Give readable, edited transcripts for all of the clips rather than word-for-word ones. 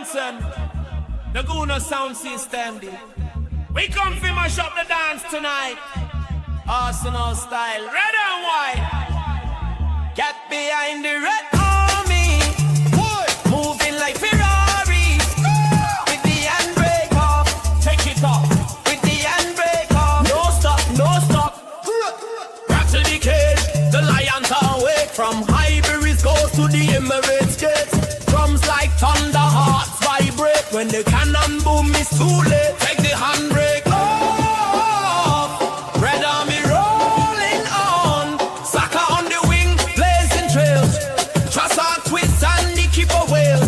Johnson, the Guna sound system. We come for mash up the dance tonight. Arsenal style, red and white. Get behind the red army. Moving like Ferrari. With the handbrake off. Take it off. With the handbrake off. No stop, no stop. Back to the cage. The Lions are awake. From Highbury's goes to the Emirates gates. Drums like thunder, hearts vibrate. When the cannon boom, it's too late. Take the handbrake off. Red Army rolling on. Saka on the wing, blazing trails. Trust our twists and the keeper whales.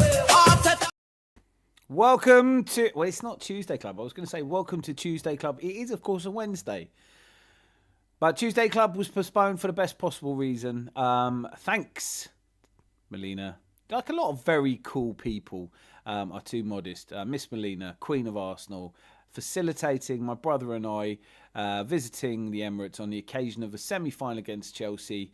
Welcome to... Well, it's not Tuesday Club. I was going to say welcome to Tuesday Club. It is, of course, a Wednesday. But Tuesday Club was postponed for the best possible reason. Thanks, Melina. Like a lot of very cool people are too modest. Miss Melina, Queen of Arsenal, facilitating my brother and I visiting the Emirates on the occasion of a semi-final against Chelsea,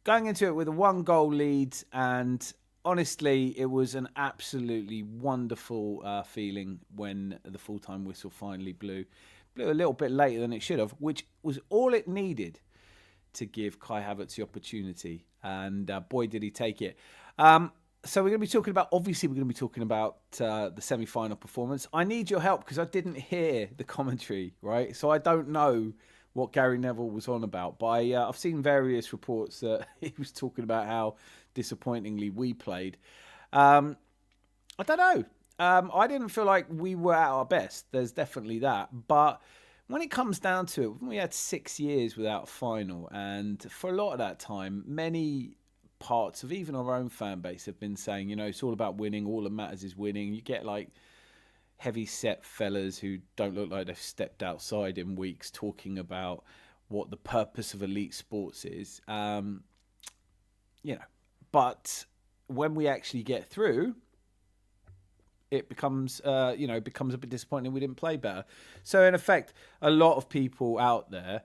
going into it with a 1-goal lead, and honestly, it was an absolutely wonderful feeling when the full-time whistle finally blew. Blew a little bit later than it should have, which was all it needed to give Kai Havertz the opportunity, and boy did he take it. So we're going to be talking about, obviously we're going to be talking about the semi-final performance. I need your help because I didn't hear the commentary, right? So I don't know what Gary Neville was on about. But I've seen various reports that he was talking about how disappointingly we played. I don't know. I didn't feel like we were at our best. There's definitely that. But when it comes down to it, we had 6 years without a final. And for a lot of that time, many parts of even our own fan base have been saying, you know, it's all about winning. All that matters is winning. You get like heavy set fellas who don't look like they've stepped outside in weeks talking about what the purpose of elite sports is. You know, but when we actually get through, it becomes, becomes a bit disappointing we didn't play better. So in effect, a lot of people out there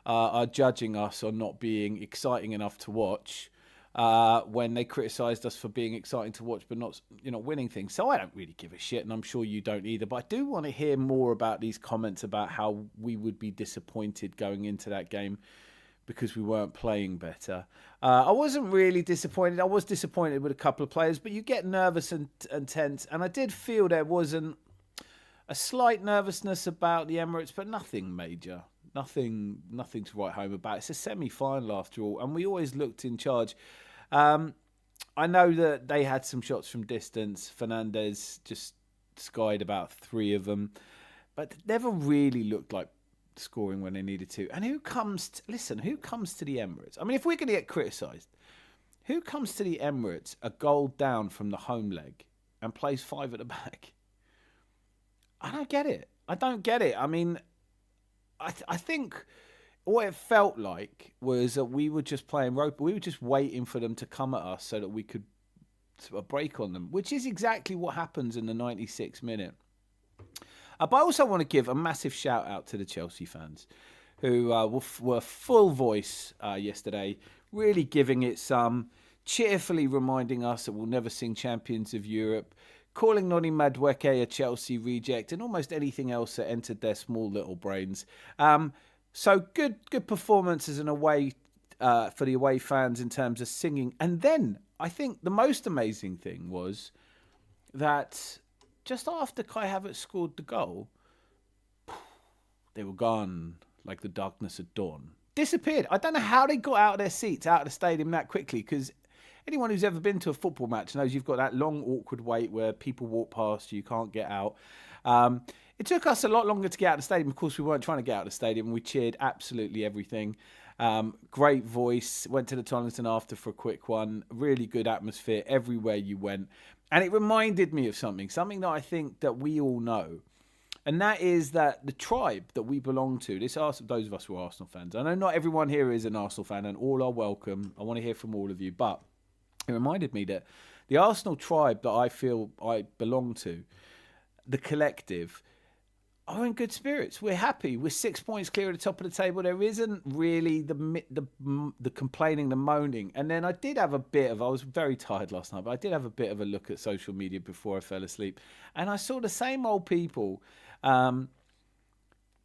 are judging us on not being exciting enough to watch. When they criticised us for being exciting to watch but not, winning things. So I don't really give a shit, and I'm sure you don't either. But I do want to hear more about these comments about how we would be disappointed going into that game because we weren't playing better. I wasn't really disappointed. I was disappointed with a couple of players, but you get nervous and tense. And I did feel there wasn't a slight nervousness about the Emirates, but nothing major. Nothing to write home about. It's a semi-final after all, and we always looked in charge. I know that they had some shots from distance. Fernandez just skied about 3 of them, but never really looked like scoring when they needed to. And who comes to the Emirates? I mean, if we're going to get criticised, who comes to the Emirates a goal down from the home leg and plays 5 at the back? I don't get it. I mean, I think what it felt like was that we were just playing rope. We were just waiting for them to come at us so that we could sort of break on them, which is exactly what happens in the 96th minute. But I also want to give a massive shout out to the Chelsea fans who were full voice yesterday, really giving it some, cheerfully reminding us that we'll never sing Champions of Europe, calling Noni Madueke a Chelsea reject, and almost anything else that entered their small little brains. So good performances in a way for the away fans in terms of singing. And then I think the most amazing thing was that just after Kai Havertz scored the goal, they were gone like the darkness at dawn. Disappeared. I don't know how they got out of their seats, out of the stadium that quickly, because anyone who's ever been to a football match knows you've got that long, awkward wait where people walk past you can't get out. It took us a lot longer to get out of the stadium. Of course, we weren't trying to get out of the stadium. We cheered absolutely everything. Great voice. Went to the Tonington after for a quick one. Really good atmosphere everywhere you went. And it reminded me of something that I think that we all know. And that is that the tribe that we belong to, those of us who are Arsenal fans, I know not everyone here is an Arsenal fan and all are welcome. I want to hear from all of you. But it reminded me that the Arsenal tribe that I feel I belong to, the collective, are in good spirits. We're happy. We're 6 points clear at the top of the table. There isn't really the complaining, the moaning. And then I was very tired last night, but I did have a bit of a look at social media before I fell asleep. And I saw the same old people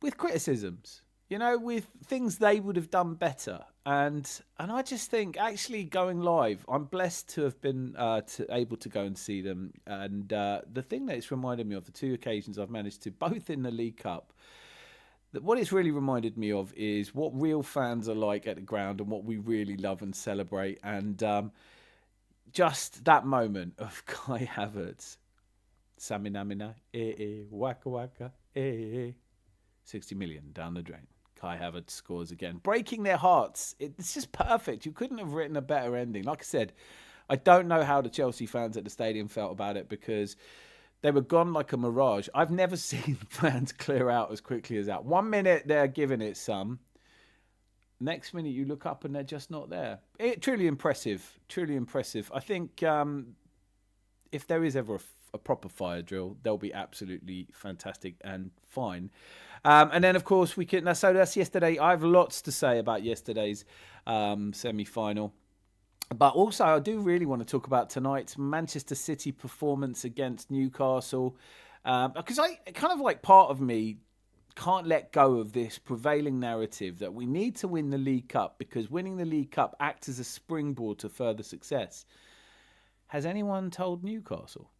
with criticisms, with things they would have done better. And I just think, actually, going live, I'm blessed to have been able to go and see them. And the thing that it's reminded me of, the two occasions I've managed to, both in the League Cup, that what it's really reminded me of is what real fans are like at the ground and what we really love and celebrate. And just that moment of Kai Havertz, Samina, waka waka, 60 million down the drain. Kai Havertz scores again, breaking their hearts. It's just perfect. You couldn't have written a better ending. Like I said, I don't know how the Chelsea fans at the stadium felt about it, because they were gone like a mirage. I've never seen fans clear out as quickly as that. 1 minute they're giving it some. Next minute you look up and they're just not there. Truly impressive. Truly impressive. I think if there is ever a proper fire drill, they'll be absolutely fantastic and fine. And then, of course, so that's yesterday. I have lots to say about yesterday's semi-final. But also, I do really want to talk about tonight's Manchester City performance against Newcastle. Because part of me can't let go of this prevailing narrative that we need to win the League Cup, because winning the League Cup acts as a springboard to further success. Has anyone told Newcastle?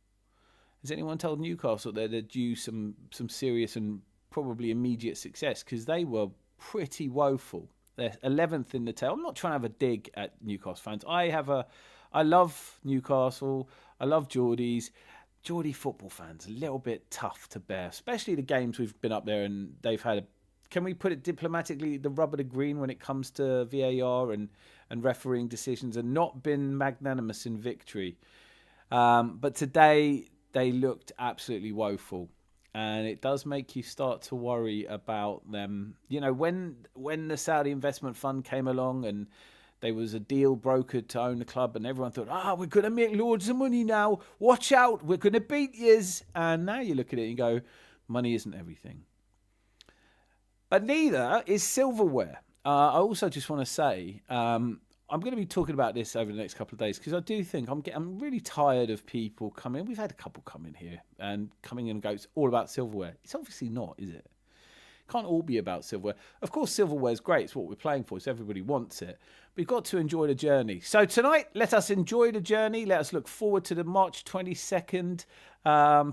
Has anyone told Newcastle that they're due some serious and probably immediate success? Because they were pretty woeful. They're 11th in the tail. I'm not trying to have a dig at Newcastle fans. I love Newcastle. I love Geordie football fans. A little bit tough to bear, especially the games we've been up there and they've had, can we put it diplomatically, the rub of the green when it comes to VAR and refereeing decisions, and not been magnanimous in victory. But today they looked absolutely woeful. And it does make you start to worry about them. When the Saudi investment fund came along and there was a deal brokered to own the club, and everyone thought, we're going to make loads of money now. Watch out, we're going to beat yous. And now you look at it and you go, money isn't everything. But neither is silverware. I also just want to say, I'm going to be talking about this over the next couple of days, because I do think I'm really tired of people coming. We've had a couple come in here and coming in and go, it's all about silverware. It's obviously not, is it? It can't all be about silverware. Of course, silverware is great. It's what we're playing for, so everybody wants it. We've got to enjoy the journey. So tonight, let us enjoy the journey. Let us look forward to the March 22nd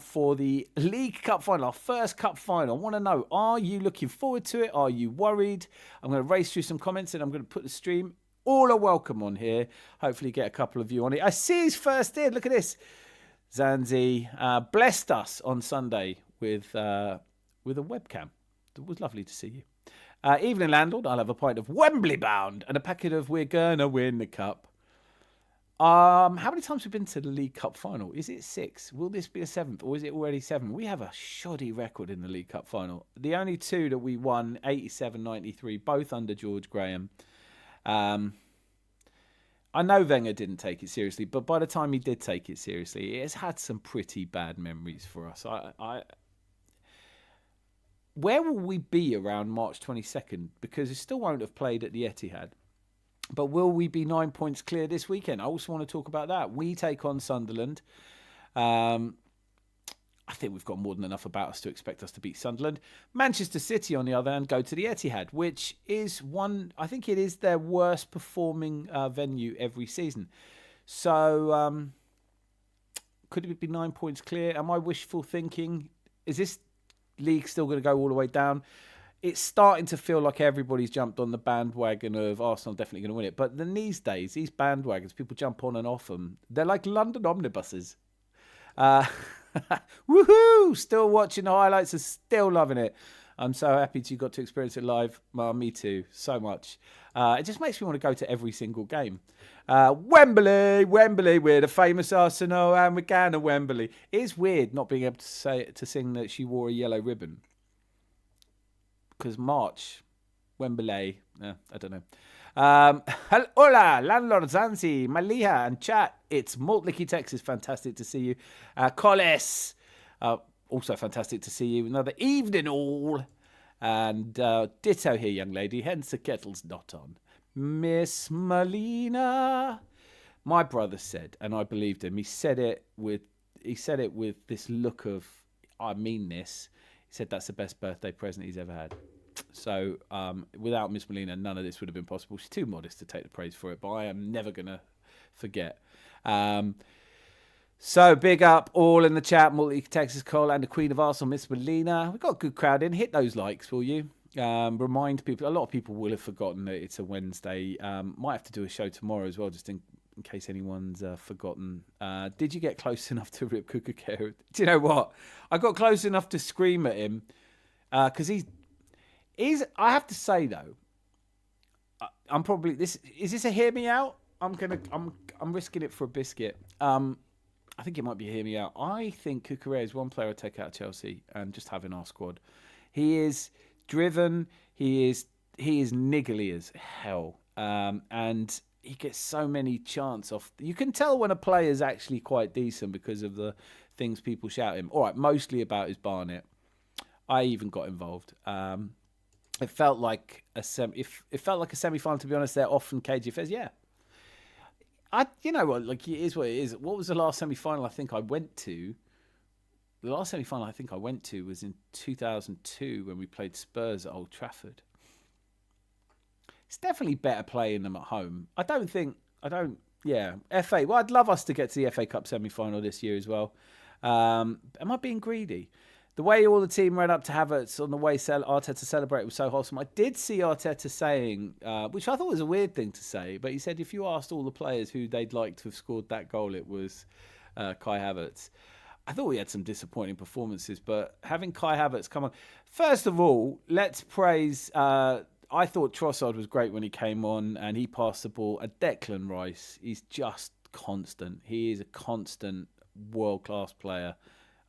for the League Cup final, our first Cup final. I want to know, are you looking forward to it? Are you worried? I'm going to race through some comments and I'm going to put the stream. All are welcome on here. Hopefully get a couple of you on it. I see his first in. Look at this. Zanzi blessed us on Sunday with a webcam. It was lovely to see you. Evening, landlord. I'll have a pint of Wembley bound and a packet of We're Gonna Win the Cup. How many times have we been to the League Cup final? Is it 6? Will this be a 7th, or is it already 7? We have a shoddy record in the League Cup final. The only two that we won, 87-93, both under George Graham. I know Wenger didn't take it seriously, but by the time he did take it seriously, it has had some pretty bad memories for us. Where will we be around March 22nd? Because it still won't have played at the Etihad. But will we be 9 points clear this weekend? I also want to talk about that. We take on Sunderland. I think we've got more than enough about us to expect us to beat Sunderland. Manchester City, on the other hand, go to the Etihad, which is I think it is their worst performing venue every season. So could it be 9 points clear? Am I wishful thinking? Is this league still going to go all the way down? It's starting to feel like everybody's jumped on the bandwagon of Arsenal definitely going to win it. But then these days, these bandwagons, people jump on and off them. They're like London omnibuses. Woohoo! Still watching the highlights and still loving it. I'm so happy you got to experience it live. Me too, so much. It just makes me want to go to every single game. Wembley, we're the famous Arsenal and we're going to Wembley. It is weird not being able to sing that she wore a yellow ribbon. Because March, Wembley, I don't know. Hola, Landlord Zanzi, Maliha and chat. It's Mortlake, Texas. Fantastic to see you. Collis, Also fantastic to see you. Another evening all. And ditto here, young lady. Hence the kettle's not on. Miss Melina. My brother said, and I believed him. He said it with this look of, I mean this. He said that's the best birthday present he's ever had. So without Miss Melina, none of this would have been possible. She's too modest to take the praise for it, but I am never going to forget. So big up all in the chat, Multi Texas Cole and the Queen of Arsenal, Miss Melina. We've got a good crowd in. Hit those likes, will you? Remind people. A lot of people will have forgotten that it's a Wednesday. Might have to do a show tomorrow as well, just in case anyone's forgotten. Did you get close enough to rip Kukakera? Do you know what? I got close enough to scream at him because he's. I have to say though, I'm probably this. Is this a hear me out? I'm risking it for a biscuit. I think it might be a hear me out. I think Kukakera is one player I'd take out of Chelsea and just have in our squad. He is driven. He is niggly as hell, and he gets so many chants off. You can tell when a player's actually quite decent because of the things people shout at him. All right, mostly about his Barnet. I even got involved. It felt like a semi-final, to be honest. They're often cagey affairs. Yeah. You know what? Like, it is what it is. What was the last semi-final I think I went to? The last semi-final I think I went to was in 2002 when we played Spurs at Old Trafford. It's definitely better playing them at home. Yeah. FA. Well, I'd love us to get to the FA Cup semi-final this year as well. Am I being greedy? The way all the team ran up to Havertz on the way Arteta celebrated was so wholesome. I did see Arteta saying, which I thought was a weird thing to say, but he said if you asked all the players who they'd like to have scored that goal, it was Kai Havertz. I thought we had some disappointing performances, but having Kai Havertz come on. First of all, let's praise... I thought Trossard was great when he came on and he passed the ball. And Declan Rice, he's just constant. He is a constant world-class player.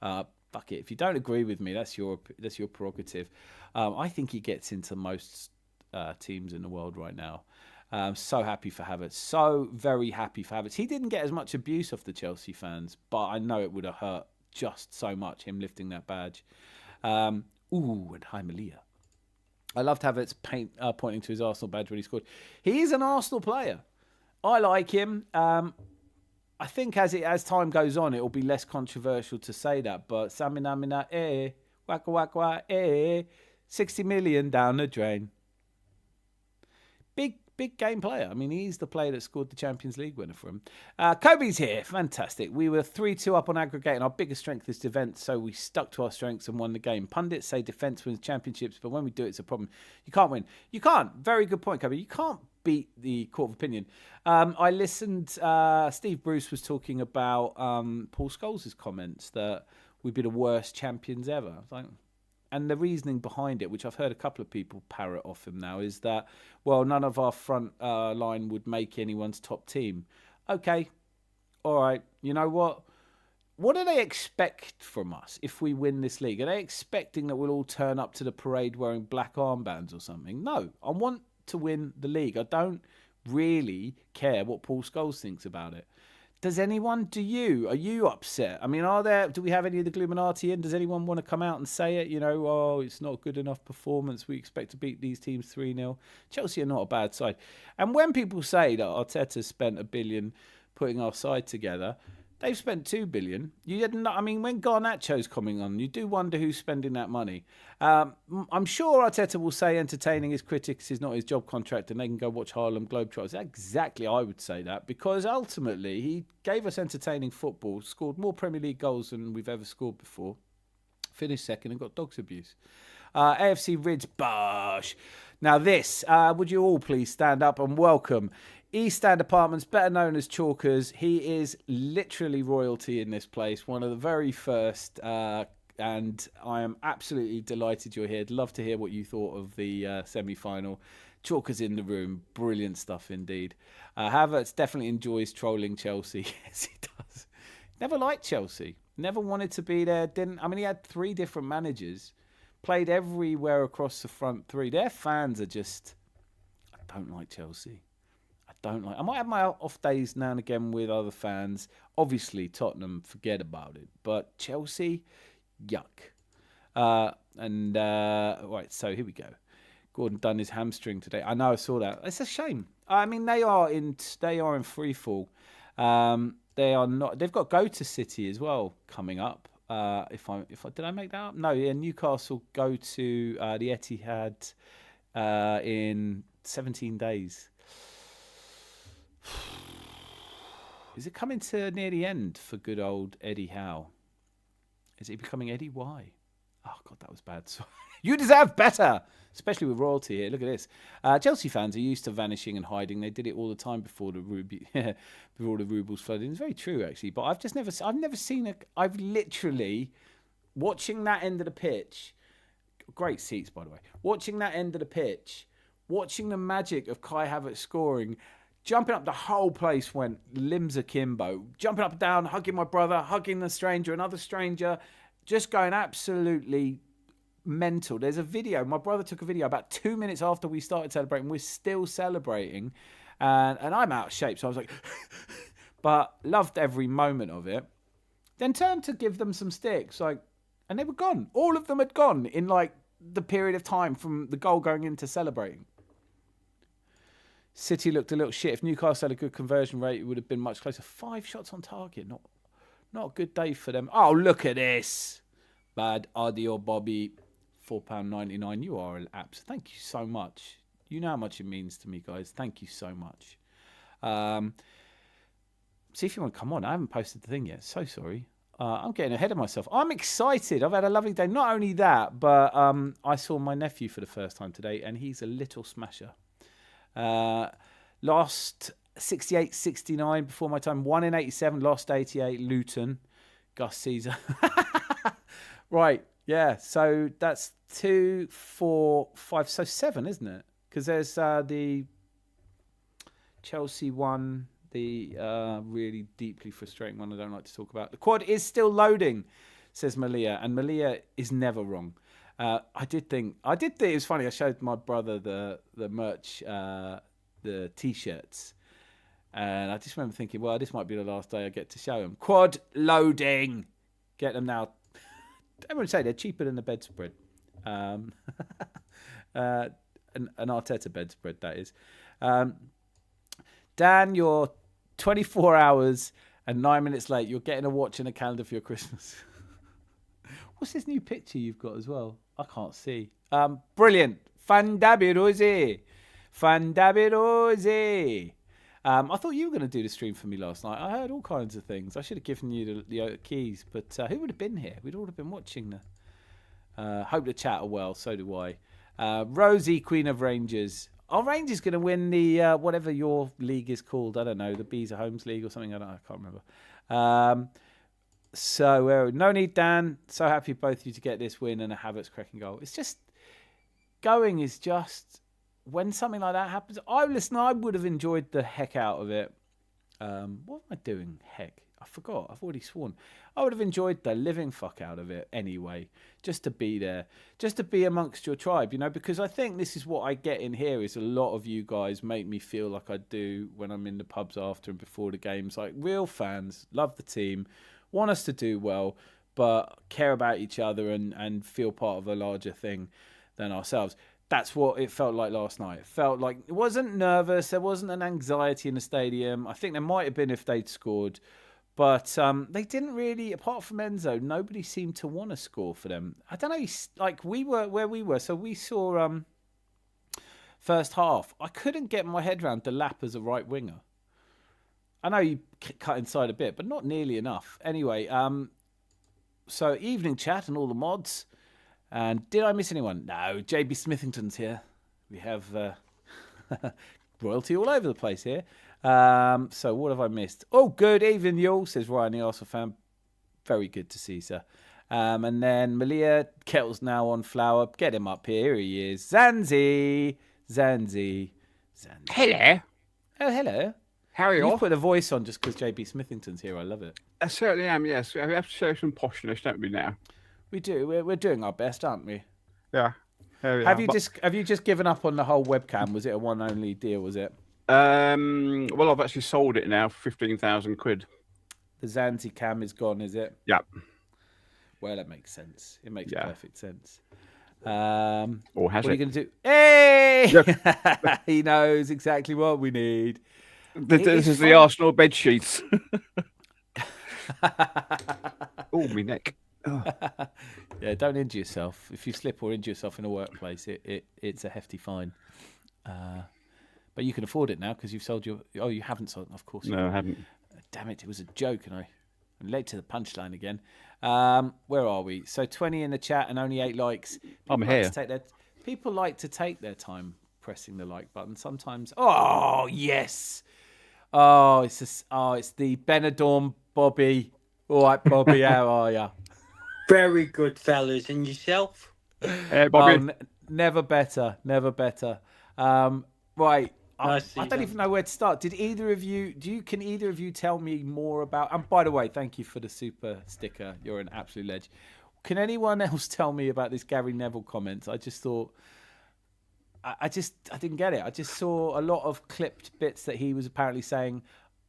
Fuck it. If you don't agree with me, that's your prerogative. I think he gets into most teams in the world right now. So happy for Havertz. So very happy for Havertz. He didn't get as much abuse off the Chelsea fans, but I know it would have hurt just so much, him lifting that badge. And hi, Malia. I loved Havertz pointing to his Arsenal badge when he scored. He is an Arsenal player. I like him. I think as time goes on, it will be less controversial to say that. But Samina Mina, waka waka, 60 million down the drain. Big game player. I mean, he's the player that scored the Champions League winner for him. Kobe's here. Fantastic. We were 3-2 up on aggregate, and our biggest strength is defence, so we stuck to our strengths and won the game. Pundits say defence wins championships, but when we do it, it's a problem. You can't win. You can't. Very good point, Kobe. You can't beat the court of opinion. I listened. Steve Bruce was talking about Paul Scholes' comments that we'd be the worst champions ever. I was like... And the reasoning behind it, which I've heard a couple of people parrot off him now, is that, well, none of our front line would make anyone's top team. Okay, all right, you know what? What do they expect from us if we win this league? Are they expecting that we'll all turn up to the parade wearing black armbands or something? No, I want to win the league. I don't really care what Paul Scholes thinks about it. Does anyone? Do you? Are you upset? I mean, do we have any of the Gluminati in? Does anyone want to come out and say it? You know, oh, it's not a good enough performance. We expect to beat these teams 3-0. Chelsea are not a bad side. And when people say that Arteta spent $1 billion putting our side together, they've spent $2 billion. You didn't. I mean, when Garnacho's coming on, you do wonder who's spending that money. I'm sure Arteta will say entertaining his critics is not his job contract, and they can go watch Harlem Globetrotters. Exactly, I would say that, because ultimately he gave us entertaining football, scored more Premier League goals than we've ever scored before, finished second, and got dogs abuse. AFC Ridge Bosh. Now this, would you all please stand up and welcome East Stand Apartments, better known as Chalkers. He is literally royalty in this place, one of the very first, and I am absolutely delighted you're here. I'd love to hear what you thought of the semi-final. Chalkers in the room, brilliant stuff indeed. Havertz definitely enjoys trolling Chelsea. Yes, he does. Never liked Chelsea, never wanted to be there. He had 3 different managers, played everywhere across the front 3. Their fans are just, I don't like Chelsea. I might have my off days now and again with other fans. Obviously, Tottenham, forget about it. But Chelsea, Yuck. Right, so here we go. Gordon done his hamstring today. I know, I saw that. It's a shame. I mean, they are in free fall. They are not. They've got Go to City as well coming up. If I did I make that up? No, yeah. Newcastle go to the Etihad in 17 days. Is it coming to near the end for good old Eddie Howe? Is he becoming Eddie Y? Oh, God, that was bad. You deserve better, especially with royalty here. Look at this. Chelsea fans are used to vanishing and hiding. They did it all the time before the rubles flooded. It's very true, actually. But I've never seen I've literally, watching that end of the pitch, great seats, by the way, watching that end of the pitch, watching the magic of Kai Havertz scoring, jumping up, the whole place went limbs akimbo, jumping up and down, hugging my brother, hugging the stranger, another stranger, just going absolutely mental. There's a video. My brother took a video about 2 minutes after we started celebrating. We're still celebrating. And I'm out of shape. So I was like, but loved every moment of it. Then turned to give them some sticks. And they were gone. All of them had gone in the period of time from the goal going into celebrating. City looked a little shit. If Newcastle had a good conversion rate, it would have been much closer. 5 shots on target. Not a good day for them. Oh, look at this. Bad audio, Bobby. £4.99. You are an apps. Thank you so much. You know how much it means to me, guys. Thank you so much. See if you want to come on. I haven't posted the thing yet. So sorry. I'm getting ahead of myself. I'm excited. I've had a lovely day. Not only that, but I saw my nephew for the first time today, and he's a little smasher. Lost 68-69 before my time. Won in 87. Lost 88. Luton. Gus Caesar. Right. Yeah. So that's 2, 4, 5. So 7, isn't it? Because there's the Chelsea one. The really deeply frustrating one I don't like to talk about. The quad is still loading, says Malia. And Malia is never wrong. I did think it was funny. I showed my brother the merch, the T-shirts. And I just remember thinking, well, this might be the last day I get to show him. Quad loading. Get them now. Everyone say they're cheaper than the bedspread. An Arteta bedspread, that is. Dan, you're 24 hours and 9 minutes late. You're getting a watch and a calendar for your Christmas. What's this new picture you've got as well? I can't see. Brilliant. Fandabirosi. I thought you were going to do the stream for me last night. I heard all kinds of things. I should have given you the keys, but who would have been here? We'd all have been watching hope the chat are well. So do I. Rosie, Queen of Rangers. Are Rangers going to win the whatever your league is called? I don't know. The Bees of Homes League or something? I can't remember. So no need, Dan. So happy both of you to get this win and a Havertz cracking goal. It's just going is just when something like that happens. I would have enjoyed the heck out of it. What am I doing? Heck, I forgot. I've already sworn. I would have enjoyed the living fuck out of it anyway, just to be there, just to be amongst your tribe, because I think this is what I get in here is a lot of you guys make me feel like I do when I'm in the pubs after and before the games, like real fans, love the team, want us to do well, but care about each other and feel part of a larger thing than ourselves. That's what it felt like last night. It felt like it wasn't nervous. There wasn't an anxiety in the stadium. I think there might have been if they'd scored. But they didn't really, apart from Enzo, nobody seemed to want to score for them. I don't know, like we were where we were. So we saw first half. I couldn't get my head around Delap as a right winger. I know you cut inside a bit, but not nearly enough. Anyway, so evening chat and all the mods. And did I miss anyone? No, JB Smithington's here. We have royalty all over the place here. So what have I missed? Oh, good evening, y'all, says Ryan, the Arsenal fan. Very good to see, sir. And then Malia, Kettle's now on Flower. Get him up here. Here he is. Zanzi. Hello. Oh, hello. How are you? You put a voice on just because JB Smithington's here. I love it. I certainly am, yes. We have to show some poshness, don't we, now? We do. We're doing our best, aren't we? Yeah. Have you just given up on the whole webcam? Was it a one-only deal, was it? Well, I've actually sold it now for 15,000 quid. The Zanzi cam is gone, is it? Yeah. Well, it makes sense. It makes Yeah. perfect sense. Or what has are you it? going to do? Hey! Yep. He knows exactly what we need. This is the Arsenal bed sheets. Oh, my neck. Oh. Yeah, don't injure yourself. If you slip or injure yourself in a workplace, it's a hefty fine. But you can afford it now because you've sold your. Oh, you haven't sold. Of course. No, I haven't. Damn it! It was a joke, and I'm late to the punchline again. Where are we? So 20 in the chat and only 8 likes. I'm here. People like to take their time pressing the like button. Sometimes. Oh yes. Oh, it's the Benidorm Bobby. All right, Bobby, how are ya? Very good, fellas. And yourself? Hey, Bobby. Never better. Right. I Nice to see don't you, even know where to start. Can either of you tell me more about? And by the way, thank you for the super sticker. You're an absolute ledge. Can anyone else tell me about this Gary Neville comment? I just thought, I didn't get it. I just saw a lot of clipped bits that he was apparently saying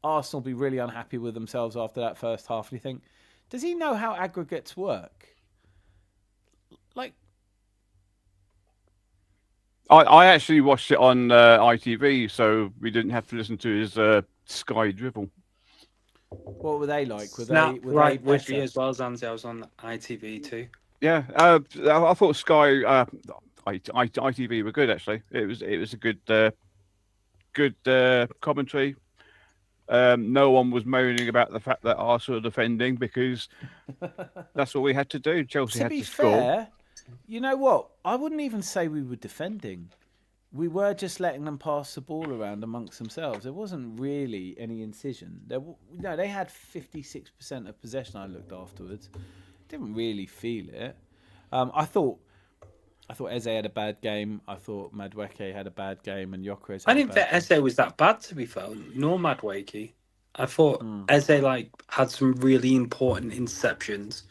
Arsenal will be really unhappy with themselves after that first half. And you think, does he know how aggregates work? Like, I actually watched it on ITV, so we didn't have to listen to his Sky drivel. what were they like? Were Snap they right with better? you as well, Zanzi. I was on ITV too. Yeah, I thought Sky, ITV were good actually. It was a good commentary. No one was moaning about the fact that Arsenal are defending because that's all we had to do. Chelsea had to score. To be fair, you know what? I wouldn't even say we were defending. We were just letting them pass the ball around amongst themselves. There wasn't really any incision. They had 56% of possession. I looked afterwards. Didn't really feel it. I thought Eze had a bad game. I thought Madueke had a bad game, and Gyökeres. I didn't think Eze was that bad, to be fair. Nor Madueke. I thought Eze had some really important interceptions,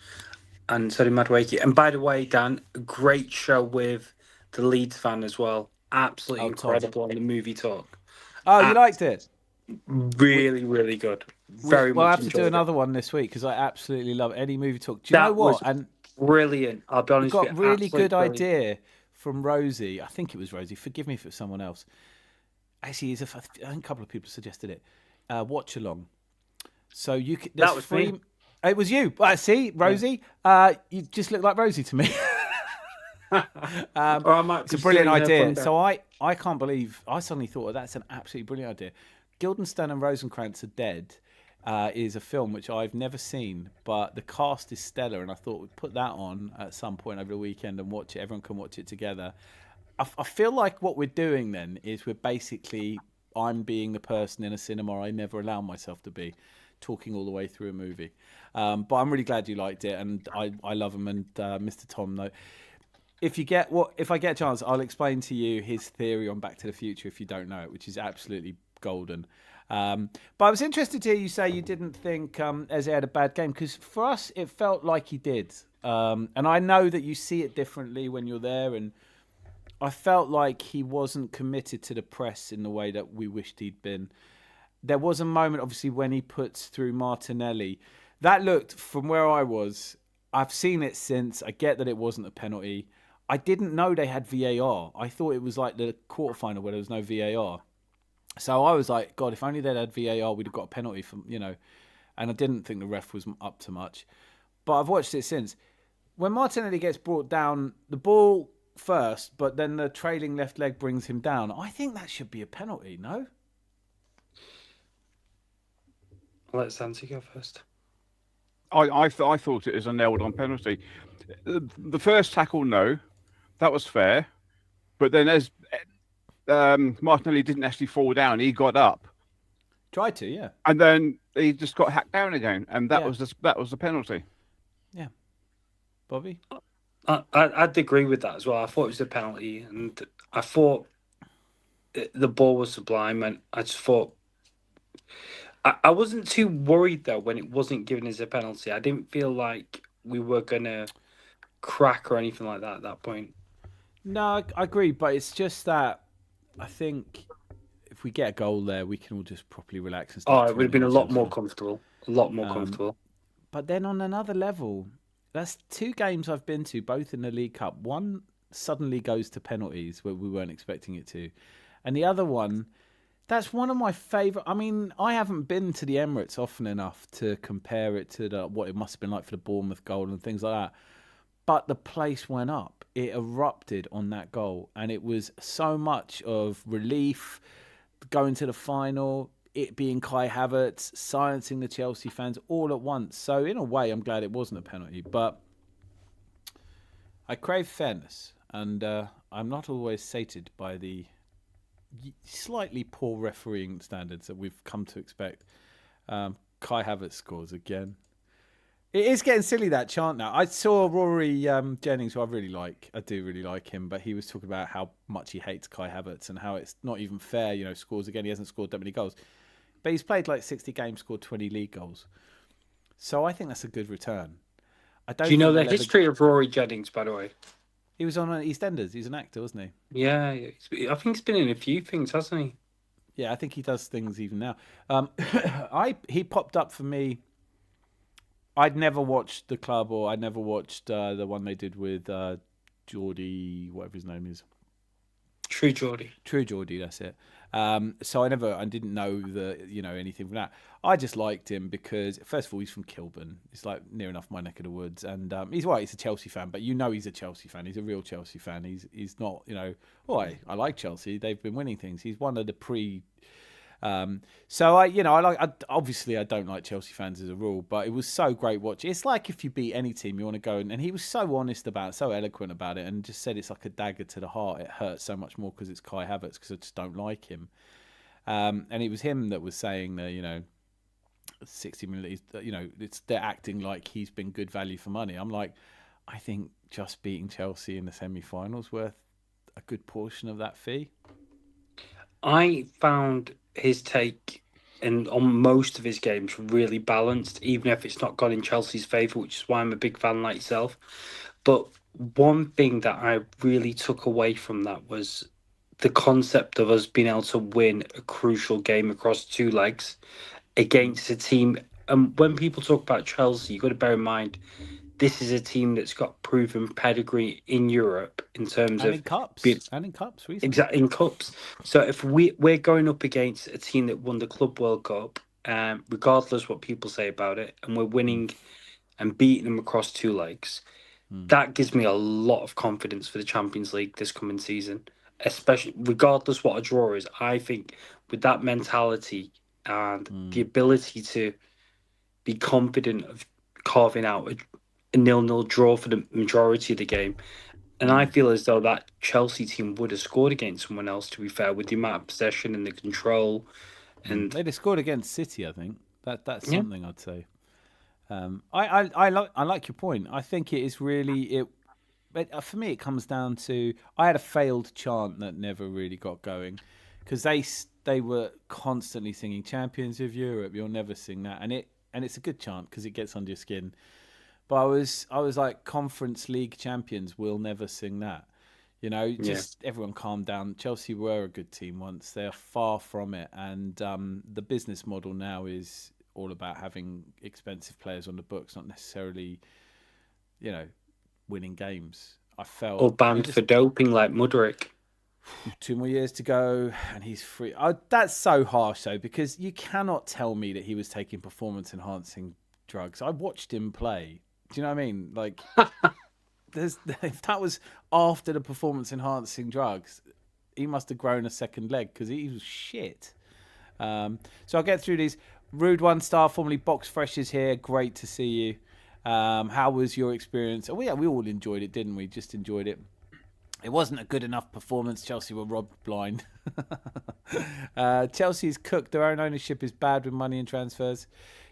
and so did Madueke. And by the way, Dan, a great show with the Leeds fan as well. Absolutely incredible on the movie talk. Oh, you liked it? Really, really good. Very much. We'll have to do enjoyed another it. one this week because I absolutely love any movie talk. Do you know what? And brilliant. I'll be honest got with you. really good brilliant. idea from Rosie. I think it was Rosie. Forgive me if it was someone else. Actually, I think a couple of people suggested it. Watch along. So you could. That was me. It was you. See, Rosie. You just look like Rosie to me. It's a brilliant idea. So I can't believe I suddenly thought that's an absolutely brilliant idea. Guildenstern and Rosencrantz Are Dead is a film which I've never seen, but the cast is stellar, and I thought we'd put that on at some point over the weekend and watch it. Everyone can watch it together. I feel like what we're doing then is we're basically, I'm being the person in a cinema I never allow myself to be, talking all the way through a movie. But I'm really glad you liked it, and I love him. And Mr. Tom, though, if I get a chance, I'll explain to you his theory on Back to the Future if you don't know it, which is absolutely golden. But I was interested to hear you say you didn't think Eze had a bad game, because for us it felt like he did. And I know that you see it differently when you're there, and I felt like he wasn't committed to the press in the way that we wished he'd been. There was a moment, obviously, when he puts through Martinelli. That looked, from where I was, I've seen it since. I get that it wasn't a penalty. I didn't know they had VAR. I thought it was like the quarterfinal where there was no VAR. So I was like, God, if only they'd had VAR, we'd have got a penalty from, And I didn't think the ref was up to much. But I've watched it since. When Martinelli gets brought down, the ball first, but then the trailing left leg brings him down. I think that should be a penalty, no? I'll let Santi go first. I thought it was a nailed-on penalty. The first tackle, no, that was fair. But then as Martinelli didn't actually fall down, he got up. Tried to, yeah. And then he just got hacked down again, and that was the penalty. Yeah. Bobby? I'd agree with that as well. I thought it was a penalty, and I thought the ball was sublime, and I just thought I wasn't too worried though when it wasn't given as a penalty. I didn't feel like we were gonna crack or anything like that at that point. No, I agree, but it's just that I think if we get a goal there, we can all just properly relax and start. It would have been a lot more comfortable. A lot more comfortable. But then on another level, That's 2 games I've been to, both in the League Cup. One suddenly goes to penalties where we weren't expecting it to. And the other one, that's one of my favourite. I mean, I haven't been to the Emirates often enough to compare it to what it must have been like for the Bournemouth goal and things like that. But the place went up. It erupted on that goal. And it was so much of relief, going to the final, it being Kai Havertz, silencing the Chelsea fans all at once. So in a way, I'm glad it wasn't a penalty. But I crave fairness. And I'm not always sated by the slightly poor refereeing standards that we've come to expect. Kai Havertz scores again. It is getting silly, that chant now. I saw Rory Jennings, who I really like. I do really like him, but he was talking about how much he hates Kai Havertz and how it's not even fair, scores again. He hasn't scored that many goals. But he's played like 60 games, scored 20 league goals. So I think that's a good return. Do you know the history of Rory Jennings, by the way? He was on EastEnders. He's an actor, wasn't he? Yeah, I think he's been in a few things, hasn't he? Yeah, I think he does things even now. He popped up for me. I'd never watched The Club, or I'd never watched the one they did with Geordie, whatever his name is. True Geordie, that's it. So I didn't know anything from that. I just liked him because, first of all, he's from Kilburn. It's like near enough my neck of the woods, and he's right. He's a Chelsea fan, but he's a Chelsea fan. He's a real Chelsea fan. He's not, I like Chelsea. They've been winning things. He's one of the obviously I don't like Chelsea fans as a rule, but it was so great watching. It's like if you beat any team, you want to go, and he was so honest about it, so eloquent about it, and just said it's like a dagger to the heart. It hurts so much more because it's Kai Havertz, because I just don't like him. And it was him that was saying that, 60 million, they're acting like he's been good value for money. I'm like, I think just beating Chelsea in the semi-finals worth a good portion of that fee. I found his take on most of his games really balanced, even if it's not gone in Chelsea's favour, which is why I'm a big fan like yourself. But one thing that I really took away from that was the concept of us being able to win a crucial game across 2 legs against a team. And when people talk about Chelsea, you've got to bear in mind, this is a team that's got proven pedigree in Europe in terms of in cups, and in cups recently. Exactly, in cups. So if we're going up against a team that won the Club World Cup, regardless what people say about it, and we're winning and beating them across 2 legs, that gives me a lot of confidence for the Champions League this coming season. Especially regardless what a draw is, I think with that mentality and the ability to be confident of carving out a 0-0 draw for the majority of the game. And I feel as though that Chelsea team would have scored against someone else, to be fair, with the amount of possession and the control. And they'd have scored against City, I think. That's something I'd say. I like your point. I think it is really But for me, it comes down to, I had a failed chant that never really got going, because they were constantly singing "Champions of Europe." You'll never sing that, and it's a good chant because it gets under your skin. But I was like, Conference League champions will never sing that. Everyone calm down. Chelsea were a good team once. They are far from it. And the business model now is all about having expensive players on the books, not necessarily, winning games. I felt... Or banned for doping like Mudryk. 2 more years to go and he's free. That's so harsh, though, because you cannot tell me that he was taking performance-enhancing drugs. I watched him play. Do you know what I mean? Like, if that was after the performance-enhancing drugs, he must have grown a second leg because he was shit. So I'll get through these. Rude 1-star, formerly Box Fresh, is here. Great to see you. How was your experience? Oh, yeah, we all enjoyed it, didn't we? Just enjoyed it. It wasn't a good enough performance. Chelsea were robbed blind. Chelsea's cooked. Their own ownership is bad with money and transfers.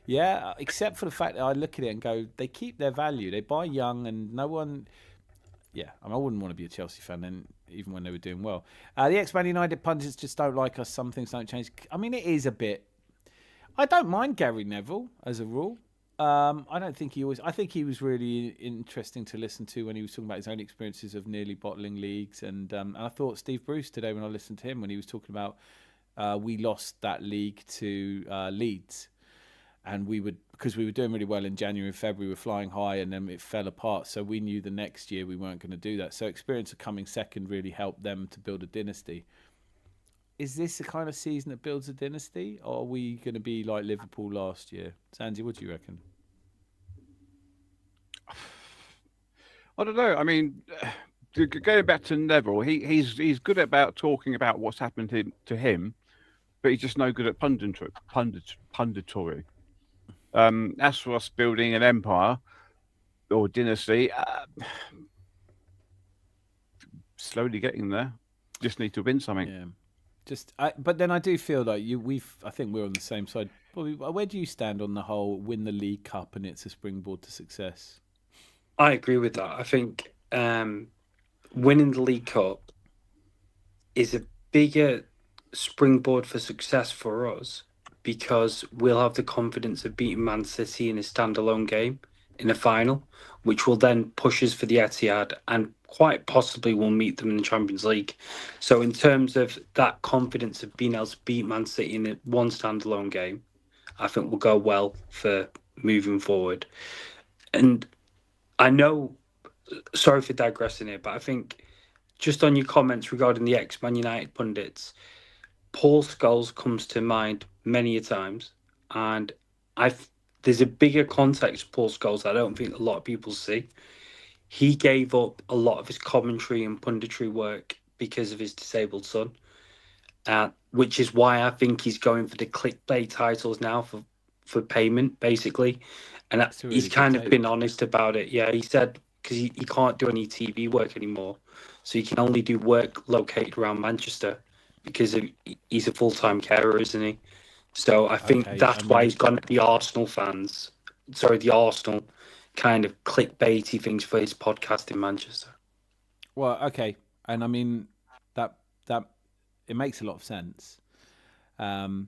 Yeah, except for the fact that I look at it and go, they keep their value. They buy young and no one... Yeah, I wouldn't want to be a Chelsea fan then, even when they were doing well. The ex-Man United pundits just don't like us. Some things don't change. I mean, it is a bit... I don't mind Gary Neville, as a rule. I don't think he always... I think he was really interesting to listen to when he was talking about his own experiences of nearly bottling leagues. And I thought Steve Bruce today, when I listened to him, when he was talking about we lost that league to Leeds. and because we were doing really well in January and February, we were flying high, and then it fell apart. So we knew the next year we weren't going to do that. So experience of coming second really helped them to build a dynasty. Is this the kind of season that builds a dynasty, or are we going to be like Liverpool last year? Sandy, what do you reckon? I don't know. I mean, going back to Neville, he's good about talking about what's happened to him, but he's just no good at punditry. As for us building an empire or dynasty, slowly getting there. Just need to win something. Yeah. But then I do feel like I think we're on the same side. Where do you stand on the whole win the League Cup and it's a springboard to success? I agree with that. I think winning the League Cup is a bigger springboard for success for us because we'll have the confidence of beating Man City in a standalone game in a final, which will then push us for the Etihad and quite possibly will meet them in the Champions League. So in terms of that confidence of being able to beat Man City in one standalone game, I think will go well for moving forward. And I know, sorry for digressing here, but I think just on your comments regarding the ex-Man United pundits, Paul Scholes comes to mind many a times, and there's a bigger context to Paul Scholes I don't think a lot of people see. He gave up a lot of his commentary and punditry work because of his disabled son, which is why I think he's going for the clickbait titles now for payment, basically. And really he's kind of been honest about it. Yeah, he said because he can't do any TV work anymore, so he can only do work located around Manchester because he's a full-time carer, isn't he? So I think that's why he's gone to the Arsenal kind of clickbaity things for his podcast in Manchester. Well, okay, and I mean that it makes a lot of sense. I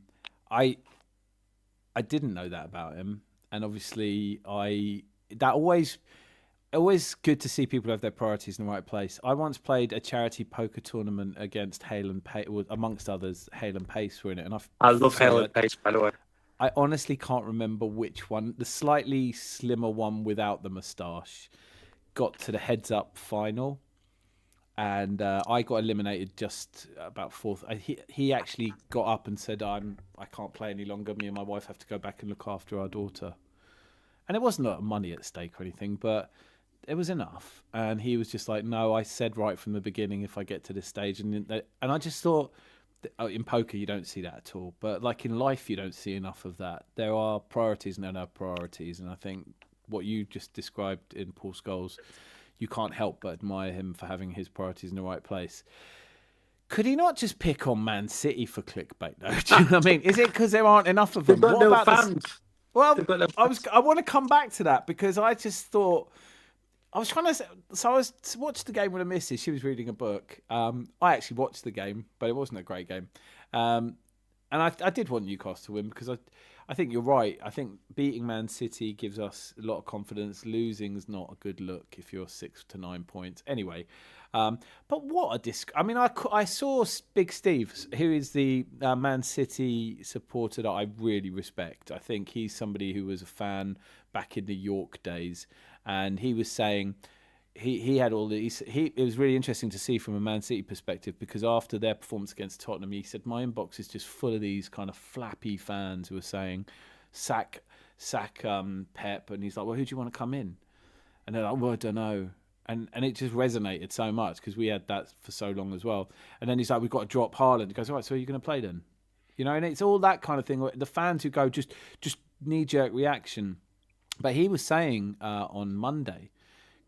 didn't know that about him, and obviously always good to see people have their priorities in the right place. I once played a charity poker tournament against Hale and Pace, amongst others. Hale and Pace were in it, and I love Hale and Pace, by the way. I honestly can't remember which one. The slightly slimmer one without the moustache got to the heads-up final, and I got eliminated just about fourth. He actually got up and said, "I can't play any longer. Me and my wife have to go back and look after our daughter." And it wasn't a lot of money at stake or anything, but it was enough. And he was just like, "No, I said right from the beginning if I get to this stage." And I just thought, in poker you don't see that at all, but like in life you don't see enough of that. There are priorities and there are priorities, and I think what you just described in Paul Scholes, you can't help but admire him for having his priorities in the right place. Could he not just pick on Man City for clickbait though? Do you know what I mean? Is it because there aren't enough of them? What about fans? Well, I want to come back to that because I just thought I was trying to. So I was to watch the game with a missus. She was reading a book. I actually watched the game, but it wasn't a great game. And I did want Newcastle to win because I think you're right. I think beating Man City gives us a lot of confidence. Losing's not a good look if you're 6 to 9 points. Anyway, but what a disc! I mean, I saw Big Steve, who is the Man City supporter that I really respect. I think he's somebody who was a fan back in the York days, and he was saying he had all these. It was really interesting to see from a Man City perspective because after their performance against Tottenham, he said my inbox is just full of these kind of flappy fans who are saying sack Pep, and he's like, well, who do you want to come in? And they're like, well, I don't know. And it just resonated so much because we had that for so long as well. And then he's like, we've got to drop Haaland. He goes, all right, so are you going to play then? You know, and it's all that kind of thing. The fans who go just knee-jerk reaction. But he was saying on Monday,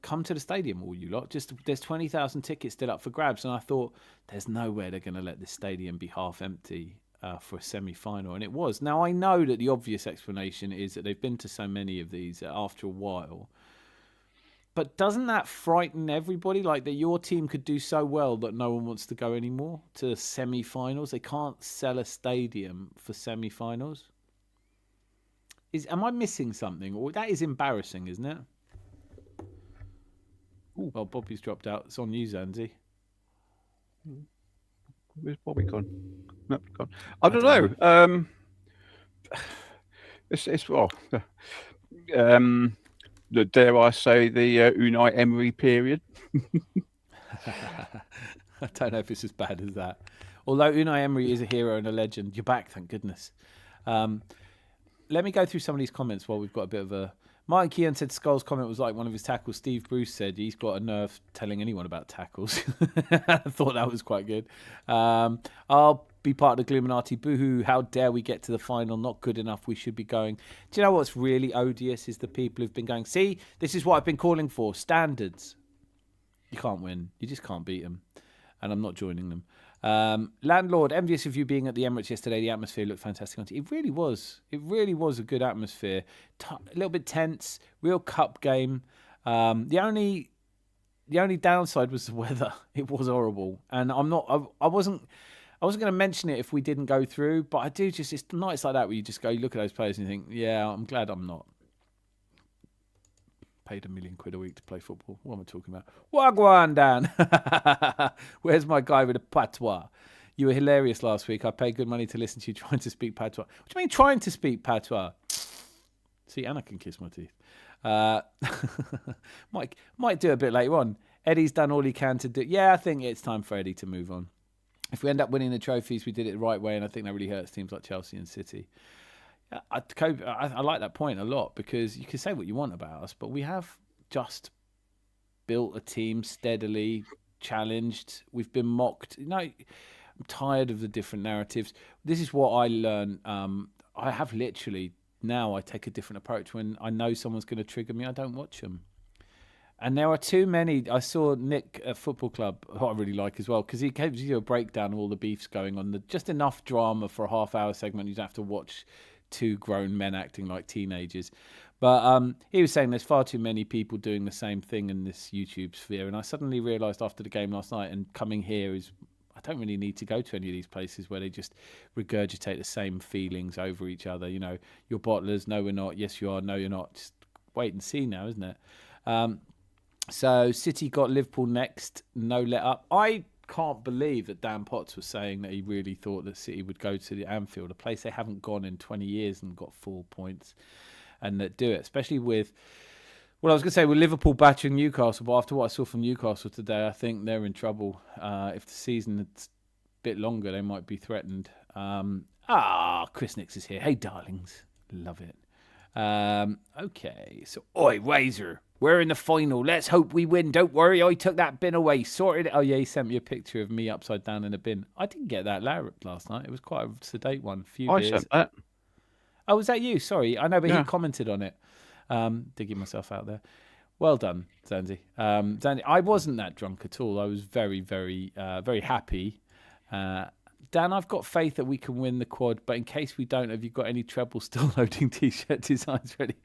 come to the stadium, all you lot. There's 20,000 tickets still up for grabs. And I thought, there's no way they're going to let this stadium be half empty for a semi-final. And it was. Now, I know that the obvious explanation is that they've been to so many of these after a while. But doesn't that frighten everybody? Like that your team could do so well that no one wants to go anymore to semi-finals? They can't sell a stadium for semi-finals? Am I missing something? Or that is embarrassing, isn't it? Ooh. Well, Bobby's dropped out. It's on you, Zanzi. Where's Bobby gone? No, gone. I don't know. It's well, dare I say the Unai Emery period. I don't know if it's as bad as that. Although Unai Emery is a hero and a legend. You're back, thank goodness. Let me go through some of these comments while we've got a bit of a... Mike Kean said Skull's comment was like one of his tackles. Steve Bruce said he's got a nerve telling anyone about tackles. I thought that was quite good. I'll be part of the Gluminati. Boohoo, how dare we get to the final? Not good enough. We should be going. Do you know what's really odious is the people who've been going, see, this is what I've been calling for. Standards. You can't win. You just can't beat them. And I'm not joining them. Landlord, envious of you being at the Emirates yesterday. The atmosphere looked fantastic on TV. It really was. It really was a good atmosphere. A little bit tense. Real cup game. The only downside was the weather. It was horrible. And I wasn't going to mention it if we didn't go through. But I do just, it's nights like that where you just go, you look at those players and you think, yeah, I'm glad I'm not. Paid £1 million a week to play football. What am I talking about? Wagwan, Dan. Where's my guy with a patois? You were hilarious last week. I paid good money to listen to you trying to speak patois. What do you mean trying to speak patois? See, Anna can kiss my teeth. Might do a bit later on. Eddie's done all he can to do. Yeah, I think it's time for Eddie to move on. If we end up winning the trophies, we did it the right way, and I think that really hurts teams like Chelsea and City. I like that point a lot because you can say what you want about us, but we have just built a team steadily, challenged. We've been mocked. I'm tired of the different narratives. This is what I learned. I have literally now I take a different approach. When I know someone's going to trigger me, I don't watch them. And there are too many. I saw Nick at Football Club, who I really like as well, because he gives you a breakdown of all the beefs going on. Just enough drama for a half-hour segment. You don't have to watch two grown men acting like teenagers. But he was saying there's far too many people doing the same thing in this YouTube sphere. And I suddenly realised after the game last night and coming here is I don't really need to go to any of these places where they just regurgitate the same feelings over each other. You know, you're bottlers. No, we're not. Yes, you are. No, you're not. Just wait and see now, isn't it? So City got Liverpool next. No let up. I can't believe that Dan Potts was saying that he really thought that City would go to the Anfield, a place they haven't gone in 20 years and got 4 points, and that do it, especially with, well, I was going to say with Liverpool battering Newcastle, but after what I saw from Newcastle today, I think they're in trouble. If the season is a bit longer, they might be threatened. Chris Nix is here. Hey, darlings. Love it. Okay, so, oi, Razor. We're in the final. Let's hope we win. Don't worry, I took that bin away. Sorted it. Oh, yeah, he sent me a picture of me upside down in a bin. I didn't get that last night. It was quite a sedate one. I sent that. Oh, was that you? Sorry. I know, but He commented on it. Digging myself out there. Well done, Zanzi. Zanzi, I wasn't that drunk at all. I was very, very, very happy. Dan, I've got faith that we can win the quad, but in case we don't, have you got any treble still loading T-shirt designs ready?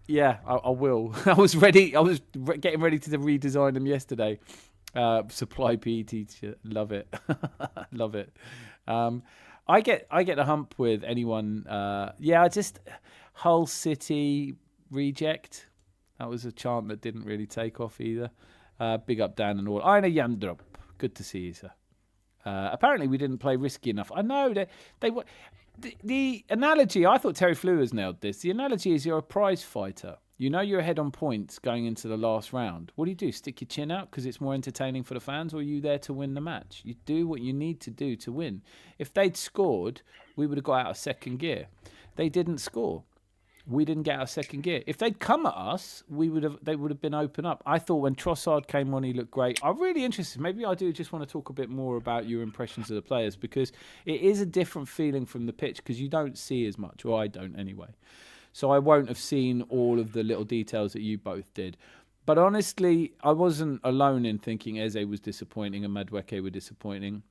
Yeah, I will. I was ready. I was getting ready to redesign them yesterday. Supply PE T-shirt. Love it. Love it. I get the hump with anyone. I just Hull City reject. That was a chant that didn't really take off either. Big up Dan and all. Aina Yandrup. Good to see you, sir. Apparently we didn't play risky enough. I know they were. The analogy, I thought Terry Flewers nailed this. The analogy is you're a prize fighter. You know you're ahead on points going into the last round. What do? Stick your chin out because it's more entertaining for the fans, or are you there to win the match? You do what you need to do to win. If they'd scored, we would have got out of second gear. They didn't score. We didn't get out of second gear. If they'd come at us, they would have been open up. I thought when Trossard came on, he looked great. I'm really interested. Maybe I do just want to talk a bit more about your impressions of the players because it is a different feeling from the pitch because you don't see as much, or I don't anyway. So I won't have seen all of the little details that you both did. But honestly, I wasn't alone in thinking Eze was disappointing and Madueke were disappointing.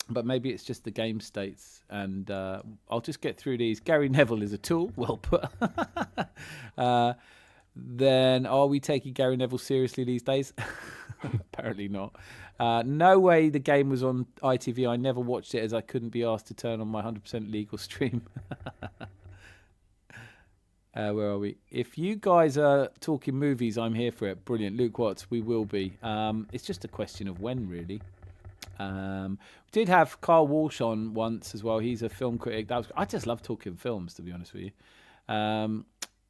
But maybe it's just the game states, and I'll just get through these. Gary Neville is a tool. Well put. Then, are we taking Gary Neville seriously these days? Apparently not. No way the game was on ITV. I never watched it as I couldn't be asked to turn on my 100% legal stream. Where are we? If you guys are talking movies, I'm here for it. Brilliant. Luke Watts, we will be. It's just a question of when, really. We did have Carl Walsh on once as well. He's a film critic. I just love talking films, to be honest with you.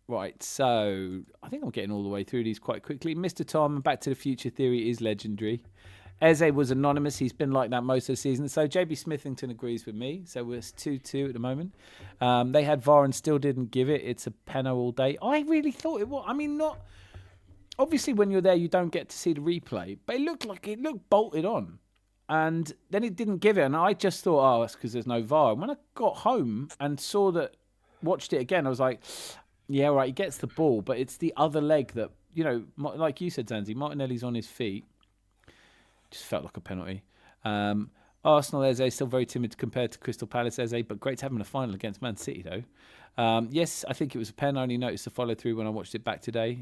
Right, so I think I'm getting all the way through these quite quickly. Mr. Tom, Back to the Future theory is legendary. Eze was anonymous. He's been like that most of the season. So JB Smithington agrees with me. So we're 2-2 at the moment. They had VAR and still didn't give it. It's a penno all day. I really thought it was. I mean, not... Obviously, when you're there, you don't get to see the replay. But it looked bolted on. And then it didn't give it. And I just thought, oh, that's because there's no VAR. And when I got home and watched it again, I was like, yeah, right, he gets the ball. But it's the other leg that, like you said, Zanzi, Martinelli's on his feet. Just felt like a penalty. Arsenal, Eze, still very timid compared to Crystal Palace, Eze, but great to have him in a final against Man City, though. Yes, I think it was a pen. I only noticed the follow-through when I watched it back today.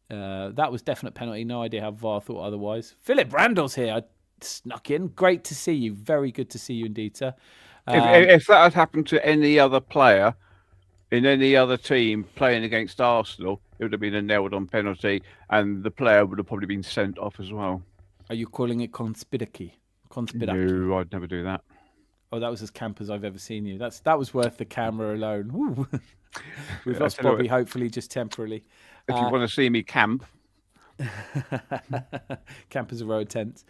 That was definite penalty. No idea how VAR thought otherwise. Philip Randall's here. I snuck in. Great to see you. Very good to see you indeed, sir. If that had happened to any other player in any other team playing against Arsenal, it would have been a nailed-on penalty, and the player would have probably been sent off as well. Are you calling it conspiracy? No, I'd never do that. Oh, that was as camp as I've ever seen you. That was worth the camera alone. We've lost Bobby, hopefully, just temporarily. If you want to see me camp. Camp as a row of tents.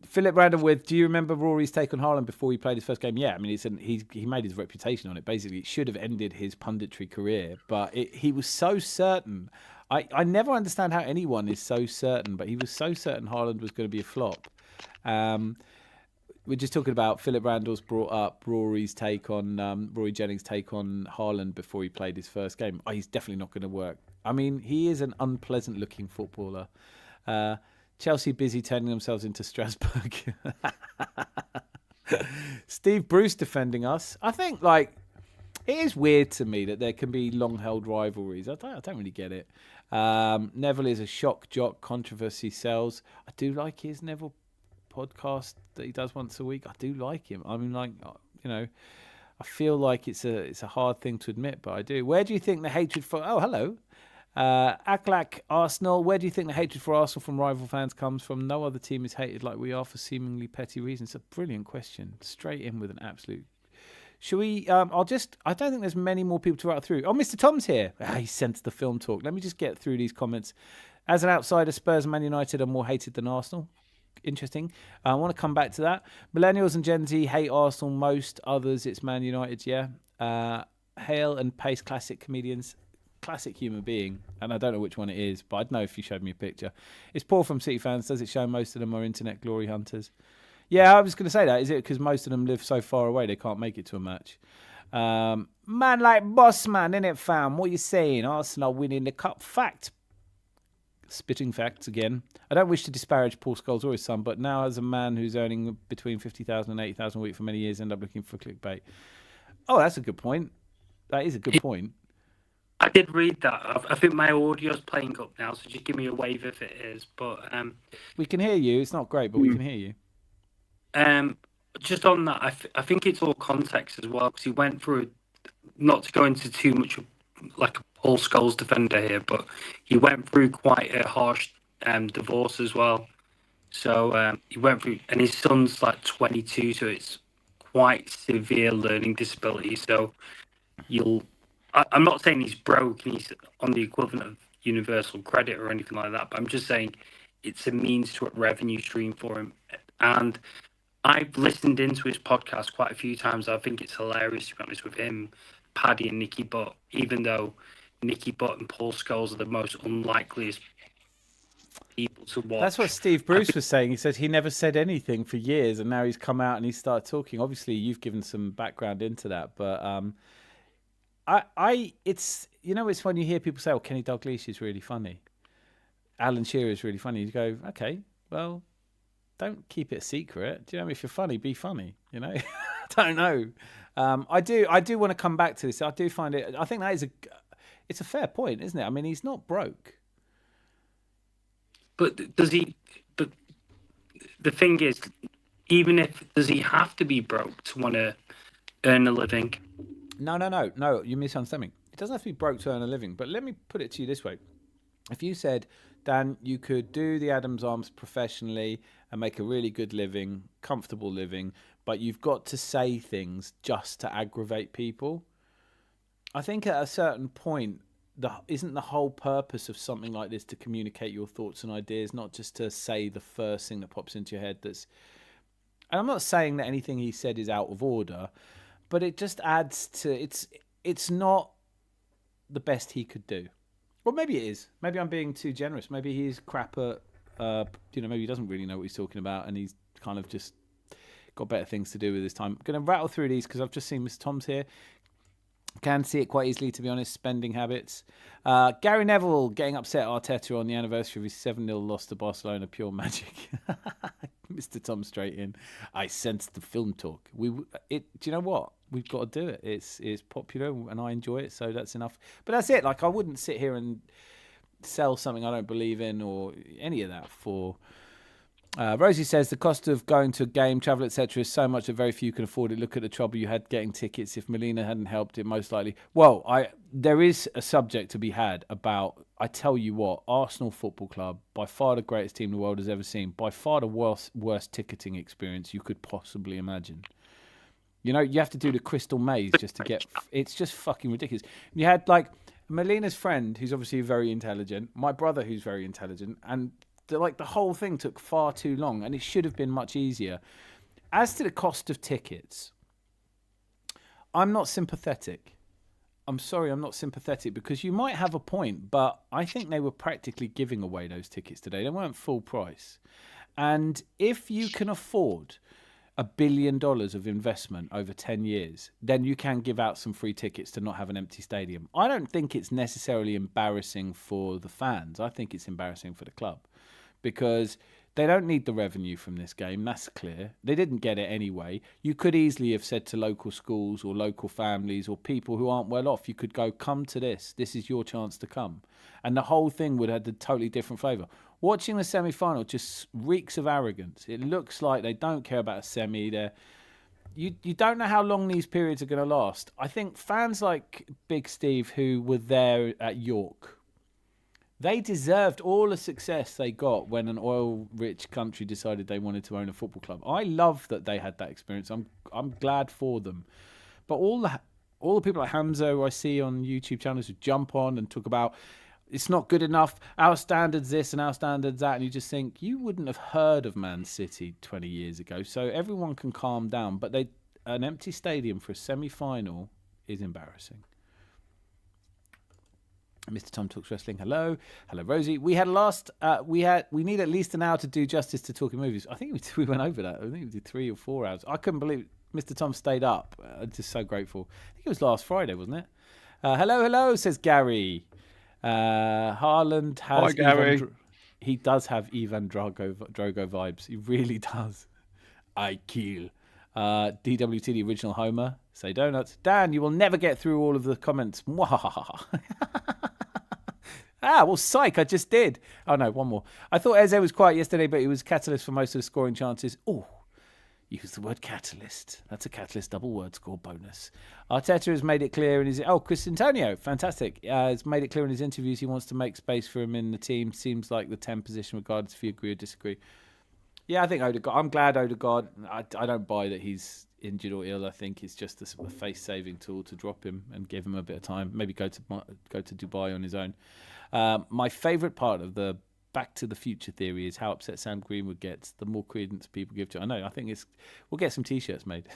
Philip Randall do you remember Rory's take on Haaland before he played his first game? Yeah, I mean, he made his reputation on it. Basically, it should have ended his punditry career, but he was so certain. I never understand how anyone is so certain, but he was so certain Haaland was going to be a flop. We're just talking about Philip Randall's brought up Rory Jennings' take on Haaland before he played his first game. He's definitely not going to work. I mean, he is an unpleasant-looking footballer. Chelsea busy turning themselves into Strasbourg. Steve Bruce defending us. I think, it is weird to me that there can be long-held rivalries. I don't really get it. Neville is a shock jock. Controversy sells. I do like his Neville podcast that he does once a week. I do like him. I mean, I feel like it's a hard thing to admit, but I do. Where do you think the hatred for... Oh, hello. Aklak Arsenal. Where do you think the hatred for Arsenal from rival fans comes from? No other team is hated like we are for seemingly petty reasons. It's a brilliant question. Straight in with an absolute... Shall we... I don't think there's many more people to rattle through. Oh, Mr. Tom's here. He sensed the film talk. Let me just get through these comments. As an outsider, Spurs and Man United are more hated than Arsenal. Interesting. I want to come back to that. Millennials and Gen Z hate Arsenal most. Others, it's Man United, yeah. Hale and Pace, classic comedians. Classic human being. And I don't know which one it is, but I'd know if you showed me a picture. It's poor from City fans. Does it show most of them are internet glory hunters? Yeah, I was going to say that. Is it because most of them live so far away they can't make it to a match? Man like boss man, innit, fam? What you saying? Arsenal winning the cup. Fact. Spitting facts again. I don't wish to disparage Paul Scholes or his son, but now as a man who's earning between 50,000 and 80,000 a week for many years, end up looking for clickbait. Oh, that's a good point. That is a good point. I did read that. I think my audio's playing up now, so just give me a wave if it is. But we can hear you. It's not great, but we can hear you. Just on that, I think it's all context as well, because he went through, not to go into too much like a Paul Scholes defender here, but he went through quite a harsh divorce as well. So he went through, and his son's like 22, so it's quite severe learning disability. So I'm not saying he's broke and he's on the equivalent of universal credit or anything like that, but I'm just saying it's a means to a revenue stream for him. And I've listened into his podcast quite a few times. I think it's hilarious, to be honest, with him, Paddy and Nicky Butt, even though Nicky Butt and Paul Scholes are the most unlikeliest people to watch. That's what Steve Bruce was saying. He said he never said anything for years, and now he's come out and he started talking. Obviously, you've given some background into that, but it's when you hear people say, "Oh, Kenny Dalglish is really funny, Alan Shearer is really funny." You go, "Okay, well, don't keep it a secret. Do you know, if you're funny, be funny." I don't know. I do want to come back to this. I do find it. I think it's a fair point, isn't it? I mean, he's not broke. But does he? But the thing is, does he have to be broke to want to earn a living? No. You misunderstand me. It doesn't have to be broke to earn a living. But let me put it to you this way: if you said Dan, you could do the Adams Arms professionally and make a really good living, comfortable living, but you've got to say things just to aggravate people. I think at a certain point, isn't the whole purpose of something like this to communicate your thoughts and ideas, not just to say the first thing that pops into your head that's... And I'm not saying that anything he said is out of order, but it just adds to... It's not the best he could do. Well, maybe it is. Maybe I'm being too generous. Maybe he's crap at... maybe he doesn't really know what he's talking about and he's kind of just got better things to do with his time. I'm going to rattle through these because I've just seen Mr. Tom's here. Can see it quite easily, to be honest. Spending habits. Gary Neville getting upset at Arteta on the anniversary of his 7-0 loss to Barcelona. Pure magic. Mr. Tom straight in. I sensed the film talk. Do you know what? We've got to do it. It's popular and I enjoy it, so that's enough. But that's it. Like, I wouldn't sit here and sell something I don't believe in or any of that for... Rosie says the cost of going to a game, travel, etc. is so much that very few can afford it. Look at the trouble you had getting tickets. If Molina hadn't helped it, most likely. Well, there is a subject to be had about, I tell you what, Arsenal Football Club, by far the greatest team the world has ever seen, by far the worst ticketing experience you could possibly imagine. You know, you have to do the Crystal Maze just to get... It's just fucking ridiculous. You had, like, Molina's friend, who's obviously very intelligent, my brother, who's very intelligent, and... the whole thing took far too long and it should have been much easier. As to the cost of tickets, I'm not sympathetic. I'm sorry, I'm not sympathetic because you might have a point, but I think they were practically giving away those tickets today. They weren't full price. And if you can afford $1 billion of investment over 10 years, then you can give out some free tickets to not have an empty stadium. I don't think it's necessarily embarrassing for the fans. I think it's embarrassing for the club. Because they don't need the revenue from this game, that's clear. They didn't get it anyway. You could easily have said to local schools or local families or people who aren't well off, you could go, come to this. This is your chance to come. And the whole thing would have had a totally different flavour. Watching the semi-final just reeks of arrogance. It looks like they don't care about a semi. You don't know how long these periods are going to last. I think fans like Big Steve, who were there at York, they deserved all the success they got when an oil-rich country decided they wanted to own a football club. I love that they had that experience. I'm glad for them. But all the people like Hamza who I see on YouTube channels who jump on and talk about it's not good enough, our standards this and our standards that, and you just think you wouldn't have heard of Man City 20 years ago. So everyone can calm down. But an empty stadium for a semi-final is embarrassing. Mr. Tom Talks Wrestling. Hello, Rosie. We need at least an hour to do justice to talking movies. I think we went over that. I think we did 3 or 4 hours. I couldn't believe Mr. Tom stayed up. I'm just so grateful. I think it was last Friday, wasn't it? Hello, says Gary. Haaland has. Hi, Gary. He does have Ivan Drogo vibes. He really does. I kill. DWT, the original Homer. Say donuts. Dan, you will never get through all of the comments. Well, psych, I just did. Oh, no, one more. I thought Eze was quiet yesterday, but he was catalyst for most of the scoring chances. Oh, use the word catalyst. That's a catalyst double word score bonus. Arteta has made it clear in his... Oh, Chris Antonio, fantastic. Has made it clear in his interviews he wants to make space for him in the team. Seems like the 10 position, regardless if you agree or disagree. Yeah, I think Odegaard. I'm glad Odegaard... I don't buy that he's injured or ill. I think it's just a face-saving tool to drop him and give him a bit of time. Maybe go to Dubai on his own. My favourite part of the Back to the Future theory is how upset Sam Greenwood gets the more credence people give to it. I know, I think we'll get some T-shirts made.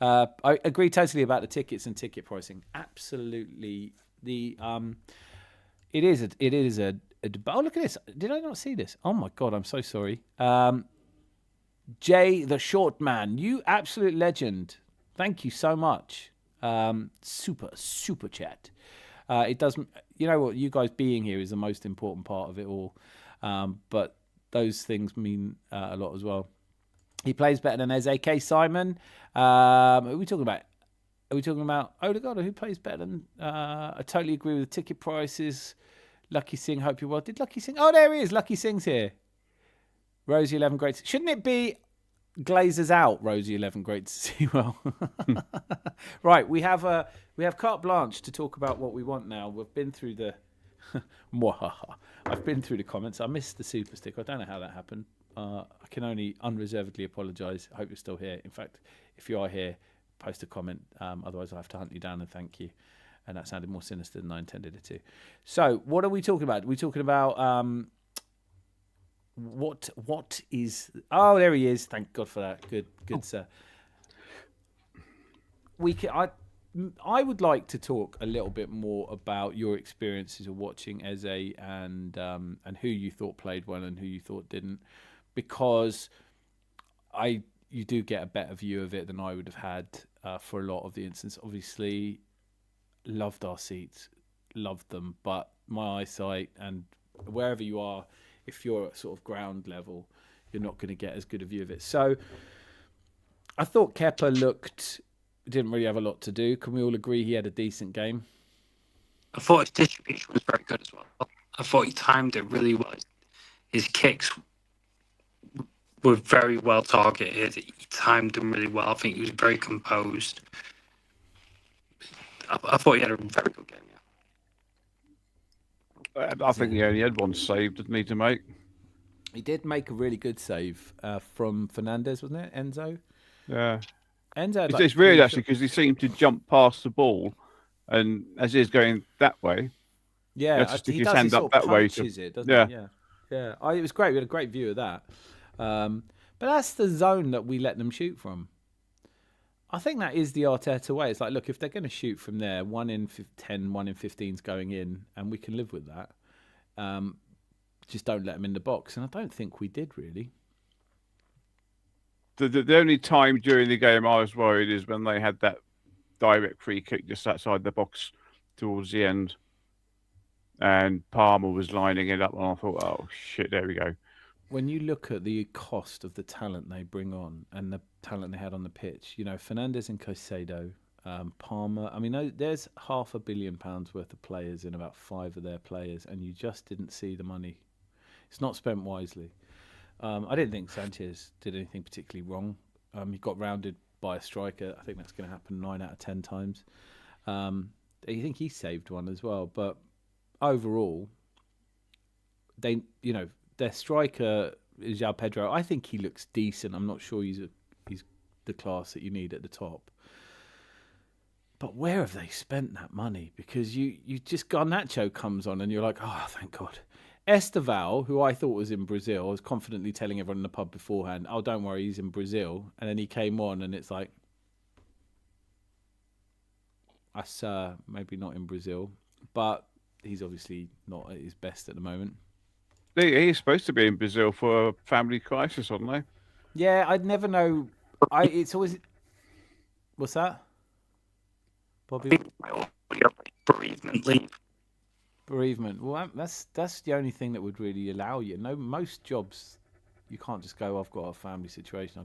I agree totally about the tickets and ticket pricing. Absolutely. It is a oh, look at this. Did I not see this? Oh my God, I'm so sorry. Jay the Short Man, you absolute legend. Thank you so much. Super chat. It doesn't, you know what, you guys being here is the most important part of it all. But those things mean a lot as well. He plays better than Eze. K. Simon. Are we talking about Odegaard, or who plays better than? I totally agree with the ticket prices. Lucky Singh, hope you're well. Did Lucky Singh? Oh, there he is. Lucky Singh's here. Rosie 11, great. Shouldn't it be Glazers out? Rosie 11, great to see you well. Right, we have carte blanche to talk about what we want now. We've been through the Mwahaha. I've been through the comments. I missed the super stick. I don't know how that happened. I can only unreservedly apologise. I hope you're still here. In fact, if you are here, post a comment. Otherwise, I'll have to hunt you down and thank you. And that sounded more sinister than I intended it to. So, what are we talking about? We're talking about what is... Oh, there he is. Thank God for that. Good, sir. I would like to talk a little bit more about your experiences of watching Eze and who you thought played well and who you thought didn't, because you do get a better view of it than I would have had for a lot of the instances. Obviously, loved our seats, loved them, but my eyesight and wherever you are, if you're at sort of ground level, you're not going to get as good a view of it. So I thought Kepa didn't really have a lot to do. Can we all agree he had a decent game? I thought his distribution was very good as well. I thought he timed it really well. His kicks were very well targeted. He timed them really well. I think he was very composed. I thought he had a very good game, yeah. I think he only had one save, didn't he, to make? He did make a really good save from Fernandez, wasn't it? Enzo? Yeah. Enzo had It's weird, actually, because he seemed to jump past the ball, and as he's going that way, yeah, he has to stick he his does. hand He up sort of that way. punches it, doesn't Yeah. he? Yeah. It was great. We had a great view of that. But that's the zone that we let them shoot from. I think that is the Arteta way. It's like, look, if they're going to shoot from there, 1 in 10, 1 in 15's going in, and we can live with that. Just don't let them in the box. And I don't think we did, really. The only time during the game I was worried is when they had that direct free kick just outside the box towards the end, and Palmer was lining it up, and I thought, oh shit, there we go. When you look at the cost of the talent they bring on and the talent they had on the pitch, Fernandez and Caicedo, Palmer. I mean, there's £500 million worth of players in about 5 of their players, and you just didn't see the money. It's not spent wisely. I didn't think Sanchez did anything particularly wrong. He got rounded by a striker. I think that's going to happen 9 out of 10 times. I think he saved one as well. But overall, their striker is João Pedro. I think he looks decent. I'm not sure he's the class that you need at the top. But where have they spent that money? Because you just Garnacho comes on and you're like, oh, thank God. Esteval, who I thought was in Brazil, was confidently telling everyone in the pub beforehand, oh, don't worry, he's in Brazil. And then he came on and it's like, maybe not in Brazil. But he's obviously not at his best at the moment. He's supposed to be in Brazil for a family crisis, aren't they? Yeah, I'd never know. It's always... What's that? Bobby? Bereavement leave. Bereavement. Well, that's the only thing that would really allow you. No, most jobs, you can't just go, I've got a family situation.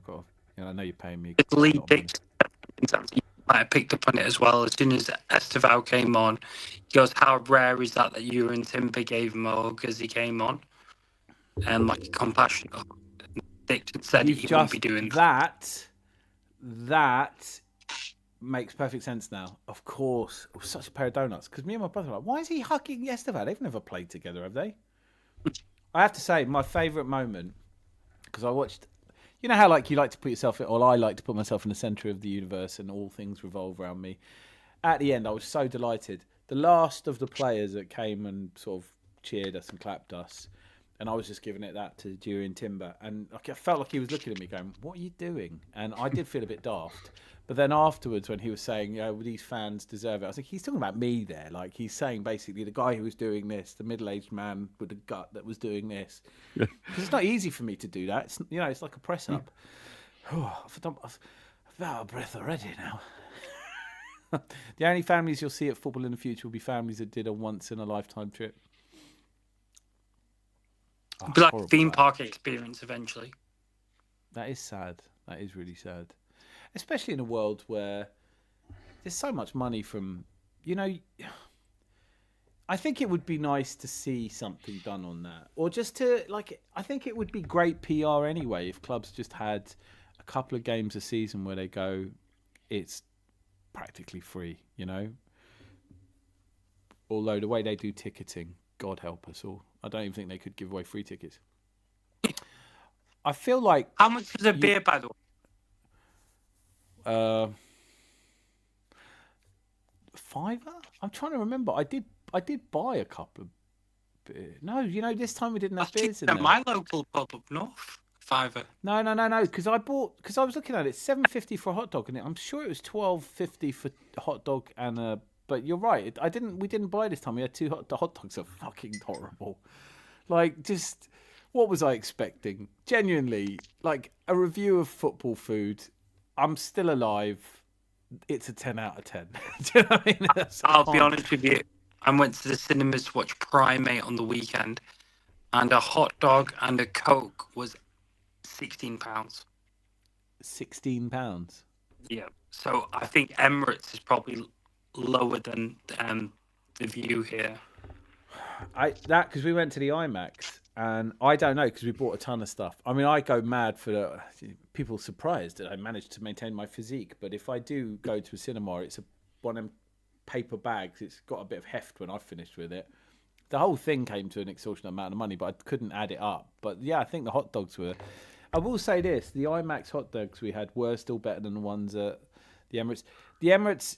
I know you're paying me. It's Lee picked. He might have picked up on it as well. As soon as Esteval came on, he goes, how rare is that you and Timber gave him a hug as he came on? And like a compassion. Dick said he won't be doing that. That makes perfect sense now. Of course. It was such a pair of donuts. Because me and my brother were like, why is he hugging Esteval? They've never played together, have they? I have to say, my favourite moment, because I watched... You know how you like to put yourself... Or I like to put myself in the centre of the universe and all things revolve around me. At the end, I was so delighted. The last of the players that came and sort of cheered us and clapped us, and I was just giving it that to Dewey and Timber. And I felt like he was looking at me going, what are you doing? And I did feel a bit daft. But then afterwards, when he was saying, these fans deserve it, I was like, he's talking about me there. Like, he's saying basically the guy who was doing this, the middle-aged man with the gut that was doing this. Because it's not easy for me to do that. It's, it's like a press-up. I've out of breath already now. The only families you'll see at football in the future will be families that did a once-in-a-lifetime trip. It'll be like a theme park experience eventually. That is sad. That is really sad. Especially in a world where there's so much money from, I think it would be nice to see something done on that. Or just to, I think it would be great PR anyway if clubs just had a couple of games a season where they go, it's practically free, Although the way they do ticketing, God help us all. I don't even think they could give away free tickets. I feel like How much is a beer, by the way? £5. I'm trying to remember. I did buy a couple of beer. No, this time we didn't have beers in there. My local pub up north, £5. No. Because I was looking at it, £7.50 for a hot dog, and I'm sure it was £12.50 for a hot dog and a. But you're right. We didn't buy this time. We had two hot dogs. Are fucking horrible. Like, just what was I expecting? Genuinely, like a review of football food. I'm still alive. It's a 10 out of 10. Do you know what I mean? I'll be honest with you. I went to the cinemas to watch Primate on the weekend, and a hot dog and a Coke was £16. £16. Yeah. So I think Emirates is probably lower than the View here. Because we went to the IMAX, and I don't know, because we bought a ton of stuff. I mean, I go mad for people surprised that I managed to maintain my physique. But if I do go to a cinema, it's one of them paper bags. It's got a bit of heft when I've finished with it. The whole thing came to an extortionate amount of money, but I couldn't add it up. But yeah, I think the hot dogs were. I will say this: the IMAX hot dogs we had were still better than the ones at the Emirates. The Emirates,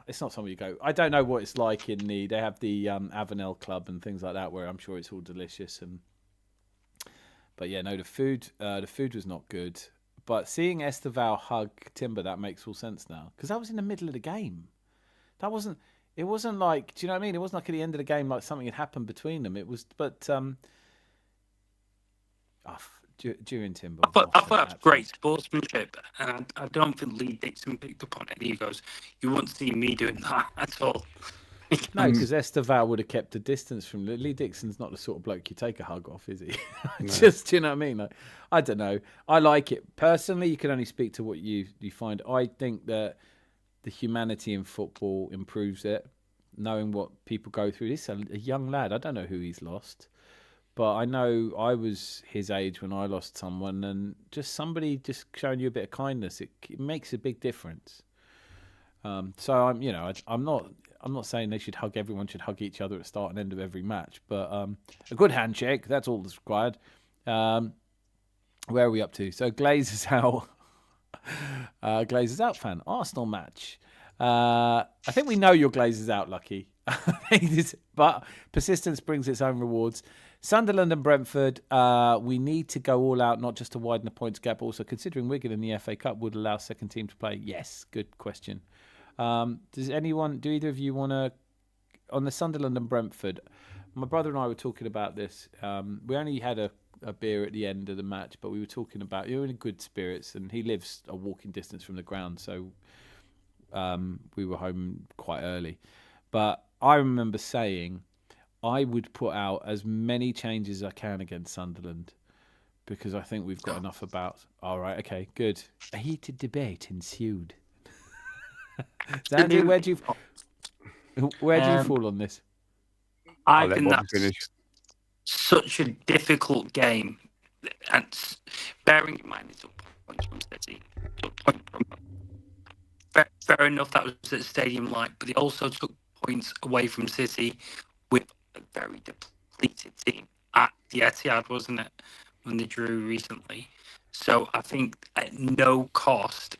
it's not somewhere you go. I don't know what it's like in they have the Avenel Club and things like that, where I'm sure it's all delicious. But yeah, no, the food was not good. But seeing Esteval hug Timber, that makes all sense now, because that was in the middle of the game. It wasn't like, do you know what I mean? It wasn't like at the end of the game, like something had happened between them. It was, but during Timber. I thought that was great sportsmanship, and I don't think Lee Dixon picked up on it. He goes, "You won't see me doing that at all." No, because Esteval would have kept a distance from Lee Dixon's. Not the sort of bloke you take a hug off, is he? No. Just, you know what I mean? Like, I don't know. I like it personally. You can only speak to what you find. I think that the humanity in football improves it. Knowing what people go through. This is a young lad. I don't know who he's lost. But I know I was his age when I lost someone, and just somebody just showing you a bit of kindness, it makes a big difference. So I'm not saying they should hug. Everyone should hug each other at the start and end of every match, but a good handshake, that's all that's required. Where are we up to? So Glazers out. Glazers out fan. Arsenal match. I think we know your Glazers out, Lucky. But persistence brings its own rewards. Sunderland and Brentford, we need to go all out, not just to widen the points gap, but also considering Wigan in the FA Cup would allow second team to play. Yes, good question. Do either of you want to, on the Sunderland and Brentford, my brother and I were talking about this. We only had a beer at the end of the match, but we were talking about, you're in good spirits, and he lives a walking distance from the ground, so we were home quite early. But I remember saying I would put out as many changes as I can against Sunderland, because I think we've got enough about. All right, okay, good. A heated debate ensued. Zandy, where do you fall on this? I think that's such a difficult game, and bearing in mind it's a point from City. Fair enough, that was at Stadium Light, but they also took points away from City with a very depleted team at the Etihad, wasn't it, when they drew recently? So I think at no cost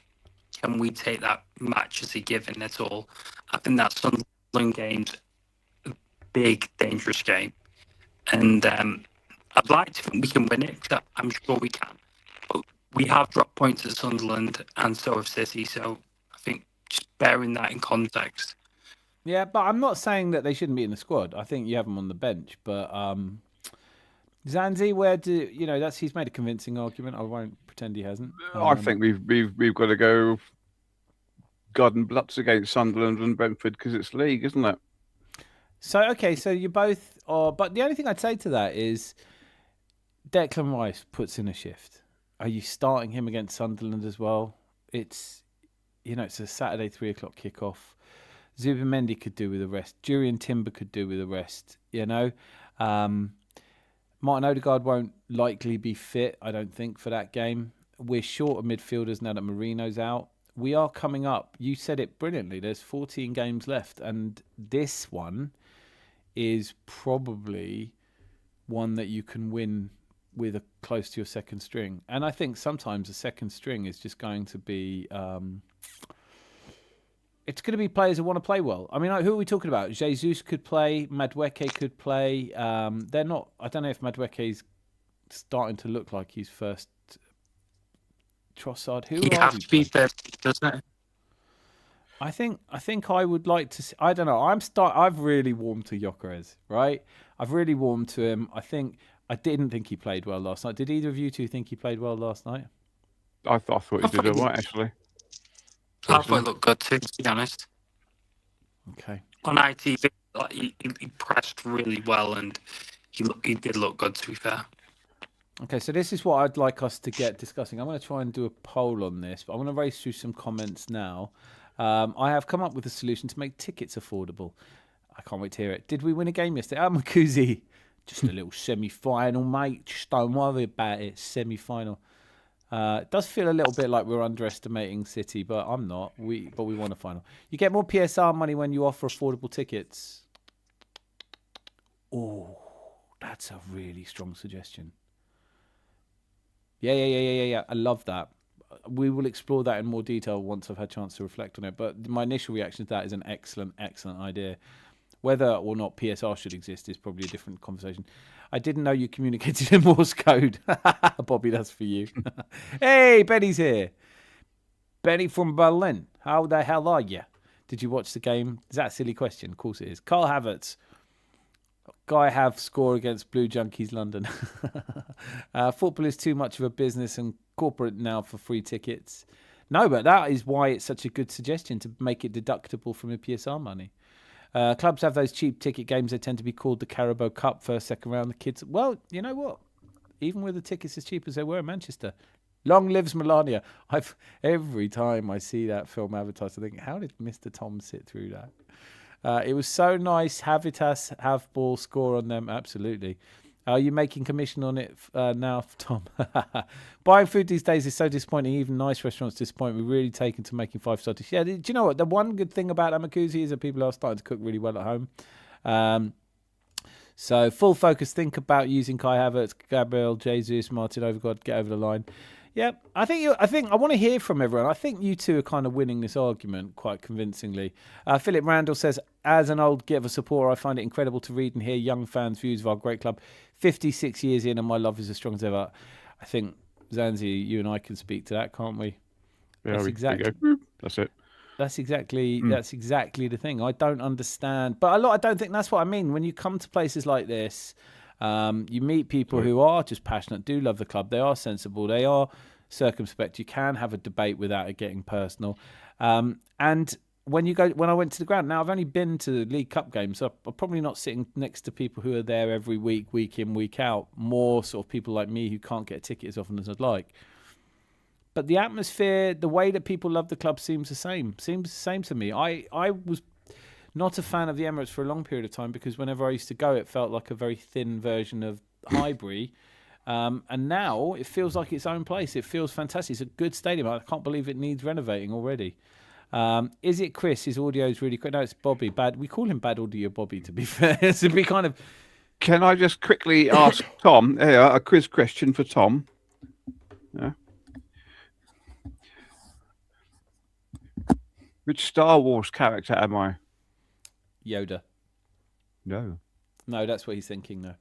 can we take that match as a given at all. I think that Sunderland game's a big, dangerous game. And I'd like to think we can win it, because I'm sure we can. But we have dropped points at Sunderland, and so have City, so I think just bearing that in context. Yeah, but I'm not saying that they shouldn't be in the squad. I think you have them on the bench. But Zanzi, he's made a convincing argument. I won't pretend he hasn't. I think we've got to go garden blutz against Sunderland and Brentford, because it's league, isn't it? So you both are. But the only thing I'd say to that is Declan Rice puts in a shift. Are you starting him against Sunderland as well? It's a Saturday 3:00 kickoff. Zubimendi could do with the rest. Jurian Timber could do with the rest. Martin Odegaard won't likely be fit, I don't think, for that game. We're short of midfielders now that Marino's out. We are coming up. You said it brilliantly. There's 14 games left, and this one is probably one that you can win with a close to your second string. And I think sometimes a second string is just going to be it's going to be players who want to play well. I mean, who are we talking about? Jesus could play, Madueke could play. They're not. I don't know if Madueke's starting to look like his first Trossard. Who He are has we to be playing? first, doesn't it? I think I would like to see, I don't know. I've really warmed to Gyökeres, right? I've really warmed to him. I didn't think he played well last night. Did either of you two think he played well last night? I thought he did all right, actually. I thought it looked good too, to be honest. Okay. On ITV, like, he pressed really well, and he did look good, to be fair. Okay, so this is what I'd like us to get discussing. I'm going to try and do a poll on this, but I'm going to race through some comments now. I have come up with a solution to make tickets affordable. I can't wait to hear it. Did we win a game yesterday? Makuzi, just a little semi-final, mate. Just don't worry about it. Semi-final. It does feel a little bit like we're underestimating City, but I'm not. But we won a final. You get more PSR money when you offer affordable tickets. Oh, that's a really strong suggestion. Yeah. I love that. We will explore that in more detail once I've had a chance to reflect on it. But my initial reaction to that is an excellent idea. Whether or not PSR should exist is probably a different conversation. I didn't know you communicated in Morse code. Bobby, that's for you. Hey, Benny's here. Benny from Berlin. How the hell are you? Did you watch the game? Is that a silly question? Of course it is. Carl Havertz. Guy have score against Blue Junkies London. Football is too much of a business and corporate now for free tickets. No, but that is why it's such a good suggestion to make it deductible from your PSR money. Clubs have those cheap ticket games. They tend to be called the Carabao Cup, first, second round. The kids, well, you know what? Even with the tickets as cheap as they were in Manchester, long lives Melania. Every time I see that film advertised, I think, how did Mr. Tom sit through that? It was so nice. Habitas have ball score on them. Absolutely. Are you making commission on it now, Tom? Buying food these days is so disappointing. Even nice restaurants disappoint. We're really taken to making 5-star dishes. Yeah, do you know what? The one good thing about Amakuzi is that people are starting to cook really well at home. So full focus. Think about using Kai Havertz, Gabriel, Jesus, Martin Overgod. Get over the line. Yeah, I think I want to hear from everyone. I think you two are kind of winning this argument quite convincingly. Philip Randall says, as an old Giver supporter, I find it incredible to read and hear young fans' views of our great club. 56 years in and my love is as strong as ever. I think, Zanzi, you and I can speak to that, can't we? Yeah, that's it. That's exactly the thing. I don't understand. But I don't think that's what I mean. When you come to places like this, you meet people who are just passionate, do love the club. They are sensible. They are circumspect. You can have a debate without it getting personal. And when I went to the ground, now I've only been to the League Cup games, so I'm probably not sitting next to people who are there every week in, week out. More sort of people like me who can't get a ticket as often as I'd like. But the atmosphere, the way that people love the club seems the same. Seems the same to me. I was not a fan of the Emirates for a long period of time because whenever I used to go, it felt like a very thin version of Highbury. And now it feels like its own place. It feels fantastic. It's a good stadium. I can't believe it needs renovating already. Is it Chris? His audio is really quick. No, it's Bobby. We call him Bad Audio Bobby, to be fair. To be kind of. Can I just quickly ask Tom a quiz question for Tom? Yeah. Which Star Wars character am I? Yoda. No, that's what he's thinking, though.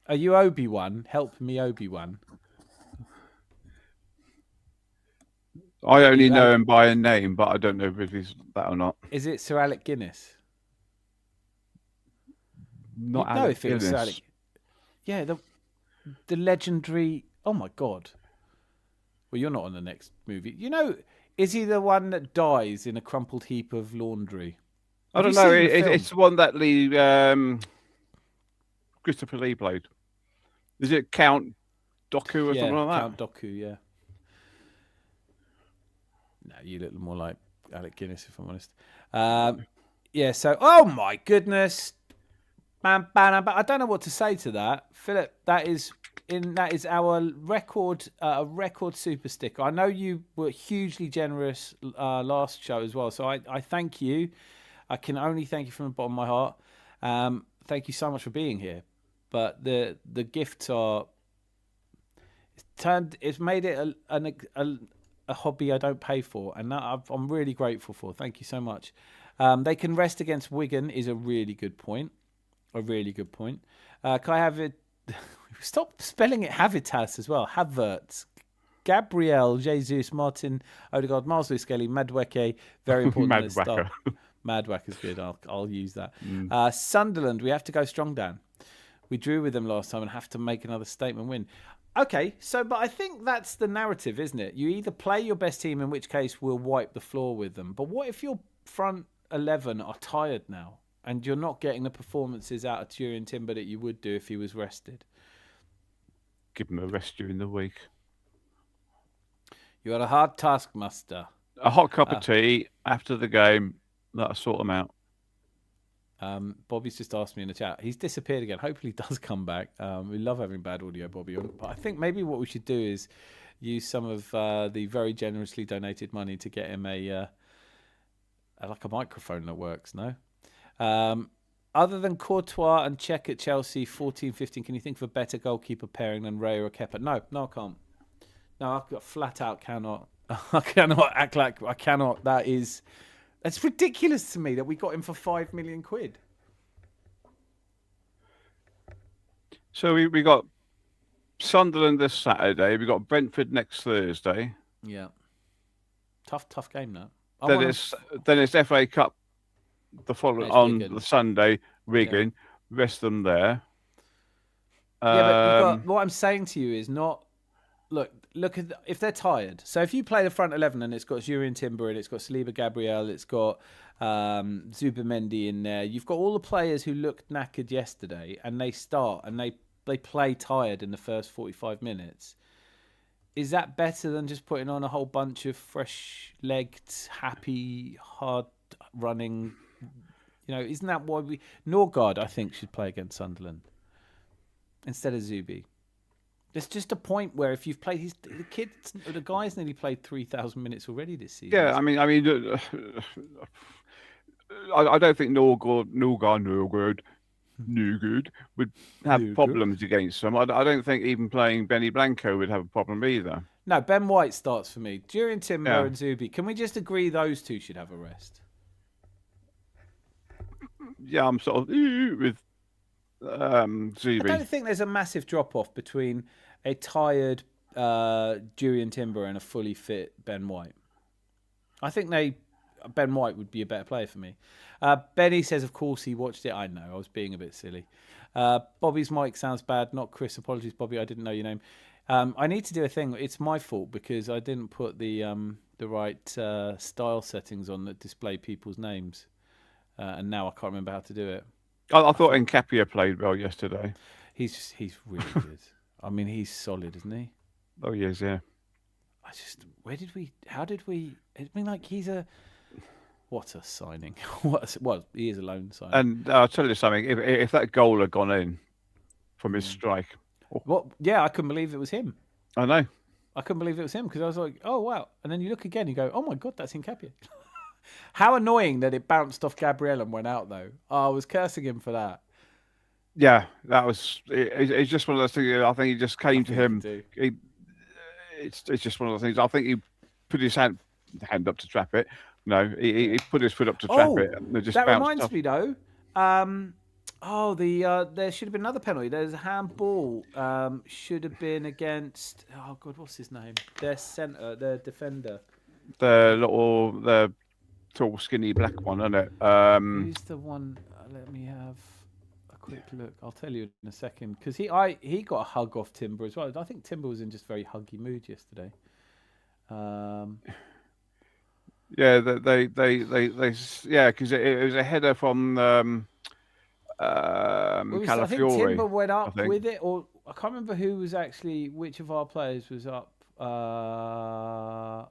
Are you Obi-Wan? Help me, Obi-Wan. I only know him by a name, but I don't know if he's that or not. Is it Sir Alec Guinness? Not Alec if it Guinness. Was Sir Alec. Yeah, the legendary. Oh my God. Well, you're not on the next movie. You know, is he the one that dies in a crumpled heap of laundry? I don't know. It's the one that Christopher Lee played. Is it Count Dooku or something like that? Count Dooku, yeah. No, you look more like Alec Guinness, if I'm honest. Yeah, so, oh my goodness. I don't know what to say to that. Philip, that is our record super sticker. I know you were hugely generous last show as well, so I thank you. I can only thank you from the bottom of my heart. Thank you so much for being here. But the gifts are it's made it a hobby I don't pay for, and that I'm really grateful for. Thank you so much. They can rest against Wigan is a really good point. A really good point. Can I have it? Stop spelling it Havertz as well. Havertz. Gabriel, Jesus, Martin, Odegaard, Miles Lewis Skelly, Madweke. Very important. Madwaka. Madwak is good. I'll use that. Sunderland, we have to go strong, Dan. We drew with them last time and have to make another statement win. Okay, but I think that's the narrative, isn't it? You either play your best team, in which case we'll wipe the floor with them. But what if your front 11 are tired now and you're not getting the performances out of Julian Timber that you would do if he was rested? Give him a rest during the week. You had a hard taskmaster. A hot cup of tea after the game. That'll sort them out. Bobby's just asked me in the chat. He's disappeared again. Hopefully he does come back. We love having bad audio, Bobby. But I think maybe what we should do is use some of the very generously donated money to get him a microphone that works, no? Other than Courtois and Cech at Chelsea, 14-15, can you think of a better goalkeeper pairing than Ray or Kepa? No, I can't. No, I've got flat out cannot. I cannot act like I cannot. That's ridiculous to me that we got him for £5 million. So we got Sunderland this Saturday. We got Brentford next Thursday. Yeah, tough game that. Then it's FA Cup the following on Wigan. the Sunday. Wigan, rest them there. But what I'm saying to you is not. Look at if they're tired. So if you play the front 11 and it's got Jurien Timber and it's got Saliba Gabriel, it's got Zubimendi in there. You've got all the players who looked knackered yesterday, and they start and they play tired in the first 45 minutes. Is that better than just putting on a whole bunch of fresh-legged, happy, hard-running? Isn't that why Norgard, I think, should play against Sunderland instead of Zubi? There's just a point where if you've played the guy's nearly played 3,000 minutes already this season. Yeah, I mean, I don't think Norgard would have problems against them. I don't think even playing Benny Blanco would have a problem either. No, Ben White starts for me. Jurien Timber and Zubi. Can we just agree those two should have a rest? Yeah, I'm sort of with Zubi. I don't think there's a massive drop-off between a tired Jurien Timber and a fully fit Ben White. I think Ben White would be a better player for me. Benny says, of course, he watched it. I know, I was being a bit silly. Bobby's mic sounds bad. Not Chris. Apologies, Bobby. I didn't know your name. I need to do a thing. It's my fault because I didn't put the right style settings on that display people's names. And now I can't remember how to do it. I thought Nkapia played well yesterday. He's really good. I mean, he's solid, isn't he? Oh, yes, yeah. What a signing. Well, he is a loan signing. And I'll tell you something, if that goal had gone in from his strike. Yeah, I couldn't believe it was him. I know. I couldn't believe it was him because I was like, oh, wow. And then you look again, you go, oh, my God, that's Nkapia. How annoying that it bounced off Gabriel and went out, though. Oh, I was cursing him for that. Yeah, that was. It's just one of those things. I think he just came to him. It's just one of those things. I think he put his hand up to trap it. No, he put his foot up to trap it. And just that reminds off. me, though. There should have been another penalty. There's a handball. Should have been against. Oh God, what's his name? Their centre, their defender. The tall, skinny black one, isn't it? Who's the one? Let me have a quick look. I'll tell you in a second because he got a hug off Timber as well. I think Timber was in just very huggy mood yesterday. Yeah, because it was a header from Calafiori. I think Timber went up with it, or I can't remember which of our players was up. Fofana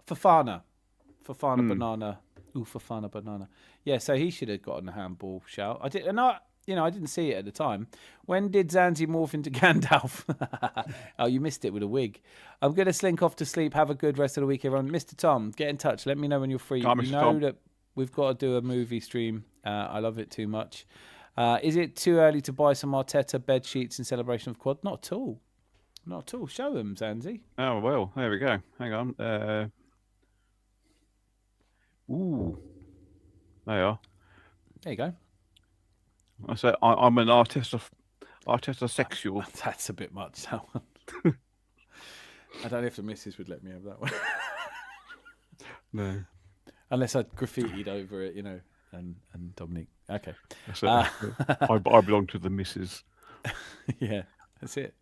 Banana. Fofana Banana. Yeah, so he should have gotten a handball shout. I didn't see it at the time. When did Zanzi morph into Gandalf? Oh, you missed it with a wig. I'm going to slink off to sleep. Have a good rest of the week, everyone. Mr. Tom, get in touch. Let me know when you're free. Hi, Mr. Tom. That we've got to do a movie stream. I love it too much. Is it too early to buy some Arteta bed sheets in celebration of quad? Not at all. Not at all. Show them, Zanzi. Oh, well, there we go. Hang on. Ooh. They are. There you go. I said I'm an Arteta sexual. That's a bit much, that one. I don't know if the missus would let me have that one. No. Unless I graffitied over it, and Dominic. Okay. That's it. I belong to the missus. Yeah, that's it.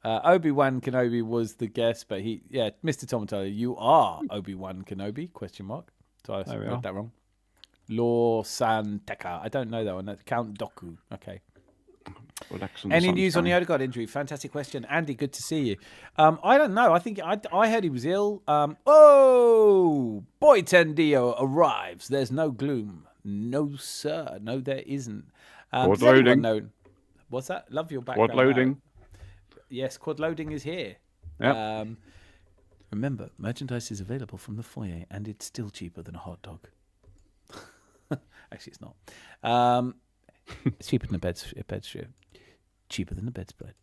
Obi-Wan Kenobi was the guest, but Mr. Tomotato, you are Obi-Wan Kenobi, ? So I read that wrong. Law San Teka. I don't know that one. That's Count Doku. Okay. Any news on the Odegaard injury? Fantastic question. Andy, good to see you. I don't know. I think I heard he was ill. Boy Tendio arrives. There's no gloom. No, sir. No, there isn't. Quad loading. What's that? Love your background. Quad loading. Yes, quad loading is here. Yep. Remember, merchandise is available from the foyer, and it's still cheaper than a hot dog. Actually, it's not. It's cheaper than a bed strip. Cheaper than the bedspread.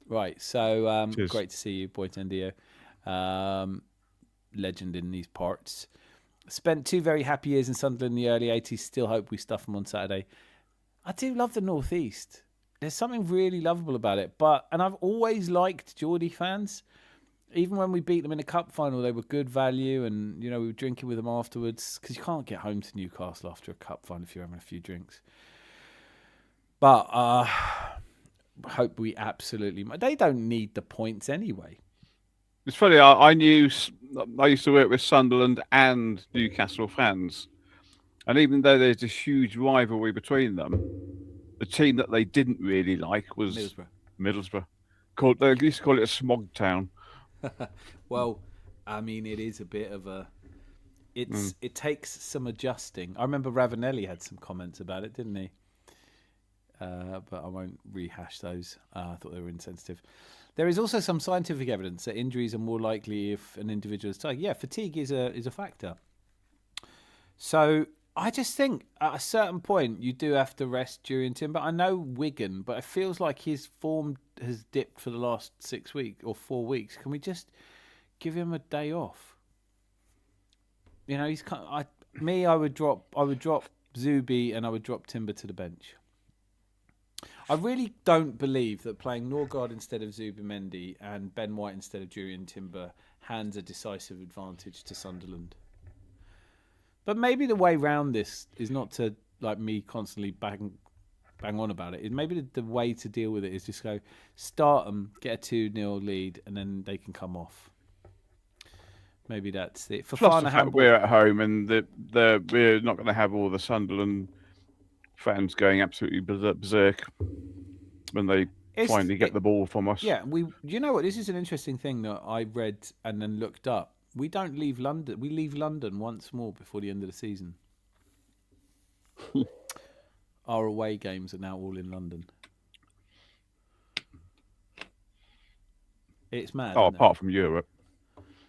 Right, so great to see you, Boy Tendio. Legend in these parts. Spent 2 very happy years in Sunderland in the early 80s. Still hope we stuff them on Saturday. I do love the North East. There's something really lovable about it. And I've always liked Geordie fans. Even when we beat them in a cup final, they were good value, and we were drinking with them afterwards, because you can't get home to Newcastle after a cup final if you're having a few drinks. But hope we absolutely. They don't need the points anyway. It's funny. I used to work with Sunderland and Newcastle fans, and even though there's this huge rivalry between them, the team that they didn't really like was Middlesbrough. They used to call it a smog town. Well, I mean, it is a bit of a. It takes some adjusting. I remember Ravanelli had some comments about it, didn't he? But I won't rehash those. I thought they were insensitive. There is also some scientific evidence that injuries are more likely if an individual is tired. Yeah, fatigue is a factor. So I just think at a certain point you do have to rest during Timber. I know Wigan, but it feels like his form has dipped for the last 6 weeks or 4 weeks. Can we just give him a day off? He's I would drop Zubi and I would drop Timber to the bench. I really don't believe that playing Norgard instead of Zubimendi and Ben White instead of Jurien Timber hands a decisive advantage to Sunderland. But maybe the way round this is not to me constantly bang on about it. Maybe the way to deal with it is just go start them, get a 2-0 lead, and then they can come off. Maybe that's it. For Plus the fact we're at home and we're not going to have all the Sunderland fans going absolutely berserk when they finally get the ball from us. Yeah, you know what? This is an interesting thing that I read and then looked up. We don't leave London. We leave London once more before the end of the season. Our away games are now all in London. It's mad. Apart from Europe.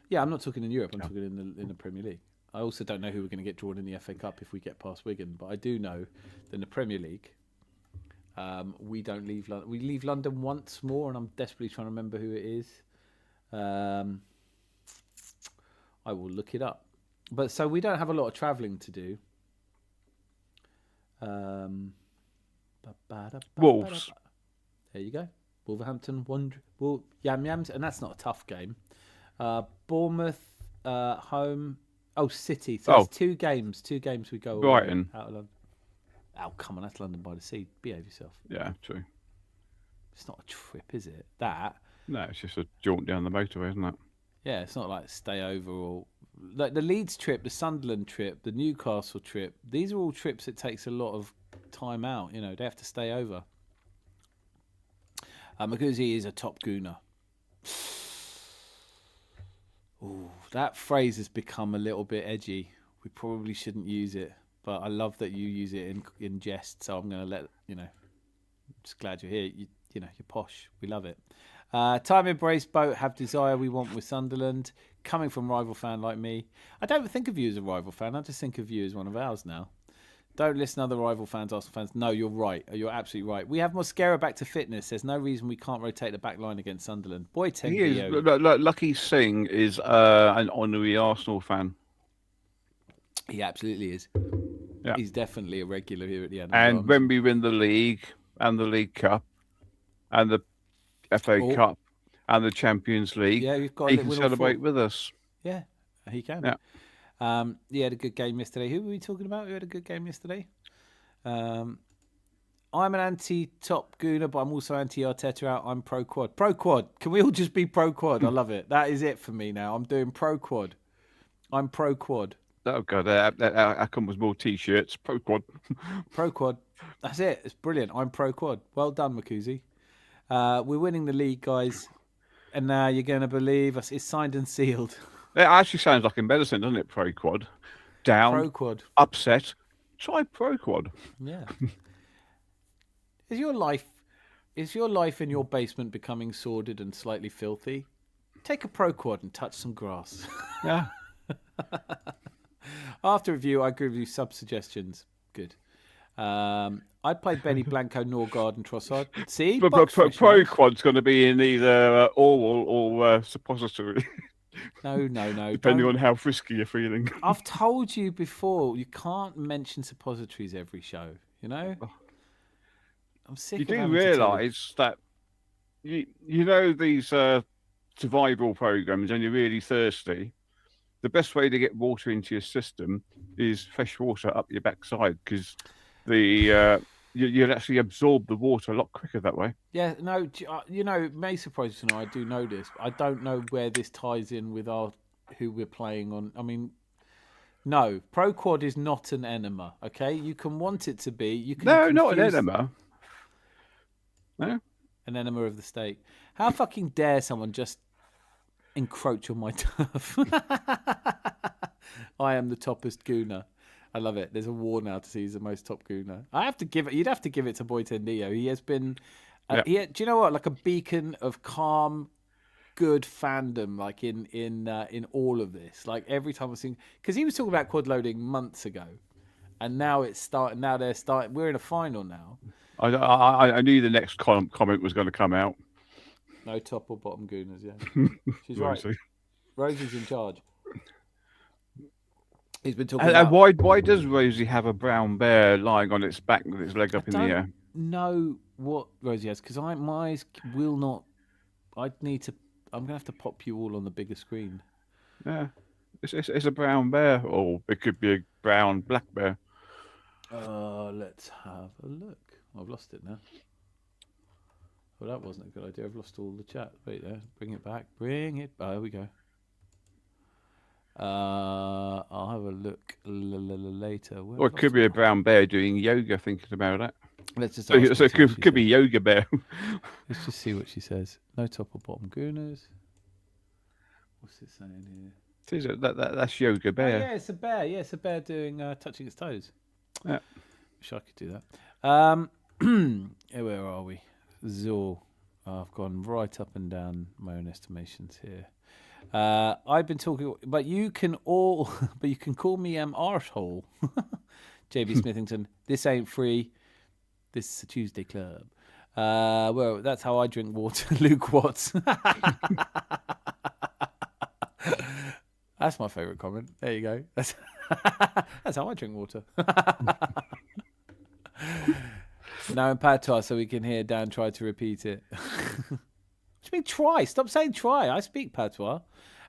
Yeah, I'm not talking in Europe. I'm talking in the Premier League. I also don't know who we're going to get drawn in the FA Cup if we get past Wigan, but I do know that in the Premier League, we don't leave London. We leave London once more, and I'm desperately trying to remember who it is. I will look it up. But so we don't have a lot of travelling to do. Wolves. There you go. Wolverhampton, Yam Yams, and that's not a tough game. Bournemouth, home. Oh, City. So it's 2 games. 2 games we go Brighton. Out of London. Oh, come on. That's London by the Sea. Behave yourself. Yeah, true. It's not a trip, is it? That. No, it's just a jaunt down the motorway, isn't it? Yeah, it's not like stay over or... Like the Leeds trip, the Sunderland trip, the Newcastle trip. These are all trips that takes a lot of time out. They have to stay over. Because he is a top gooner. Ooh, that phrase has become a little bit edgy. We probably shouldn't use it, but I love that you use it in jest. So I'm going to let I'm just glad you're here. You're posh. We love it. Time embrace boat have desire we want with Sunderland. Coming from rival fan like me, I don't think of you as a rival fan. I just think of you as one of ours now. Don't listen to other rival fans, Arsenal fans. No, you're right. You're absolutely right. We have Mosquera back to fitness. There's no reason we can't rotate the back line against Sunderland. Boy, He is. Tendio. Lucky Singh is an honorary Arsenal fan. He absolutely is. Yeah. He's definitely a regular here at the end. And when we win the league and the League Cup and the FA Cup and the Champions League, he can celebrate with us. Yeah, he can. Yeah. He had a good game yesterday. Who were we talking about? Who had a good game yesterday? I'm an anti-top Gooner, but I'm also anti-Arteta out. I'm pro-quad. Pro-quad. Can we all just be pro-quad? I love it. That is it for me now. I'm doing pro-quad. I'm pro-quad. Oh, God. That comes with more T-shirts. Pro-quad. Pro-quad. That's it. It's brilliant. I'm pro-quad. Well done, Makuzi. We're winning the league, guys. And now you're going to believe us. It's signed and sealed. It actually sounds like in medicine, doesn't it? Pro-quad. Down. Pro-quad. Upset. Try pro-quad. Yeah. Is your life in your basement becoming sordid and slightly filthy? Take a pro-quad and touch some grass. Yeah. After review, I give you sub-suggestions. Good. I played Benny Blanco, Norgard and Trossard. See? But pro-quad's going to be in either oral or suppository. No. Depending on how frisky you're feeling. I've told you before, you can't mention suppositories every show, you know? I'm sick of having to tell you. You do realise that, you know these survival programs and you're really thirsty, the best way to get water into your system is fresh water up your backside because you'll actually absorb the water a lot quicker that way. Yeah, no, you know, it may surprise you to know, I do know this. But I don't know where this ties in with who we're playing on. I mean, no, Pro Quad is not an enema, okay? You can want it to be. You can No, not an enema. No? An enema of the state. How fucking dare someone just encroach on my turf? I am the toppest gooner. I love it. There's a war now to see who's the most top gooner. You'd have to give it to Boy Tendio. He has been, do you know what? Like a beacon of calm, good fandom. Like in all of this. Like every time I sing, because he was talking about quad loading months ago, and now it's starting. Now they're starting. We're in a final now. I knew the next comment was going to come out. No top or bottom gooners. Yeah, she's right. Rosie's in charge. He's been talking about... why does Rosie have a brown bear lying on its back with its leg up in the air? Know what Rosie has because my eyes will not. I'm gonna have to pop you all on the bigger screen. Yeah, it's a brown bear, or it could be a brown black bear. Let's have a look. I've lost it now. Well, that wasn't a good idea. I've lost all the chat. Wait there. Bring it back. There we go. I'll have a look later. Or it could be a brown bear doing yoga, thinking about it. Let's just so it could be yoga bear. Let's just see what she says. No top or bottom gooners. What's it saying here? That's yoga bear. Oh, yeah, it's a bear. Yeah, it's a bear doing touching its toes. Yeah. Wish I could do that. Where are we? Zor. I've gone right up and down my own estimations here. I've been talking, but you can call me arsehole. JB Smithington. This ain't free. This is a Tuesday club. Well, that's how I drink water. Luke Watts. That's my favourite comment. There you go. That's how I drink water. Now in patois, so we can hear Dan try to repeat it. What do you mean try? Stop saying try. I speak patois.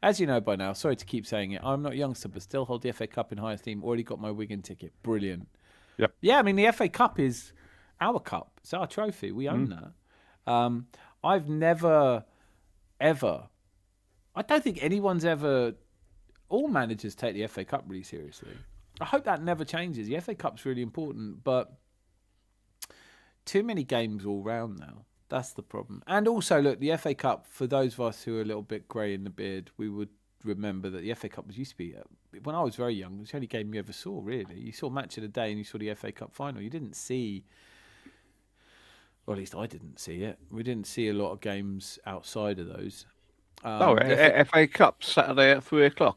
As you know by now, sorry to keep saying it, I'm not a youngster, but still hold the FA Cup in high esteem. Already got my Wigan ticket. Brilliant. Yep. Yeah, I mean, the FA Cup is our cup. It's our trophy. We own that. I've never, ever... I don't think anyone's ever... All managers take the FA Cup really seriously. I hope that never changes. The FA Cup's really important, but too many games all round now. That's the problem. And also, look, the FA Cup, for those of us who are a little bit grey in the beard, we would remember that the FA Cup used to be, when I was very young, it was the only game you ever saw, really. You saw Match of the Day and you saw the FA Cup final. You didn't see, or at least I didn't see it. We didn't see a lot of games outside of those. FA Cup, Saturday at 3:00.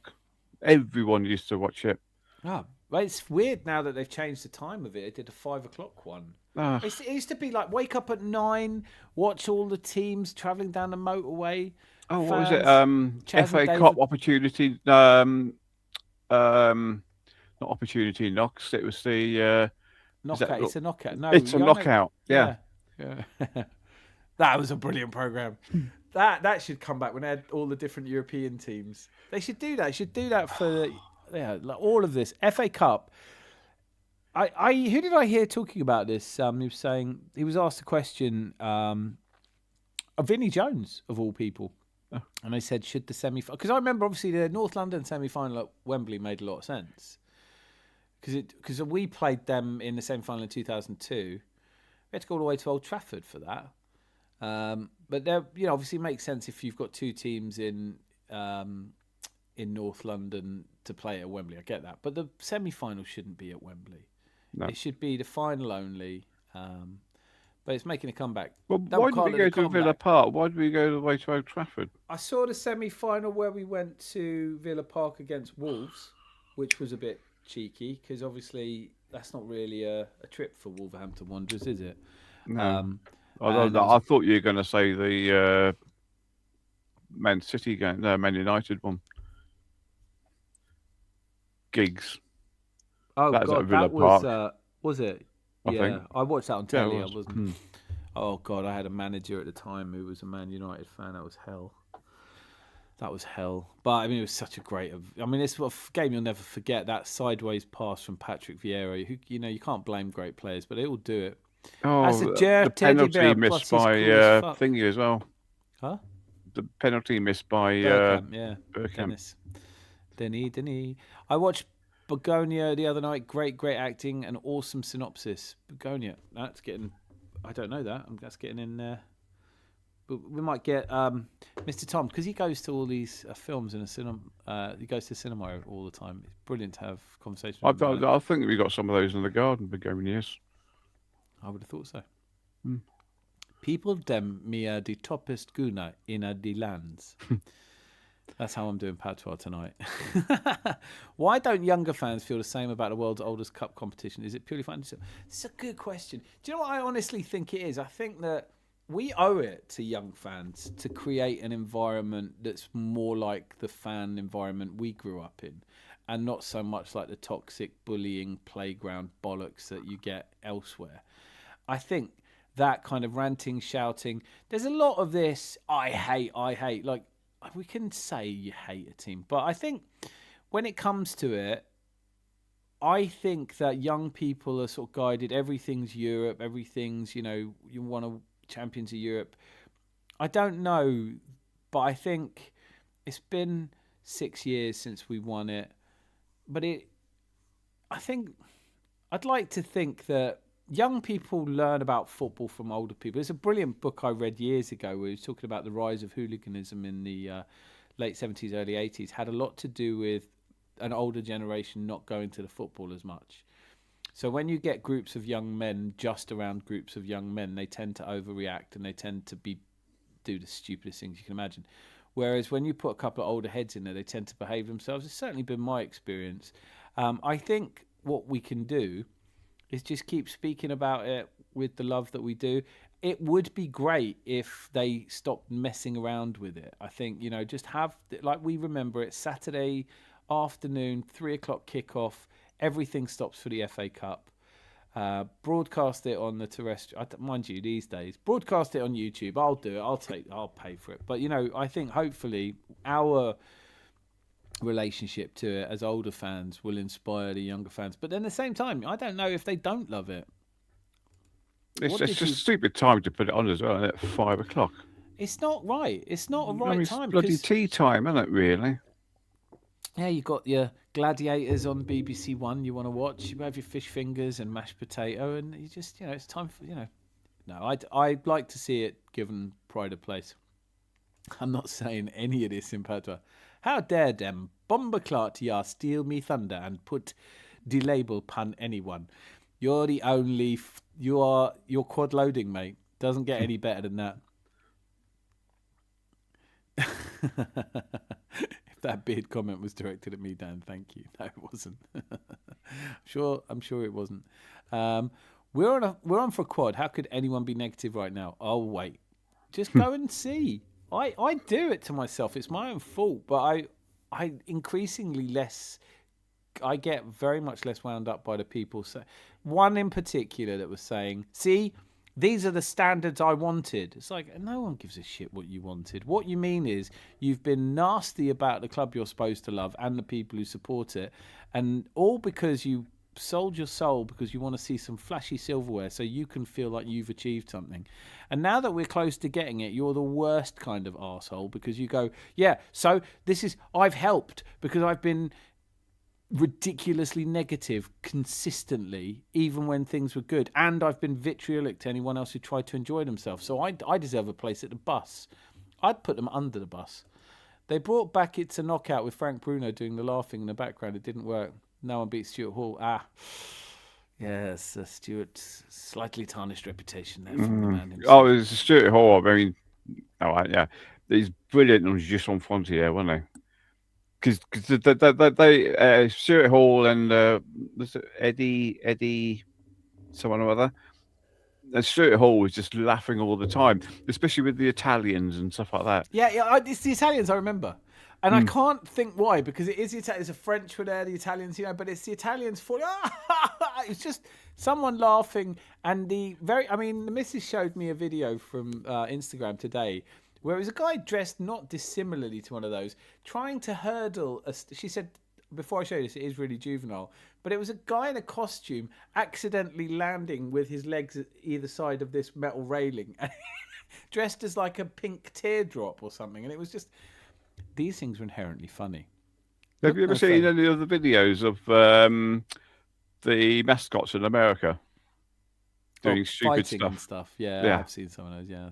Everyone used to watch it. Ah, Well, it's weird now that they've changed the time of it. They did a 5 o'clock one. It used to be like wake up at 9, watch all the teams travelling down the motorway. Oh, what was it? Chaz FA and Cup David- opportunity. Not opportunity knocks. It was the. Knockout. It's a knockout. No, It's a yeah, knockout. Yeah. That was a brilliant program. That should come back when they had all the different European teams. They should do that. They should do that for like all of this FA Cup. Who did I hear talking about this? He was saying he was asked a question of Vinnie Jones of all people, and they said should the because I remember obviously the North London semi-final at Wembley made a lot of sense because we played them in the semi-final in 2002. We had to go all the way to Old Trafford for that. But there, obviously it makes sense if you've got two teams in North London to play at Wembley. I get that, but the semi-final shouldn't be at Wembley. No. It should be the final only. But it's making a comeback. Well, why did we go to Villa Park? Why did we go all the way to Old Trafford? I saw the semi-final where we went to Villa Park against Wolves, which was a bit cheeky because obviously that's not really a trip for Wolverhampton Wanderers, is it? No. I thought you were going to say the Man City game, no, Man United one. Gigs. Oh that God, that was it? I think. I watched that on telly. I wasn't. Oh God, I had a manager at the time who was a Man United fan. That was hell. That was hell. But I mean, it was such a great. I mean, it's a game you'll never forget. That sideways pass from Patrick Vieira. Who you can't blame great players, but they all do it. Oh, the penalty missed by Thingy as well. Huh? The penalty missed by Bergkamp. Denis. I watched Begonia the other night. Great acting and awesome synopsis. Begonia. That's getting. I don't know that. That's getting in there. But we might get Mr. Tom because he goes to all these films in a cinema. He goes to cinema all the time. It's brilliant to have conversations. I think we got some of those in the garden. Begonias. I would have thought so. People dem mir die toppest guna in the lands. That's how I'm doing patois tonight. Why don't younger fans feel the same about the world's oldest cup competition? Is it purely fun? It's a good question. Do you know what I honestly think it is? I think that we owe it to young fans to create an environment that's more like the fan environment we grew up in and not so much like the toxic bullying playground bollocks that you get elsewhere. I think that kind of ranting, shouting, there's a lot of this, I hate. Like, we can say you hate a team, but I think when it comes to it, I think that young people are sort of guided. Everything's Europe. Everything's, you want to champions of Europe. I don't know, but I think it's been 6 years since we won it. But I think I'd like to think that young people learn about football from older people. There's a brilliant book I read years ago where he was talking about the rise of hooliganism in the late 70s, early 80s. Had a lot to do with an older generation not going to the football as much. So when you get groups of young men just around groups of young men, they tend to overreact and they tend to do the stupidest things you can imagine. Whereas when you put a couple of older heads in there, they tend to behave themselves. It's certainly been my experience. I think what we can do is just keep speaking about it with the love that we do. It would be great if they stopped messing around with it. I think, just have, like we remember it, Saturday afternoon, 3:00 kickoff, everything stops for the FA Cup. Broadcast it on the terrestrial, mind you, these days, broadcast it on YouTube. I'll do it. I'll pay for it. But, I think hopefully our relationship to it as older fans will inspire the younger fans. But then at the same time, I don't know if they don't love it. It's just a stupid time to put it on as well at 5:00. It's not right. It's not a right time. It's bloody tea time, isn't it, really? Yeah, you got your Gladiators on BBC One you want to watch. You have your fish fingers and mashed potato, and you just, it's time for, No, I'd like to see it given pride of place. I'm not saying any of this in patois. How dare them bomberclot ya steal me thunder and put the label pun anyone? You're the only... You're quad loading, mate. Doesn't get any better than that. If that beard comment was directed at me, Dan, thank you. No, it wasn't. I'm sure it wasn't. We're on for a quad. How could anyone be negative right now? Oh wait, just go and see. I do it to myself. It's my own fault, but I increasingly less. I get very much less wound up by the people. One in particular that was saying, "See, these are the standards I wanted." It's like, no one gives a shit what you wanted. What you mean is you've been nasty about the club you're supposed to love and the people who support it, and all because you sold your soul because you want to see some flashy silverware so you can feel like you've achieved something. And now that we're close to getting it, you're the worst kind of arsehole because you go, yeah, so I've helped because I've been ridiculously negative consistently, even when things were good, and I've been vitriolic to anyone else who tried to enjoy themselves. So I deserve a place at the bus. I'd put them under the bus. They brought back It's a Knockout with Frank Bruno doing the laughing in the background. It didn't work. No one beat Stuart Hall. Yes, Stuart's slightly tarnished reputation there from the man himself. Oh, it's Stuart Hall. I mean, yeah, he's brilliant. And was just on Frontier, wasn't he? Because they Stuart Hall and was it Eddie, someone or other. And Stuart Hall was just laughing all the time, especially with the Italians and stuff like that. Yeah, it's the Italians I remember. And I can't think why, because it is Italians. The French were there, the Italians, but it's the Italians falling. It's just someone laughing. And the missus showed me a video from Instagram today where it was a guy dressed not dissimilarly to one of those, trying to hurdle. She said, before I show you this, it is really juvenile, but it was a guy in a costume accidentally landing with his legs at either side of this metal railing, dressed as like a pink teardrop or something. And it was just... These things are inherently funny. Have you ever seen any of the videos of the mascots in America doing stupid stuff? And stuff? Yeah, I've seen some of those, yeah.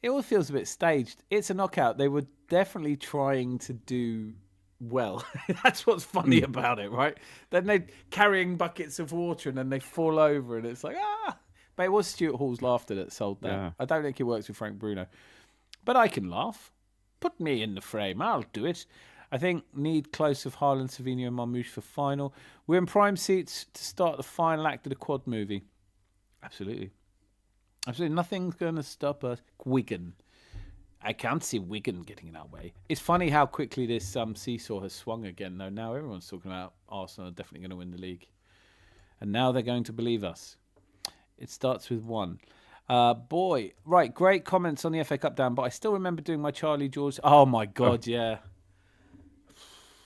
It all feels a bit staged. It's a Knockout. They were definitely trying to do well. That's what's funny about it, right? Then they're carrying buckets of water and then they fall over and it's like, But it was Stuart Hall's laughter that sold that. Yeah. I don't think it works with Frank Bruno. But I can laugh. Put me in the frame. I'll do it. I think need close of Haaland, Savino and Marmouche for final. We're in prime seats to start the final act of the quad movie. Absolutely. Nothing's going to stop us. Wigan. I can't see Wigan getting in our way. It's funny how quickly this seesaw has swung again, though. Now everyone's talking about Arsenal are definitely going to win the league. And now they're going to believe us. It starts with 1. Right, great comments on the FA Cup, Dan, but I still remember doing my Charlie George. Oh my God, yeah.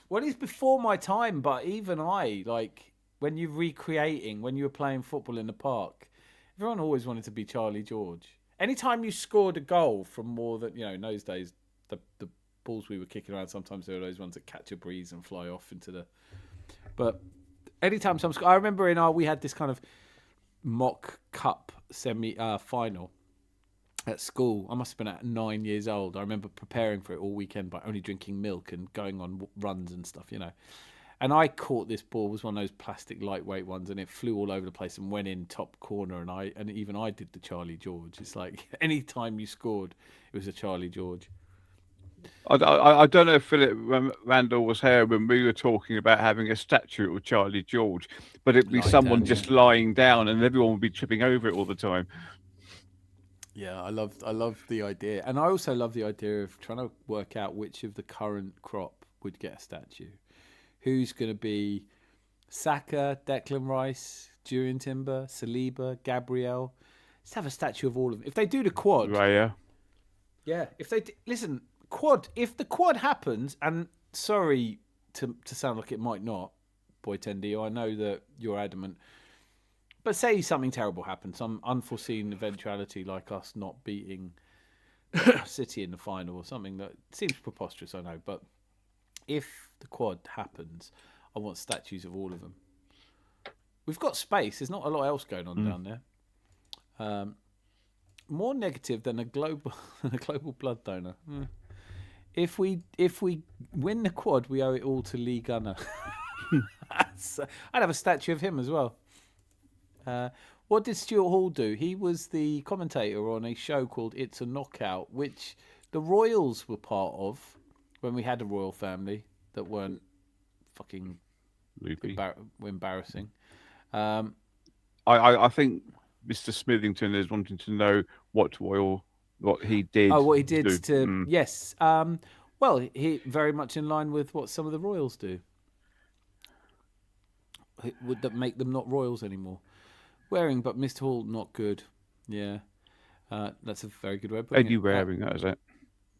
Well, it's before my time, but even when you're recreating, when you were playing football in the park, everyone always wanted to be Charlie George. Anytime you scored a goal from more than, in those days, the balls we were kicking around, sometimes there were those ones that catch a breeze and fly off into the... But anytime I remember we had this kind of mock cup final at school. I must have been at 9 years old. I remember preparing for it all weekend by only drinking milk and going on runs and stuff, And I caught this ball. It was one of those plastic lightweight ones, and it flew all over the place and went in top corner. And even I did the Charlie George. It's like any time you scored, it was a Charlie George. I don't know if Philip Randall was here when we were talking about having a statue of Charlie George, but it'd be someone just lying down and everyone would be tripping over it all the time. Yeah, I love the idea. And I also love the idea of trying to work out which of the current crop would get a statue. Who's going to be Saka, Declan Rice, Jurriën Timber, Saliba, Gabriel? Let's have a statue of all of them. If they do the quad... Raya. Yeah, if they... Listen... Quad. If the quad happens, and sorry to sound like it might not, Boy Tendio, I know that you're adamant, but say something terrible happens, some unforeseen eventuality like us not beating City in the final or something that seems preposterous, I know, but if the quad happens, I want statues of all of them. We've got space. There's not a lot else going on down there. More negative than a global blood donor. If we win the quad, we owe it all to Lee Gunner. I'd have a statue of him as well. What did Stuart Hall do? He was the commentator on a show called It's a Knockout, which the Royals were part of when we had a royal family that weren't fucking Loopy. Embarrassing. I think Mr. Smithington is wanting to know what he did. Oh, what he did do. to yes. Well, he very much in line with what some of the royals do. Would that make them not royals anymore? Wearing, but Mr. Hall not good. Yeah, that's a very good way of putting Eddie it. Waring, that is it.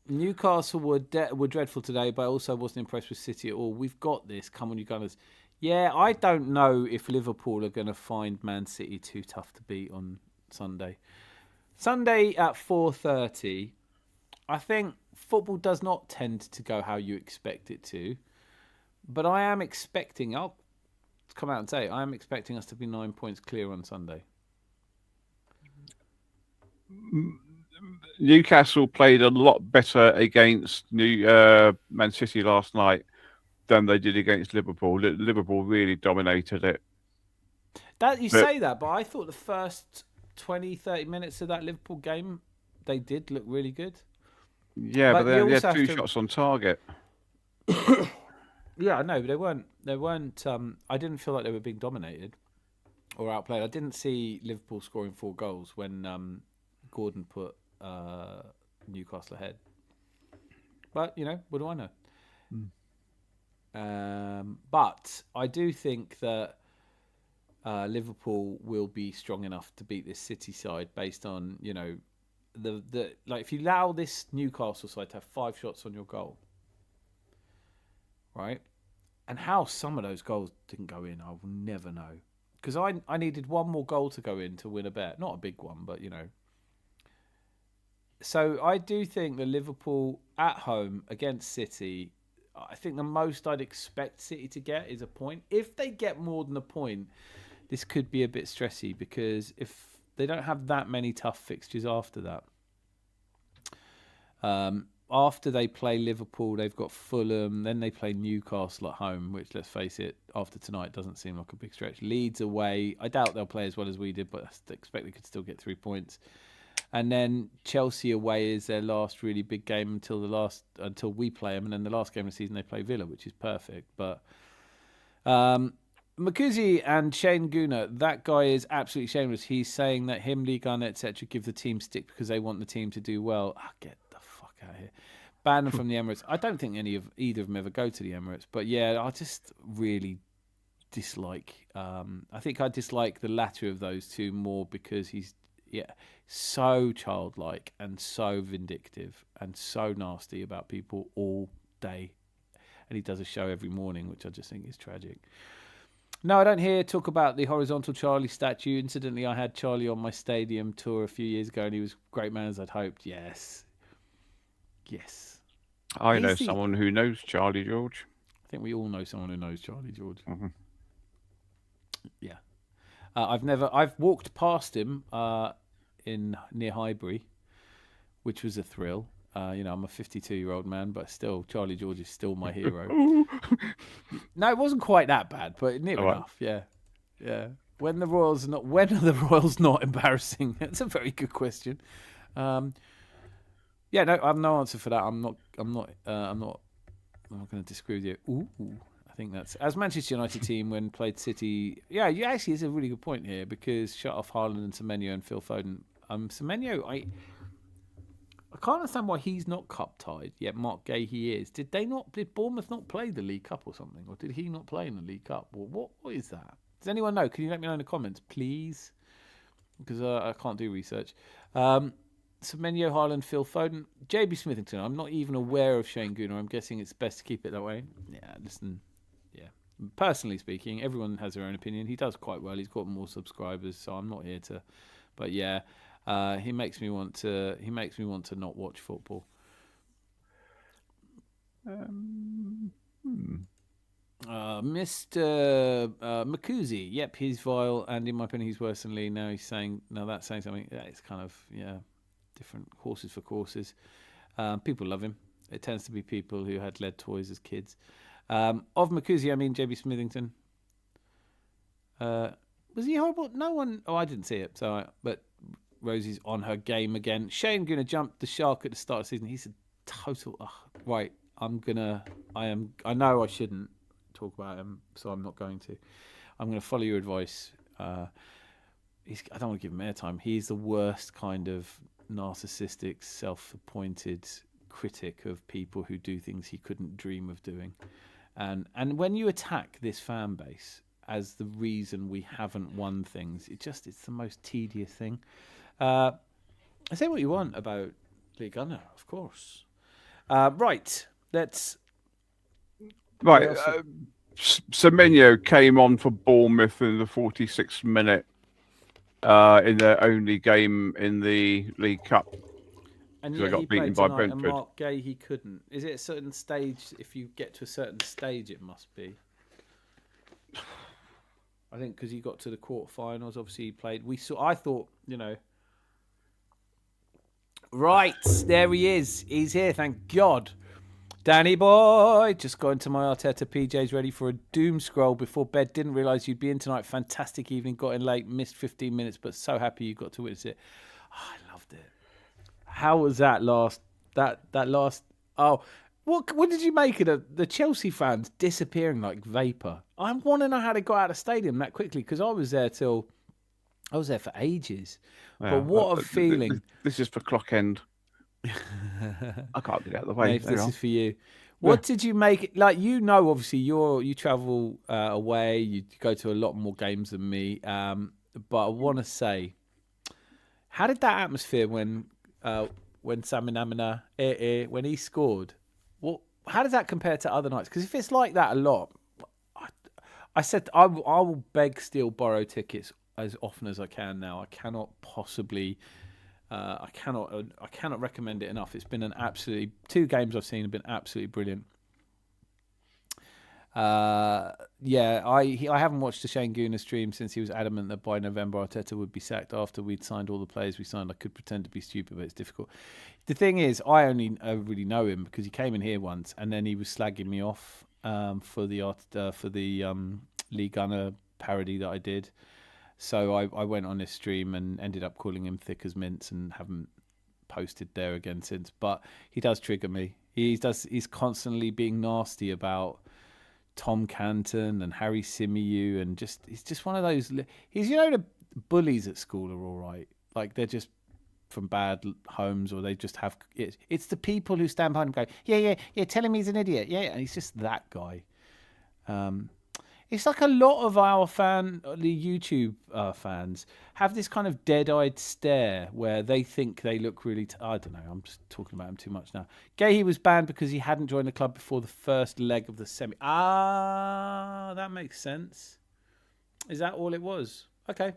Newcastle were dreadful today, but I also wasn't impressed with City at all. We've got this. Come on, you Gunners. Yeah, I don't know if Liverpool are going to find Man City too tough to beat on Sunday. Sunday at 4:30. I think football does not tend to go how you expect it to, but I am expecting. I'll come out and say I am expecting us to be 9 points clear on Sunday. Newcastle played a lot better against Man City last night than they did against Liverpool. Liverpool really dominated it. Say that, but I thought the first 20, 30 minutes of that Liverpool game, they did look really good. Yeah, but they had two shots on target. Yeah, I know, but they weren't. I didn't feel like they were being dominated or outplayed. I didn't see Liverpool scoring 4 goals when Gordon put Newcastle ahead. But what do I know? But I do think that Liverpool will be strong enough to beat this City side based on the if you allow this Newcastle side to have 5 shots on your goal, right? And how some of those goals didn't go in, I will never know. Because I needed one more goal to go in to win a bet. Not a big one, but So I do think that Liverpool at home against City, I think the most I'd expect City to get is a point. If they get more than a point, this could be a bit stressy because if they don't have that many tough fixtures after that. After they play Liverpool, they've got Fulham, then they play Newcastle at home, which, let's face it, after tonight doesn't seem like a big stretch. Leeds away, I doubt they'll play as well as we did, but I expect they could still get 3 points. And then Chelsea away is their last really big game until we play them, and then the last game of the season they play Villa, which is perfect. But Makuzi and Shane Guna, that guy is absolutely shameless. He's saying that him, Lee Gunn, etc., give the team stick because they want the team to do well. Get the fuck out of here. Ban them from the Emirates. I don't think either of them ever go to the Emirates, but yeah, I just really dislike. I think I dislike the latter of those two more because he's so childlike and so vindictive and so nasty about people all day, and he does a show every morning, which I just think is tragic. No, I don't hear talk about the horizontal Charlie statue. Incidentally, I had Charlie on my stadium tour a few years ago, and he was great man as I'd hoped. Yes. I know someone who knows Charlie George. I think we all know someone who knows Charlie George. Mm-hmm. Yeah. I've walked past him near Highbury, which was a thrill. I'm a 52-year-old man, but still, Charlie George is still my hero. No, it wasn't quite that bad, but near enough. Yeah. When are the Royals not embarrassing? That's a very good question. No, I have no answer for that. I'm not going to disagree with you. Ooh. I think that's as Manchester United team when played City. Yeah, you actually is a really good point here because shut off Haaland and Semenyo and Phil Foden. Semenyo, I can't understand why he's not cup tied yet. Mark Gahey is. Did Bournemouth not play the League Cup or something, or did he not play in the League Cup? Or what is that? Does anyone know? Can you let me know in the comments, please? Because I can't do research. Semenyo, Haaland, Phil Foden, JB Smithington. I'm not even aware of Shane Guna. I'm guessing it's best to keep it that way. Yeah, listen. Personally speaking, everyone has their own opinion. He does quite well. He's got more subscribers, so I'm not here to. But yeah, he makes me want to. He makes me want to not watch football. Mr. Makuzi, yep, he's vile, and in my opinion, he's worse than Lee. Now that's saying something. Yeah, it's kind of different horses for courses. People love him. It tends to be people who had lead toys as kids. Of Makuzi, I mean JB Smithington. Was he horrible? No one. Oh, I didn't see it. But Rosie's on her game again. Shane gonna jump the shark at the start of the season. He's a total. Right. I know I shouldn't talk about him, so I'm not going to. I'm going to follow your advice. I don't want to give him airtime. He's the worst kind of narcissistic, self-appointed critic of people who do things he couldn't dream of doing. And when you attack this fan base as the reason we haven't won things, it's the most tedious thing. Say what you want about League Gunner, of course. Right, let's... Right, Semenyo came on for Bournemouth in the 46th minute in their only game in the League Cup. And Because yet I got he beaten played by tonight, and Brentford. Mark Gay, he couldn't. Is it a certain stage? If you get to a certain stage, it must be. I think because he got to the quarterfinals, obviously he played. I thought, right, there he is. He's here, thank God. Danny boy, just got into my Arteta PJs, ready for a doom scroll before bed. Didn't realise you'd be in tonight. Fantastic evening. Got in late, missed 15 minutes, but so happy you got to witness it. Oh, I loved it. How was that last? That last? Oh, what did you make of the Chelsea fans disappearing like vapor? I want to know how they got out of the stadium that quickly, because I was there for ages. Yeah, but what a feeling! This is for clock end. I can't get out of the way. If this is for you, what did you make? Like, obviously you travel away. You go to a lot more games than me. But I want to say, how did that atmosphere when Saminamina when he scored? How does that compare to other nights? Because if it's like that a lot, I said I will beg, steal, borrow tickets as often as I can now. I cannot possibly. I cannot recommend it enough. It's been two games I've seen have been absolutely brilliant. I haven't watched the Shane Gooner stream since he was adamant that by November Arteta would be sacked after we'd signed all the players we signed. I could pretend to be stupid, but it's difficult. The thing is, I only really know him because he came in here once and then he was slagging me off for the League Gunner parody that I did. So I went on his stream and ended up calling him thick as mince and haven't posted there again since. But he does trigger me. He's constantly being nasty about Tom Canton and Harry Symeou, and he's just one of those. The bullies at school are all right. Like, they're just from bad homes, or they just have. It's the people who stand behind him going, yeah, tell him he's an idiot. Yeah, and he's just that guy. It's like a lot of our the YouTube fans have this kind of dead-eyed stare where they think they look really... I don't know, I'm just talking about him too much now. Gahey was banned because he hadn't joined the club before the first leg of the semi... that makes sense. Is that all it was? Okay.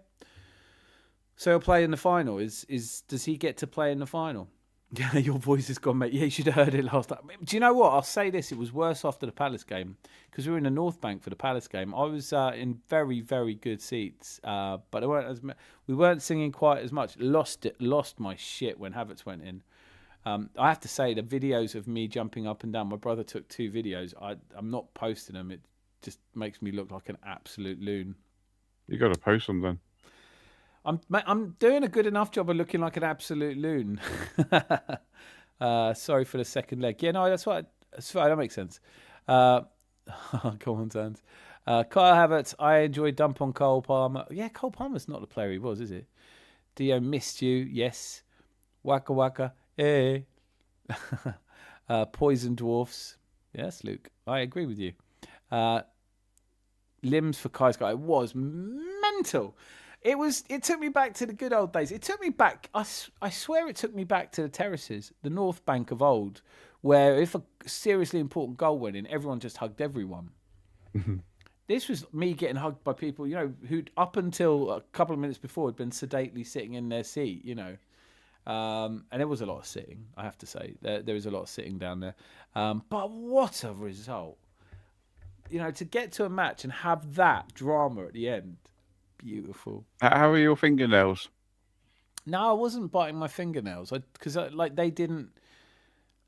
So he'll play in the final. Does he get to play in the final? Yeah, your voice has gone, mate. Yeah, you should have heard it last time. Do you know what? I'll say this. It was worse after the Palace game because we were in the North Bank for the Palace game. I was in very, very good seats, but we weren't singing quite as much. Lost my shit when Havertz went in. I have to say, the videos of me jumping up and down, my brother took 2 videos. I'm not posting them. It just makes me look like an absolute loon. You got to post them then. I'm doing a good enough job of looking like an absolute loon. Sorry for the second leg. Yeah, no, that's right. That makes sense. Come on, Sans. Kyle Havertz, I enjoyed dump on Cole Palmer. Yeah, Cole Palmer's not the player he was, is it? Dio missed you. Yes. Waka waka. Eh. Poison dwarfs. Yes, Luke. I agree with you. Limbs for Kai's guy. It was mental. It took me back to the good old days. It took me back. I swear it took me back to the terraces, the North Bank of old, where if a seriously important goal went in, everyone just hugged everyone. This was me getting hugged by people, who'd up until a couple of minutes before had been sedately sitting in their seat, and there was a lot of sitting, I have to say. There was a lot of sitting down there. But what a result. To get to a match and have that drama at the end. Beautiful. How are your fingernails? No, I wasn't biting my fingernails because they didn't.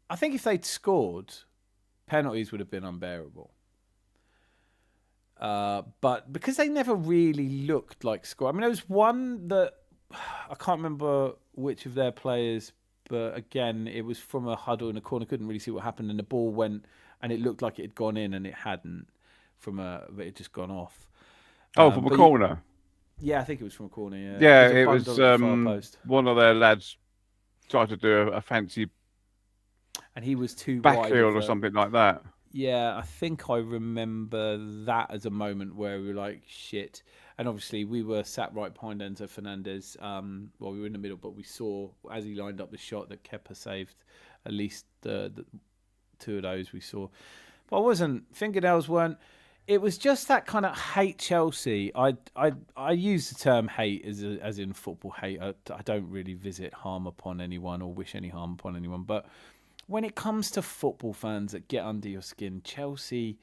I think if they'd scored, penalties would have been unbearable. But because they never really looked like score. I mean, there was one that I can't remember which of their players, but again, it was from a huddle in a corner. Couldn't really see what happened, and the ball went, and it looked like it had gone in, and it hadn't. it had just gone off. Oh, from a corner. Yeah, I think it was from a corner. Yeah, Yeah, There's a it was bundle at the far post. one of their lads tried to do a fancy And he was too back wide heel or something like that. Yeah, I think I remember that as a moment where we were like, shit. And obviously, we were sat right behind Enzo Fernandez. Well, we were in the middle, but we saw as he lined up the shot that Kepa saved at least the two of those we saw. But I wasn't. Fingernails weren't. It was just that kind of hate Chelsea. I use the term hate as in football hate. I don't really visit harm upon anyone or wish any harm upon anyone. But when it comes to football fans that get under your skin, Chelsea,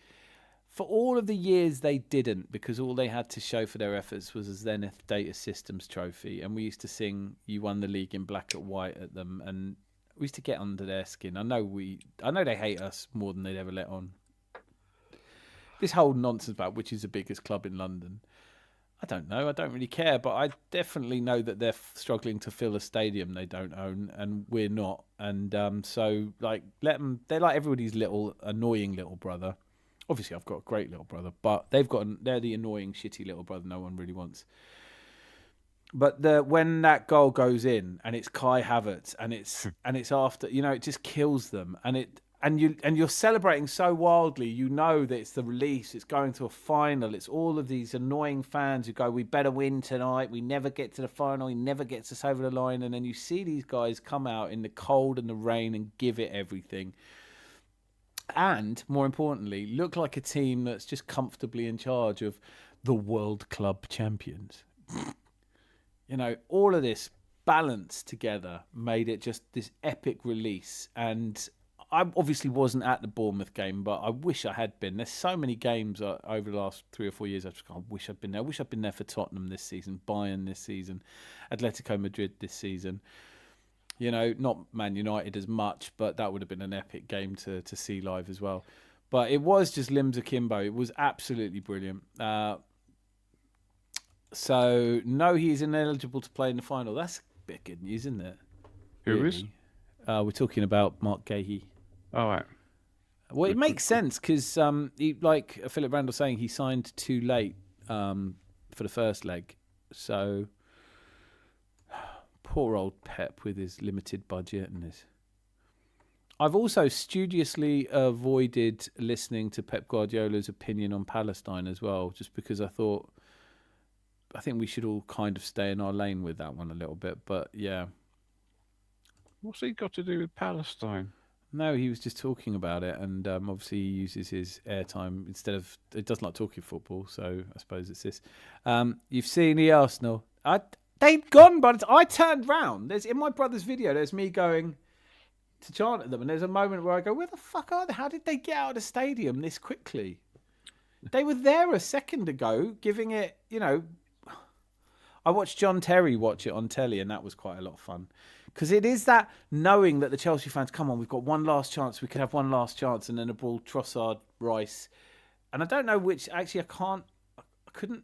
for all of the years they didn't, because all they had to show for their efforts was a Zenith Data Systems trophy. And we used to sing "You won the league in black and white" at them. And we used to get under their skin. I know they hate us more than they'd ever let on. This whole nonsense about which is the biggest club in London, I don't know. I don't really care, but I definitely know that they're struggling to fill a stadium they don't own, and we're not. And so, like, let them. They're like everybody's little annoying little brother. Obviously, I've got a great little brother, but they're the annoying, shitty little brother no one really wants. But when that goal goes in, and it's Kai Havertz, and it's after, it just kills them, and you're celebrating so wildly, that it's the release, it's going to a final, it's all of these annoying fans who go, we better win tonight, we never get to the final, he never gets us over the line, and then you see these guys come out in the cold and the rain and give it everything. And, more importantly, look like a team that's just comfortably in charge of the World Club Champions. All of this balanced together made it just this epic release. And I obviously wasn't at the Bournemouth game, but I wish I had been. There's so many games over the last 3 or 4 years. I wish I'd been there. I wish I'd been there for Tottenham this season, Bayern this season, Atletico Madrid this season. Not Man United as much, but that would have been an epic game to see live as well. But it was just limbs akimbo. It was absolutely brilliant. So, no, he's ineligible to play in the final. That's a bit good news, isn't it? Who is? We're talking about Mark Gahey. All right. Well, it makes sense because, like Philip Randall saying, he signed too late for the first leg. So, poor old Pep with his limited budget and his. I've also studiously avoided listening to Pep Guardiola's opinion on Palestine as well, just because I think we should all kind of stay in our lane with that one a little bit. But yeah. What's he got to do with Palestine? No, he was just talking about it, and obviously he uses his airtime instead of. It doesn't like talking football, so I suppose it's this. You've seen the Arsenal. They'd gone, but I turned round. There's in my brother's video. There's me going to chant at them, and there's a moment where I go, "Where the fuck are they? How did they get out of the stadium this quickly?" They were there a second ago, giving it. I watched John Terry watch it on telly, and that was quite a lot of fun. Because it is that knowing that the Chelsea fans, come on, we've got one last chance. We could have one last chance, and then a brawl, Trossard, Rice, and I don't know which. Actually, I couldn't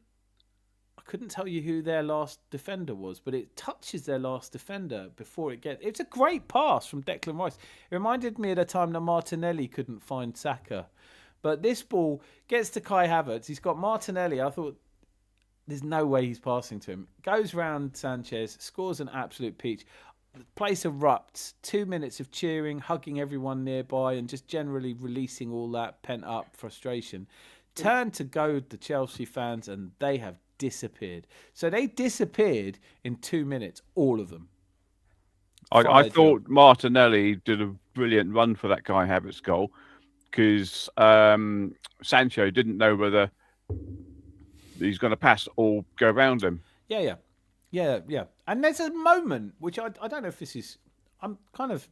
tell you who their last defender was, but it touches their last defender before it gets. It's a great pass from Declan Rice. It reminded me of the time that Martinelli couldn't find Saka, but this ball gets to Kai Havertz. He's got Martinelli. I thought, there's no way he's passing to him. Goes round Sanchez, scores an absolute peach. The place erupts. 2 minutes of cheering, hugging everyone nearby, and just generally releasing all that pent-up frustration. Turn to goad the Chelsea fans, and they have disappeared. So they disappeared in 2 minutes, all of them. I thought Martinelli did a brilliant run for that Kai Havertz goal because Sancho didn't know whether he's going to pass or go around him. Yeah. And there's a moment, which I don't know if this is... I'm kind of...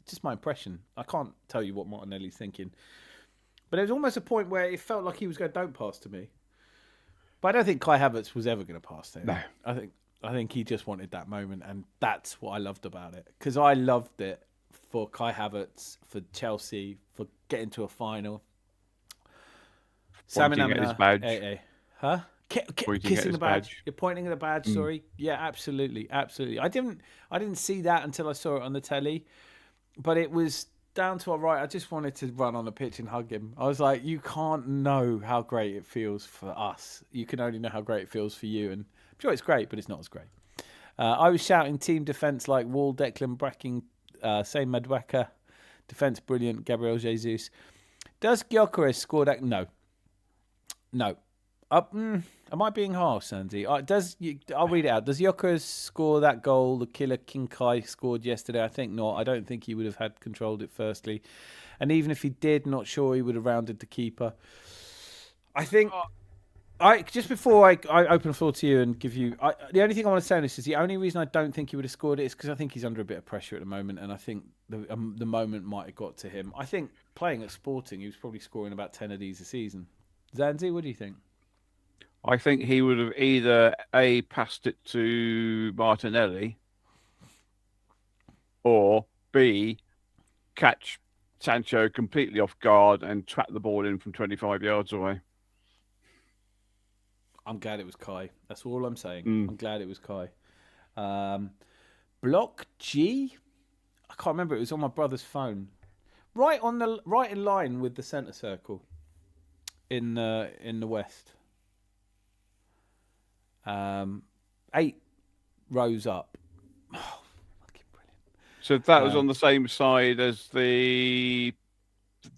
just my impression. I can't tell you what Martinelli's thinking. But there was almost a point where it felt like he was going, don't pass to me. But I don't think Kai Havertz was ever going to pass to him. No. I think he just wanted that moment, and that's what I loved about it. Because I loved it for Kai Havertz, for Chelsea, for getting to a final. Pointing at his badge. Huh? Kissing the badge. You're pointing at the badge. Mm. Sorry. Yeah, absolutely. I didn't see that until I saw it on the telly, but it was down to our right, I just wanted to run on the pitch and hug him. I was like, you can't know how great it feels for us. You can only know how great it feels for you. And I'm sure it's great, but it's not as great. I was shouting team defence like Wall, Declan, Bracking, Say Madwaka. Defence brilliant, Gabriel Jesus. Does Gyökeres score that? No. Am I being harsh, Sandy? I'll read it out. Does Gyökeres score that goal the killer Kinkai scored yesterday? I think not. I don't think he would have had controlled it firstly. And even if he did, not sure he would have rounded the keeper. I think... just before I open the floor to you and give you... the only thing I want to say on this is the only reason I don't think he would have scored it is because I think he's under a bit of pressure at the moment, and I think the moment might have got to him. I think playing at Sporting, he was probably scoring about 10 of these a season. Zanzi, what do you think? I think he would have either A, passed it to Martinelli, or B, catch Sancho completely off guard and trap the ball in from 25 yards away. I'm glad it was Kai. That's all I'm saying. I'm glad it was Kai. Block G? I can't remember. It was on my brother's phone. Right in line with the centre circle in the west. 8 rows up. Oh, fucking brilliant. So that was on the same side as the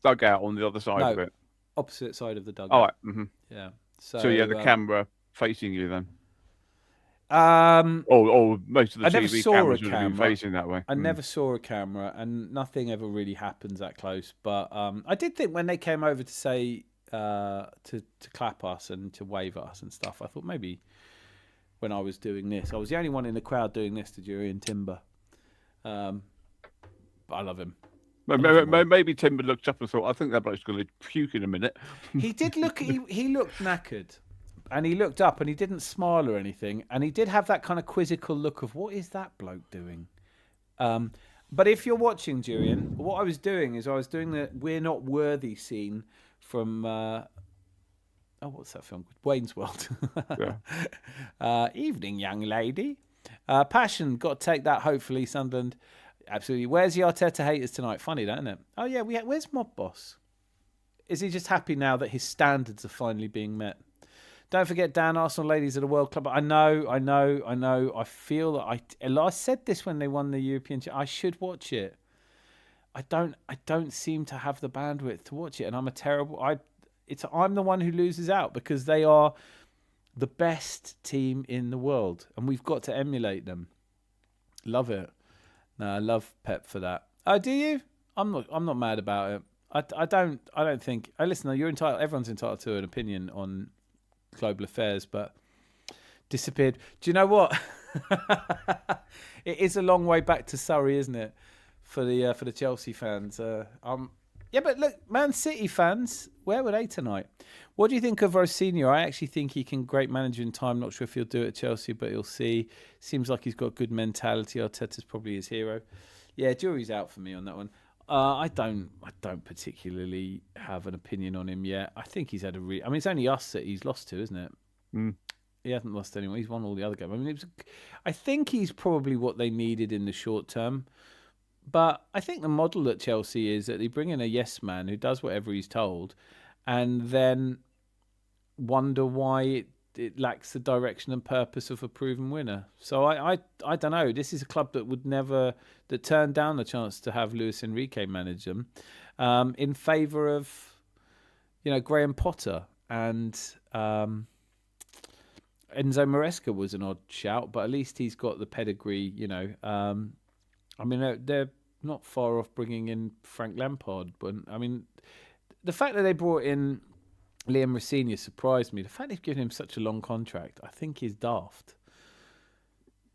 dugout on the other side of it? Opposite side of the dugout. All right. Mm-hmm. Yeah. So you had the camera facing you then? Or most of the TV cameras would have been facing that way. I never saw a camera, and nothing ever really happens that close. But I did think when they came over to say to clap us and to wave at us and stuff, I thought maybe when I was doing this, I was the only one in the crowd doing this to Jurriën Timber. But I love him. Maybe Timber looked up and thought, I think that bloke's going to puke in a minute. He did look. He looked knackered, and he looked up and he didn't smile or anything, and he did have that kind of quizzical look of what is that bloke doing. But if you're watching, Jurriën, what I was doing is I was doing the "We're Not Worthy" scene from what's that film? Wayne's World. Yeah. Evening, young lady. Passion, got to take that. Hopefully, Sunderland. Absolutely. Where's the Arteta haters tonight? Funny, that, isn't it? Oh yeah, where's Mob Boss? Is he just happy now that his standards are finally being met? Don't forget, Dan, Arsenal ladies at the World Club. I know. I feel that I said this when they won the European. I should watch it. I don't seem to have the bandwidth to watch it, and I'm I'm the one who loses out because they are the best team in the world, and we've got to emulate them. Love it. No, I love Pep for that. Oh, do you? I'm not mad about it. I don't think. Listen, you're entitled. Everyone's entitled to an opinion on global affairs, but disappeared. Do you know what? It is a long way back to Surrey, isn't it? For the Chelsea fans. Yeah, but look, Man City fans, where were they tonight? What do you think of Rosinha? I actually think he can great manager in time. Not sure if he'll do it at Chelsea, but he'll see. Seems like he's got good mentality. Arteta's probably his hero. Yeah, jury's out for me on that one. I don't particularly have an opinion on him yet. I think he's had it's only us that he's lost to, isn't it? Mm. He hasn't lost anyone. He's won all the other games. I think he's probably what they needed in the short term. But I think the model at Chelsea is that they bring in a yes man who does whatever he's told, and then wonder why it lacks the direction and purpose of a proven winner. So I don't know. This is a club that turned down the chance to have Luis Enrique manage them in favour of, Graham Potter, and Enzo Maresca was an odd shout, but at least he's got the pedigree. They're not far off bringing in Frank Lampard, but the fact that they brought in Liam Rosinha surprised me. The fact they've given him such a long contract, I think, is daft.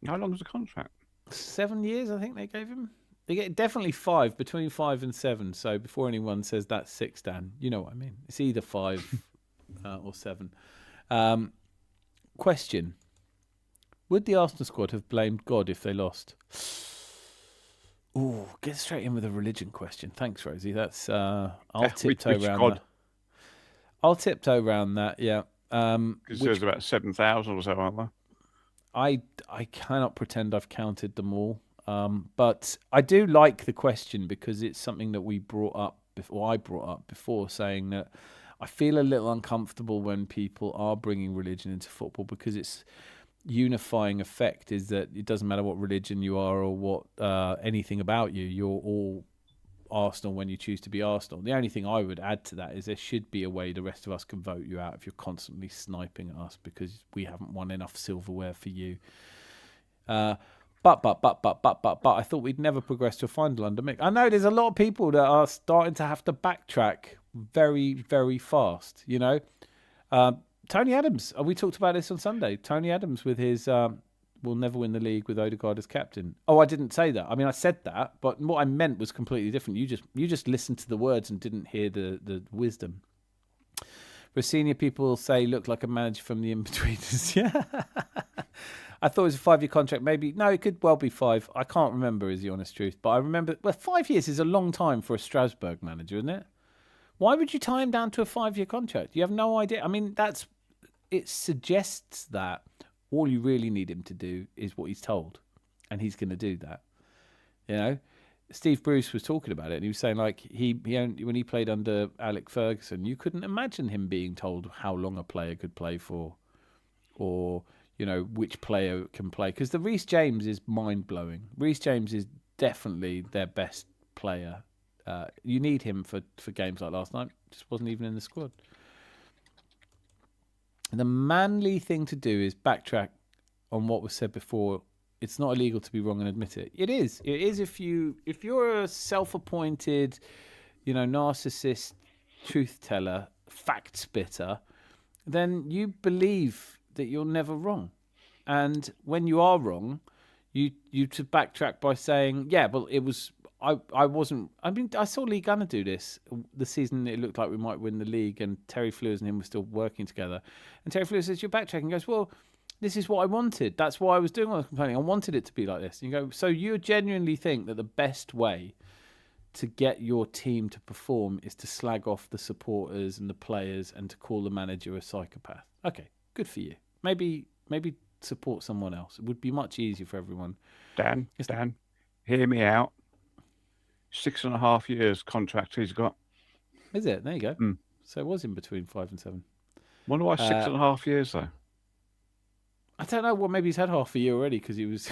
How long is the contract? 7 years, I think they gave him. They get definitely 5, between 5 and 7. So before anyone says that's 6, Dan, you know what I mean. It's either 5 or 7. Question: would the Arsenal squad have blamed God if they lost? Ooh, get straight in with a religion question. Thanks, Rosie. That's I'll tiptoe around that. I'll tiptoe around that. Yeah. Because there's about 7,000 or so, aren't there? I cannot pretend I've counted them all. But I do like the question because it's something that we brought up before. I brought up before, saying that I feel a little uncomfortable when people are bringing religion into football because its unifying effect is that it doesn't matter what religion you are or what anything about you. You're all Arsenal when you choose to be Arsenal. The only thing I would add to that is there should be a way the rest of us can vote you out if you're constantly sniping at us because we haven't won enough silverware for you. But I thought we'd never progress to a final under Mick. I know there's a lot of people that are starting to have to backtrack very, very fast. You know, Tony Adams. We talked about this on Sunday. Tony Adams with his "We'll never win the league with Odegaard as captain." Oh, I didn't say that. I mean, I said that, but what I meant was completely different. You just listened to the words and didn't hear the wisdom. For senior people say look like a manager from the in-betweeners. Yeah. I thought it was a 5-year contract. Maybe no, it could well be 5. I can't remember is the honest truth, but I remember 5 years is a long time for a Strasbourg manager, isn't it? Why would you tie him down to a 5-year contract? You have no idea. I mean, it suggests that all you really need him to do is what he's told, and he's going to do that. You know, Steve Bruce was talking about it, and he was saying like he when he played under Alec Ferguson, you couldn't imagine him being told how long a player could play for, or you know, which player can play. Because the Reece James is mind-blowing. Reece James is definitely their best player. You need him for games like last night. Just wasn't even in the squad. The manly thing to do is backtrack on what was said before. It's not illegal to be wrong and admit it. It is. It is if you're a self-appointed, you know, narcissist, truth teller, fact spitter, then you believe that you're never wrong, and when you are wrong, you to backtrack by saying, yeah, well, it was I wasn't. I mean, I saw Lee Gunner do this the season. It looked like we might win the league, and Terry Fleurs and him were still working together. And Terry Fleurs says, "You're backtracking." And goes, "Well, this is what I wanted. That's why I was doing all the complaining. I wanted it to be like this." And you go, "So you genuinely think that the best way to get your team to perform is to slag off the supporters and the players and to call the manager a psychopath? Okay, good for you. Maybe support someone else. It would be much easier for everyone." Dan, hear me out. 6.5 years contract he's got. Is it? There you go. So it was in between 5 and 7. Wonder why 6.5 years though. I don't know. Well, maybe he's had half a year already because he was.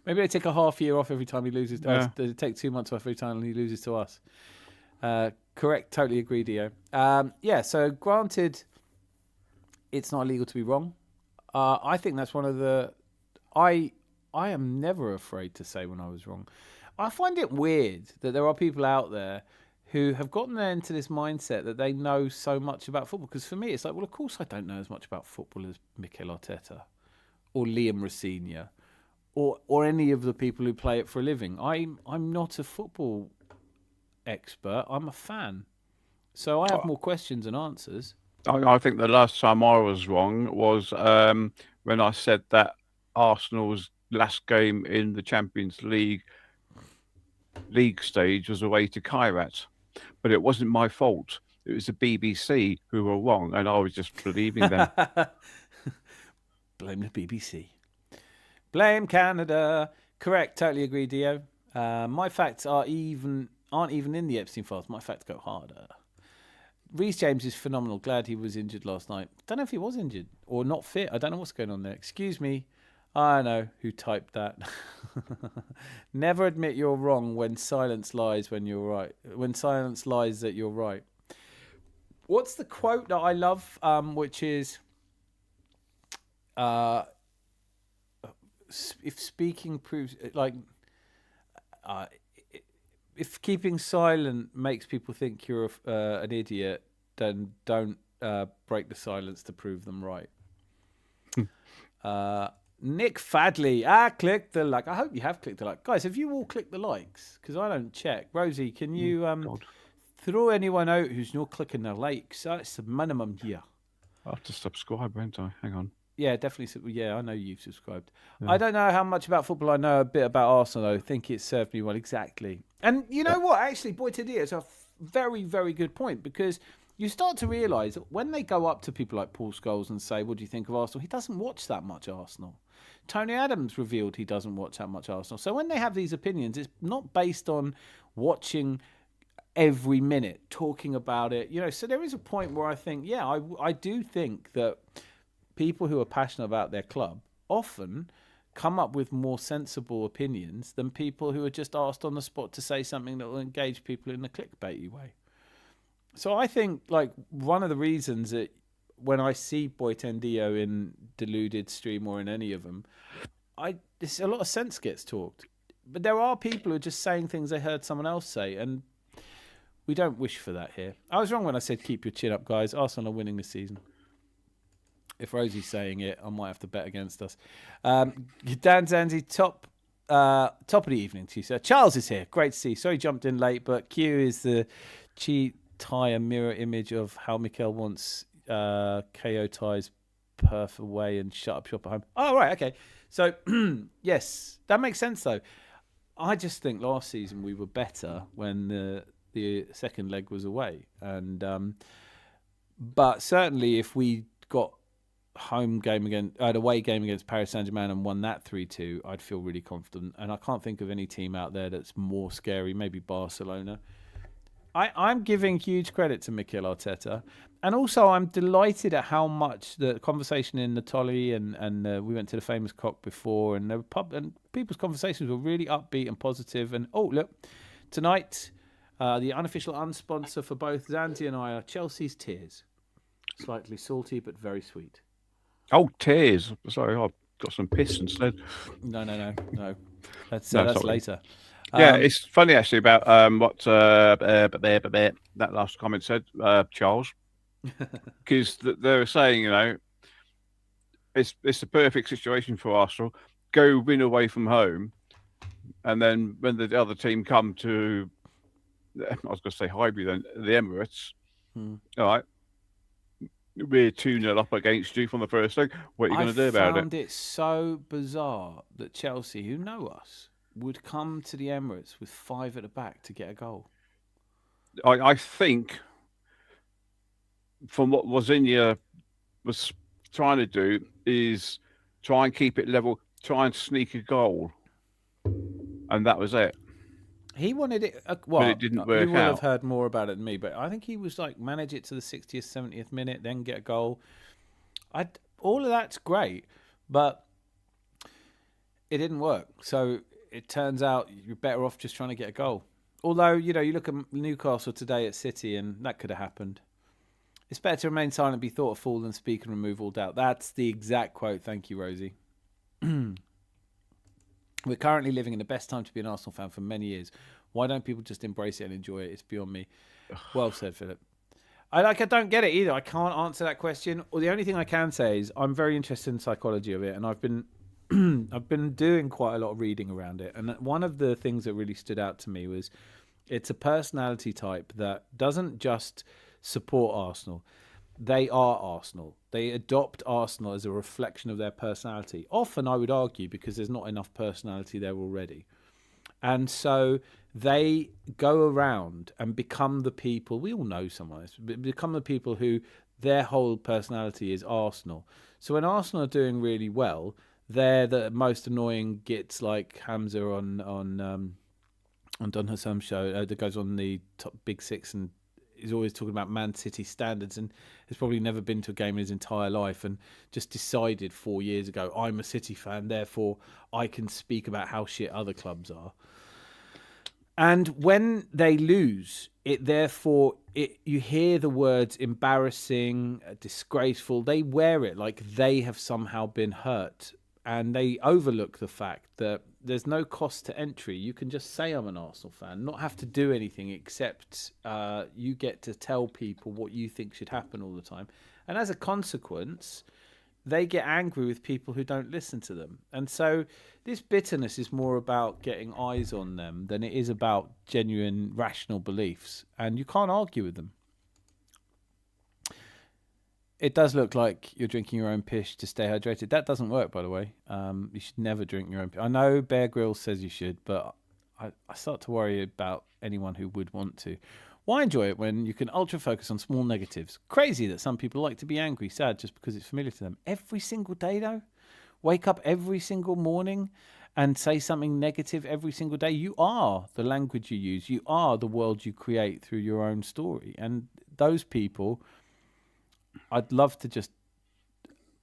Maybe they take a half year off every time he loses. Yeah. They take 2 months off every time he loses to us. Correct. Totally agree, Dio. Yeah. So granted, it's not illegal to be wrong. I think that's one of the. I am never afraid to say when I was wrong. I find it weird that there are people out there who have gotten into this mindset that they know so much about football. Because for me, it's like, well, of course I don't know as much about football as Mikel Arteta or Liam Rosenior or any of the people who play it for a living. I'm not a football expert. I'm a fan. So I have more questions than answers. I think the last time I was wrong was when I said that Arsenal's last game in the Champions League stage was away to Kairat. But it wasn't my fault. It was the BBC who were wrong, and I was just believing them. Blame the BBC. Blame Canada. Correct. Totally agree, Dio. My facts aren't even in the Epstein files. My facts go harder. Reece James is phenomenal. Glad he was injured last night. Don't know if he was injured or not fit. I don't know what's going on there. Excuse me. I know who typed that. Never admit you're wrong when silence lies when you're right. When silence lies that you're right. What's the quote that I love? Which is, if speaking proves if keeping silent makes people think you're an idiot, then don't break the silence to prove them right. Nick Fadley, click the like. I hope you have clicked the like. Guys, have you all clicked the likes? Because I don't check. Rosie, can you throw anyone out who's not clicking their likes? That's the minimum here. I have to subscribe, won't I? Hang on. Yeah, definitely. Yeah, I know you've subscribed. Yeah. I don't know how much about football. I know a bit about Arsenal, though. I think it served me well. Exactly. And you know what? Actually, boy, today it's a very, very good point, because you start to realise that when they go up to people like Paul Scholes and say, "What do you think of Arsenal?" He doesn't watch that much Arsenal. Tony Adams revealed he doesn't watch that much Arsenal. So when they have these opinions, it's not based on watching every minute, talking about it. So there is a point where I think, I do think that people who are passionate about their club often come up with more sensible opinions than people who are just asked on the spot to say something that will engage people in a clickbaity way. So I think, like, one of the reasons that when I see Boytendio in Deluded Stream or in any of them, there's a lot of sense gets talked. But there are people who are just saying things they heard someone else say, and we don't wish for that here. I was wrong when I said keep your chin up, guys. Arsenal are winning this season. If Rosie's saying it, I might have to bet against us. Dan Zanzi, top of the evening to you, sir. Charles is here. Great to see you. Sorry, jumped in late, but Q is the cheat tie mirror image of how Mikel wants KO ties perf away and shut up shop at home. Oh, right, okay. So, yes, that makes sense, though. I just think last season we were better when the second leg was away. But certainly if we got away game against Paris Saint-Germain and won that 3-2, I'd feel really confident. And I can't think of any team out there that's more scary, maybe Barcelona. I'm giving huge credit to Mikel Arteta. And also, I'm delighted at how much the conversation in Natoli and we went to the famous cock before, and and people's conversations were really upbeat and positive. And look, tonight, the unofficial unsponsor for both Zanzi and I are Chelsea's Tears. Slightly salty, but very sweet. Oh, Tears. Sorry, I've got some piss instead. No. That's later. Yeah, it's funny actually about what that last comment said, Charles, because they were saying, it's the perfect situation for Arsenal. Go win away from home, and then when the other team come to, I was going to say Highbury, then the Emirates, all right, we're 2-0 up against you from the first thing. What are you going to do about it? I found it so bizarre that Chelsea, who know us, would come to the Emirates with 5 at the back to get a goal. I think from what Wazinha was trying to do is try and keep it level, try and sneak a goal. And that was it. He wanted it, but it didn't work out. You will have heard more about it than me, but I think he was like, manage it to the 60th, 70th minute, then get a goal. All of that's great, but it didn't work. So it turns out you're better off just trying to get a goal. Although, you look at Newcastle today at City, and that could have happened. It's better to remain silent, be thought a fool, than speak and remove all doubt. That's the exact quote. Thank you, Rosie. We're currently living in the best time to be an Arsenal fan for many years. Why don't people just embrace it and enjoy it? It's beyond me. Well said, Philip. I don't get it either. I can't answer that question. Or the only thing I can say is I'm very interested in psychology of it, and I've been doing quite a lot of reading around it. And one of the things that really stood out to me was it's a personality type that doesn't just support Arsenal. They are Arsenal. They adopt Arsenal as a reflection of their personality. Often, I would argue, because there's not enough personality there already. And so they go around and become the people, we all know some of this, become the people who their whole personality is Arsenal. So when Arsenal are doing really well, they're the most annoying gits, like Hamza on Don Hassam's show that goes on the top Big Six, and he's always talking about Man City standards, and has probably never been to a game in his entire life, and just decided 4 years ago, I'm a City fan, therefore I can speak about how shit other clubs are. And when they lose, you hear the words embarrassing, disgraceful. They wear it like they have somehow been hurt, and they overlook the fact that there's no cost to entry. You can just say I'm an Arsenal fan, not have to do anything except you get to tell people what you think should happen all the time. And as a consequence, they get angry with people who don't listen to them. And so this bitterness is more about getting eyes on them than it is about genuine, rational beliefs. And you can't argue with them. It does look like you're drinking your own piss to stay hydrated. That doesn't work, by the way. You should never drink your own piss. I know Bear Grylls says you should, but I start to worry about anyone who would want to. Why enjoy it when you can ultra focus on small negatives? Crazy that some people like to be angry, sad, just because it's familiar to them. Every single day, though? wake up every single morning and say something negative every single day. You are the language you use. You are the world you create through your own story. And those people, I'd love to just...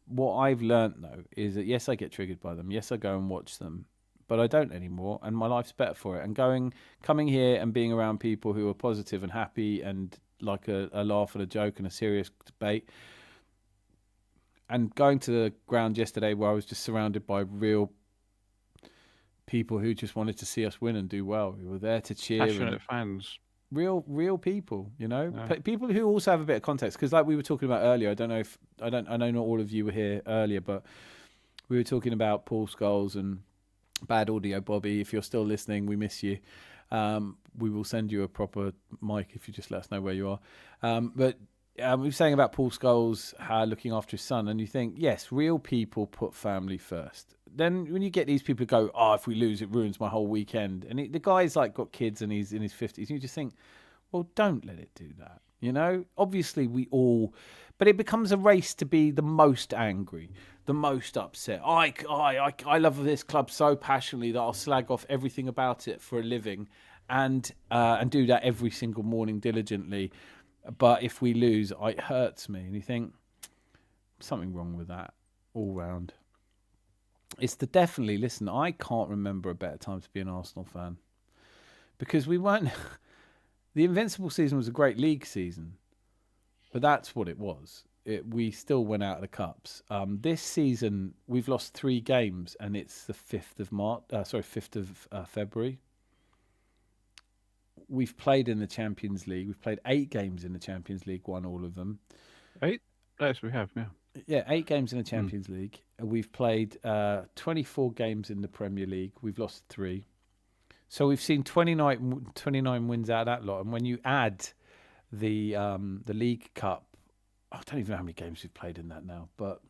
What I've learnt, though, is that, yes, I get triggered by them. Yes, I go and watch them. But I don't anymore, and my life's better for it. And coming here and being around people who are positive and happy and like a laugh and a joke and a serious debate, and going to the ground yesterday where I was just surrounded by real people who just wanted to see us win and do well. We were there to cheer. Passionate fans. Real people, you know, people who also have a bit of context. Because like we were talking about earlier, I know not all of you were here earlier, but we were talking about Paul Scholes and bad audio, Bobby. If you're still listening, we miss you. We will send you a proper mic if you just let us know where you are. But we were saying about Paul Scholes looking after his son, and you think, yes, real people put family first. Then when you get these people who go, oh, if we lose, it ruins my whole weekend. And the guy's like got kids and he's in his 50s. And you just think, well, don't let it do that. You know, obviously but it becomes a race to be the most angry, the most upset. I love this club so passionately that I'll slag off everything about it for a living and do that every single morning diligently. But if we lose, it hurts me. And you think, something wrong with that all round. It's definitely, listen, I can't remember a better time to be an Arsenal fan. Because we weren't... The Invincible season was a great league season. But that's what it was. We still went out of the cups. This season, we've lost 3 games, and it's the 5th of February. We've played in the Champions League. We've played 8 games in the Champions League, won all of them. 8? Yes, we have, yeah. Yeah, 8 games in the Champions League. We've played 24 games in the Premier League. We've lost 3. So we've seen 29 wins out of that lot. And when you add the League Cup, I don't even know how many games we've played in that now. But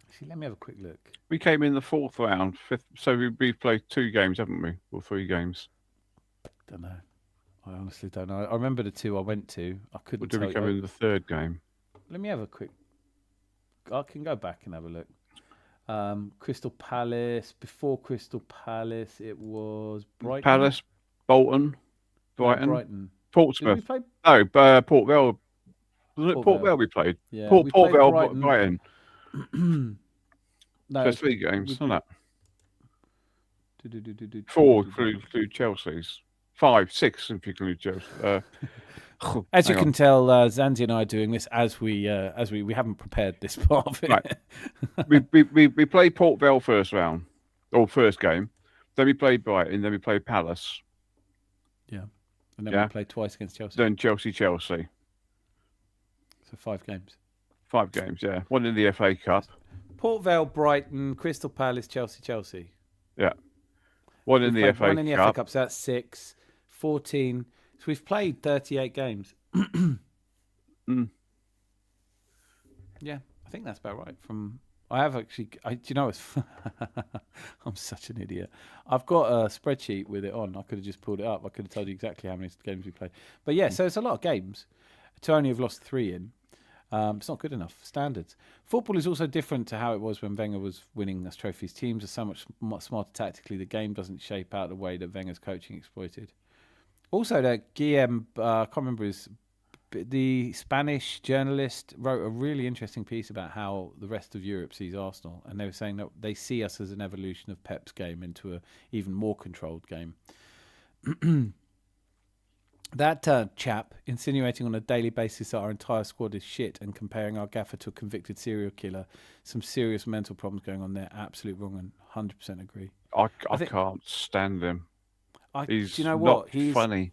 actually, let me have a quick look. We came in the 4th round, 5th. So we've played 2 games, haven't we? Or 3 games. Don't know. I honestly don't know. I remember the 2 I went to. I couldn't. Or did we come in the 3rd game? Let me have a quick... I can go back and have a look. Crystal Palace. Before Crystal Palace, it was Brighton. Palace, Bolton, Brighton. No, Brighton. Portsmouth. Did we play? No, Port Vale. Was it Port Vale we played? Yeah, Port played Vale, Brighton. No, so 3 games, isn't that? 4 through Chelsea's. 5, 6 if you include Chelsea. As you can tell, Zanzi and I are doing this as we haven't prepared this part of it. Right. we played Port Vale first round, or first game. Then we played Brighton. Then we played Palace. Yeah, and then we played twice against Chelsea. Then Chelsea. So 5 games. 5 games, yeah. 1 in the FA Cup. Port Vale, Brighton, Crystal Palace, Chelsea. Yeah. 1 in the FA Cup. 1 in the FA Cup, so that's 6, 14. So we've played 38 games. Yeah, I think that's about right. Do you know, I'm such an idiot. I've got a spreadsheet with it on. I could have just pulled it up. I could have told you exactly how many games we played. But yeah, so it's a lot of games. To only have lost 3 in, it's not good enough. Standards. Football is also different to how it was when Wenger was winning us trophies. Teams are so much smarter tactically. The game doesn't shape out the way that Wenger's coaching exploited. Also, that Guillem, I can't remember the Spanish journalist wrote a really interesting piece about how the rest of Europe sees Arsenal, and they were saying that they see us as an evolution of Pep's game into a even more controlled game. That chap insinuating on a daily basis that our entire squad is shit and comparing our gaffer to a convicted serial killer, some serious mental problems going on there. Absolute wrong, and 100% agree. I can't stand him. He's do you know what? He's funny.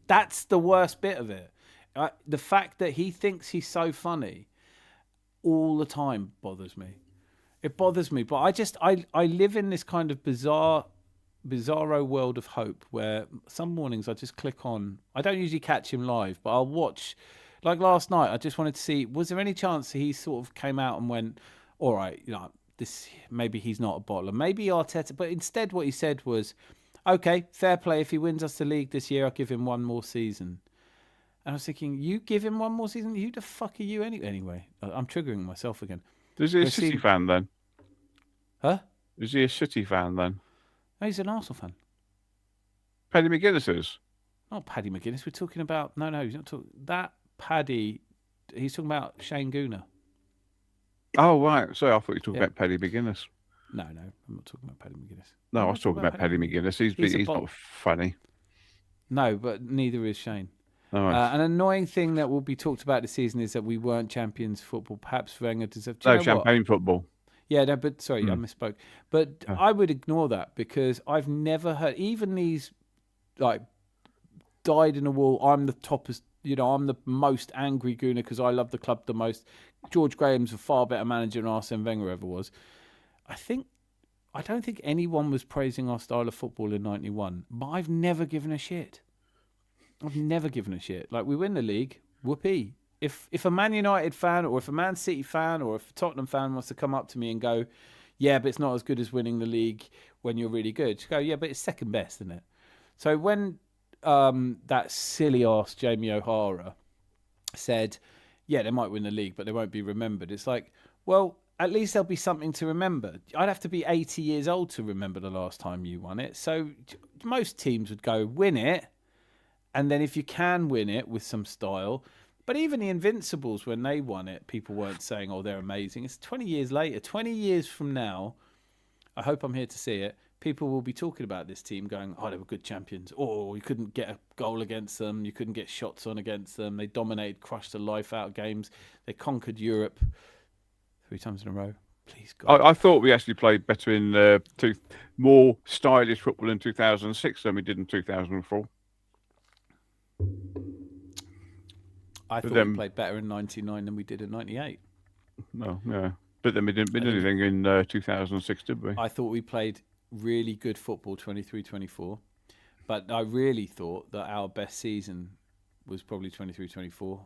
That's the worst bit of it. The fact that he thinks he's so funny all the time bothers me. It bothers me, but I live in this kind of bizarro world of hope where some mornings I just click on. I don't usually catch him live, but I'll watch. Like last night, I just wanted to see, was there any chance he sort of came out and went, all right, this maybe he's not a bottler, maybe Arteta. But instead what he said was, okay, fair play. If he wins us the league this year, I'll give him 1 more season. And I was thinking, you give him 1 more season? Who the fuck are you anyway? I'm triggering myself again. Is he a City fan then? Huh? Is he a City fan then? No, he's an Arsenal fan. Paddy McGuinness is. Not Paddy McGuinness. We're talking about... No, he's not talking... That Paddy... He's talking about Shane Gooner. Oh, right. Sorry, I thought you were talking Yeah. about Paddy McGuinness. No, I'm not talking about Paddy McGuinness. No, I was talking about Paddy McGuinness. He's not funny. No, but neither is Shane. All right. An annoying thing that will be talked about this season is that we weren't champions football. Perhaps Wenger deserved... Champagne football. Yeah, no, but sorry, I misspoke. But I would ignore that because I've never heard... Even these, like, dyed in the wool, I'm the toppest... I'm the most angry Gooner because I love the club the most. George Graham's a far better manager than Arsene Wenger ever was. I don't think anyone was praising our style of football in '91, but I've never given a shit. I've never given a shit. Like, we win the league, whoopee. If a Man United fan or if a Man City fan or if a Tottenham fan wants to come up to me and go, yeah, but it's not as good as winning the league when you're really good, just go, yeah, but it's second best, isn't it? So when that silly ass Jamie O'Hara said, yeah, they might win the league, but they won't be remembered. It's like, well, at least there'll be something to remember. I'd have to be 80 years old to remember the last time you won it. So most teams would go, win it. And then if you can win it with some style. But even the Invincibles, when they won it, people weren't saying, oh, they're amazing. It's 20 years later. 20 years from now, I hope I'm here to see it. People will be talking about this team going, oh, they were good champions. Oh, you couldn't get a goal against them. You couldn't get shots on against them. They dominated, crushed the life out of games. They conquered Europe 3 times in a row. Please, God. I thought we actually played better in more stylish football in 2006 than we did in 2004. I thought we played better in 99 than we did in 98. No, yeah. But then we didn't win anything in 2006, did we? I thought we played really good football 23-24, but I really thought that our best season was probably 23-24.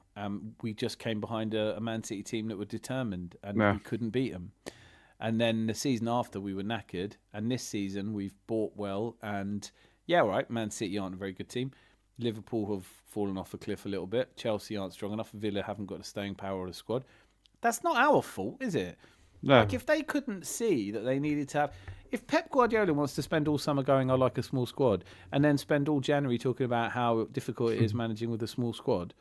We just came behind a Man City team that were determined and we couldn't beat them. And then the season after we were knackered, and this season we've bought well, and yeah, all right, Man City aren't a very good team. Liverpool have fallen off a cliff a little bit. Chelsea aren't strong enough. Villa haven't got the staying power of the squad. That's not our fault, is it? No. Like, if they couldn't see that they needed to have... If Pep Guardiola wants to spend all summer going, I like a small squad, and then spend all January talking about how difficult it is managing with a small squad,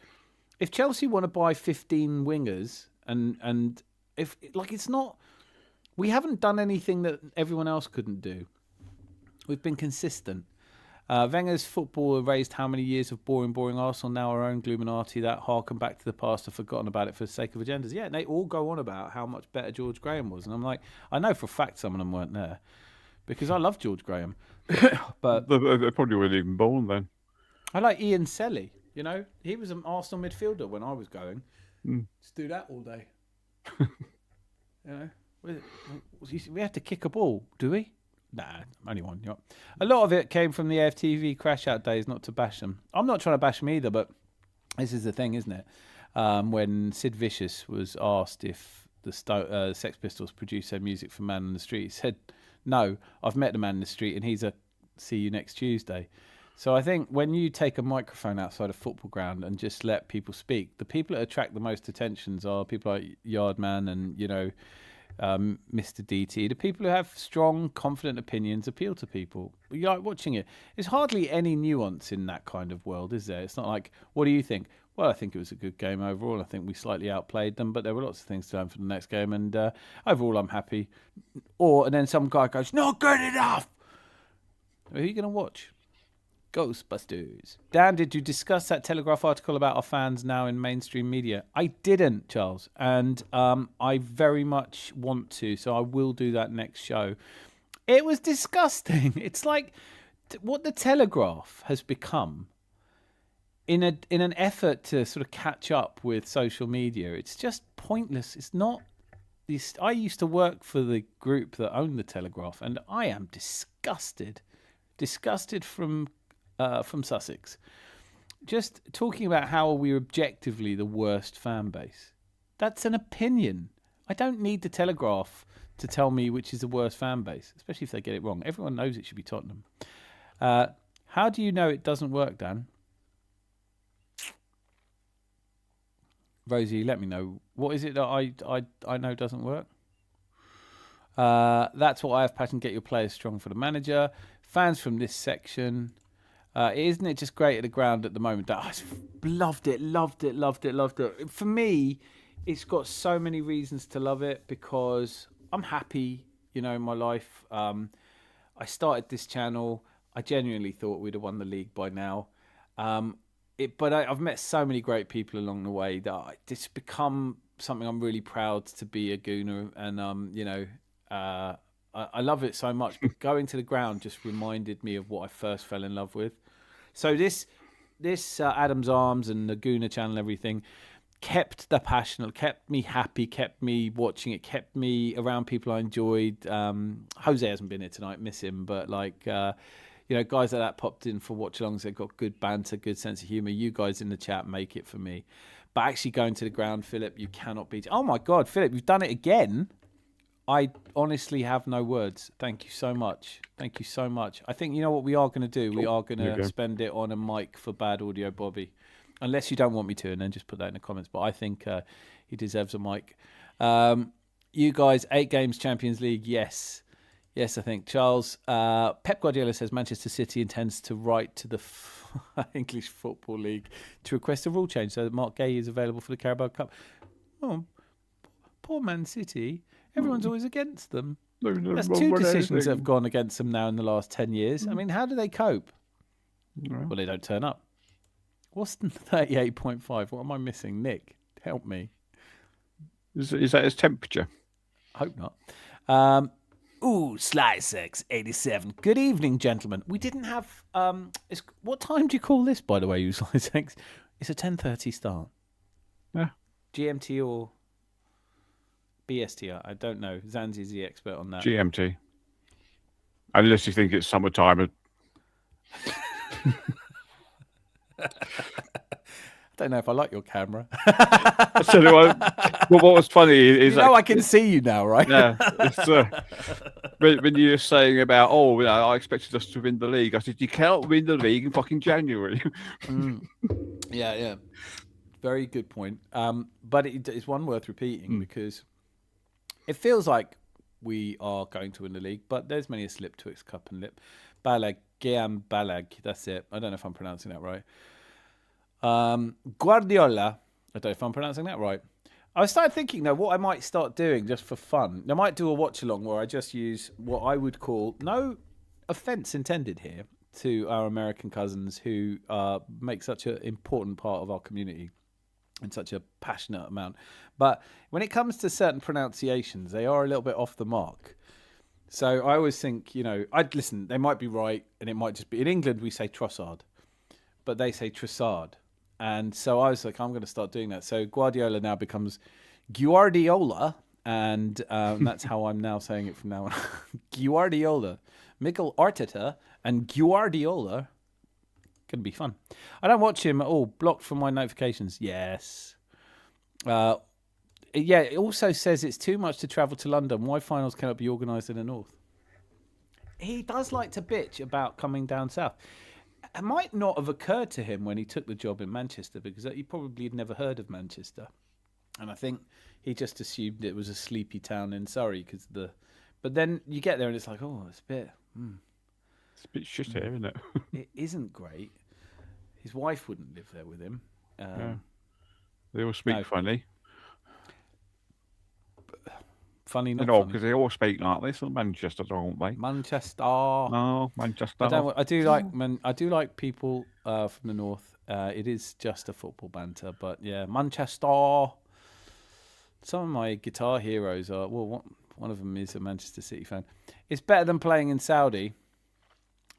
if Chelsea want to buy 15 wingers, and if, like, it's not... We haven't done anything that everyone else couldn't do. We've been consistent. Wenger's football erased how many years of boring Arsenal, now our own Gluminati that harken back to the past, have forgotten about it for the sake of agendas. Yeah, and they all go on about how much better George Graham was. And I'm like, I know for a fact some of them weren't there because I love George Graham. But they probably weren't even born then. I like Ian Selly. You know, he was an Arsenal midfielder when I was going. Just do that all day. You know, we have to kick a ball, do we? Nah, only one. Yep. A lot of it came from the AFTV crash out days, not to bash them. I'm not trying to bash them either, but this is the thing, isn't it? When Sid Vicious was asked if the Sex Pistols produced their music for Man in the Street, he said, no, I've met the man in the street and he's a see you next Tuesday. So I think when you take a microphone outside a football ground and just let people speak, the people that attract the most attentions are people like Yardman and, you know, Mr. DT. The people who have strong, confident opinions appeal to people. You like watching it. There's hardly any nuance in that kind of world, is there? It's not like, what do you think? Well, I think it was a good game overall. I think we slightly outplayed them, but there were lots of things to learn for the next game, and overall I'm happy. And then some guy goes, not good enough! Who are you going to watch? Ghostbusters. Dan, did you discuss that Telegraph article about our fans now in mainstream media? I didn't, Charles, and I very much want to, so I will do that next show. It was disgusting. It's like what the Telegraph has become in an effort to sort of catch up with social media. It's just pointless. It's not. I used to work for the group that owned the Telegraph, and I am disgusted from Sussex. Just talking about how we're objectively the worst fan base. That's an opinion. I don't need the Telegraph to tell me which is the worst fan base, especially if they get it wrong. Everyone knows it should be Tottenham. How do you know it doesn't work, Dan? Rosie, let me know. What is it that I know doesn't work? That's what I have passion. Get your players strong for the manager. Fans from this section. Isn't it just great at the ground at the moment? I loved it. For me, it's got so many reasons to love it because I'm happy, in my life. I started this channel. I genuinely thought we'd have won the league by now. But I've met so many great people along the way that it's become something I'm really proud to be a Gooner. And, I love it so much. But going to the ground just reminded me of what I first fell in love with. So this Adam's Arms and the Gooner channel and everything kept the passion, kept me happy, kept me watching it, kept me around people I enjoyed. Jose hasn't been here tonight, miss him, but guys like that popped in for watch-alongs. They've got good banter, good sense of humour. You guys in the chat make it for me. But actually going to the ground, Philip, you cannot beat it. Oh, my God, Philip, you've done it again. I honestly have no words. Thank you so much. Thank you so much. I think you know what we are going to do? We are going to spend it on a mic for bad audio, Bobby. Unless you don't want me to, and then just put that in the comments. But I think he deserves a mic. You guys, 8 games Champions League, yes. Yes, I think. Charles, Pep Guardiola says Manchester City intends to write to the English Football League to request a rule change so that Mark Gay is available for the Carabao Cup. Oh, poor Man City. Everyone's always against them. That's 2 decisions that have gone against them now in the last 10 years. I mean, how do they cope? Well, they don't turn up. What's 38.5? What am I missing? Nick, help me. Is that his temperature? I hope not. Sly Sex 87. Good evening, gentlemen. We didn't have... what time do you call this, by the way, you Sly Sex? It's a 10:30 start. Yeah. GMT or... BST, I don't know. Zanzi's the expert on that. GMT. Unless you think it's summertime. I don't know if I like your camera. So what was funny is... I can see you now, right? Yeah. It's, when you're saying about, I expected us to win the league. I said, you cannot win the league in fucking January. Yeah. Very good point. But it's one worth repeating because... It feels like we are going to win the league, but there's many a slip twixt cup and lip. Balag, that's it. I don't know if I'm pronouncing that right. Guardiola, I don't know if I'm pronouncing that right. I started thinking, though, what I might start doing just for fun. I might do a watch-along where I just use what I would call, no offence intended here, to our American cousins who make such an important part of our community. In such a passionate amount. But when it comes to certain pronunciations, they are a little bit off the mark. So I always think, listen, they might be right, and it might just be... In England, we say Trossard, but they say Trossard. And so I was like, I'm going to start doing that. So Guardiola now becomes Guardiola, and that's how I'm now saying it from now on. Guardiola. Mikel Arteta and Guardiola... Going to be fun. I don't watch him at all. Blocked from my notifications. Yes. It also says it's too much to travel to London. Why finals cannot be organised in the north? He does like to bitch about coming down south. It might not have occurred to him when he took the job in Manchester because he probably had never heard of Manchester. And I think he just assumed it was a sleepy town in Surrey because But then you get there and it's like, it's a bit... It's a bit shit here, isn't it? It isn't great. His wife wouldn't live there with him. Yeah. They all speak funny. Funny, not funny. Because they all speak like this in Manchester, don't they? Manchester. No, Manchester. I do like people from the north. It is just a football banter, but yeah, Manchester. Some of my guitar heroes are... Well, one of them is a Manchester City fan. It's better than playing in Saudi.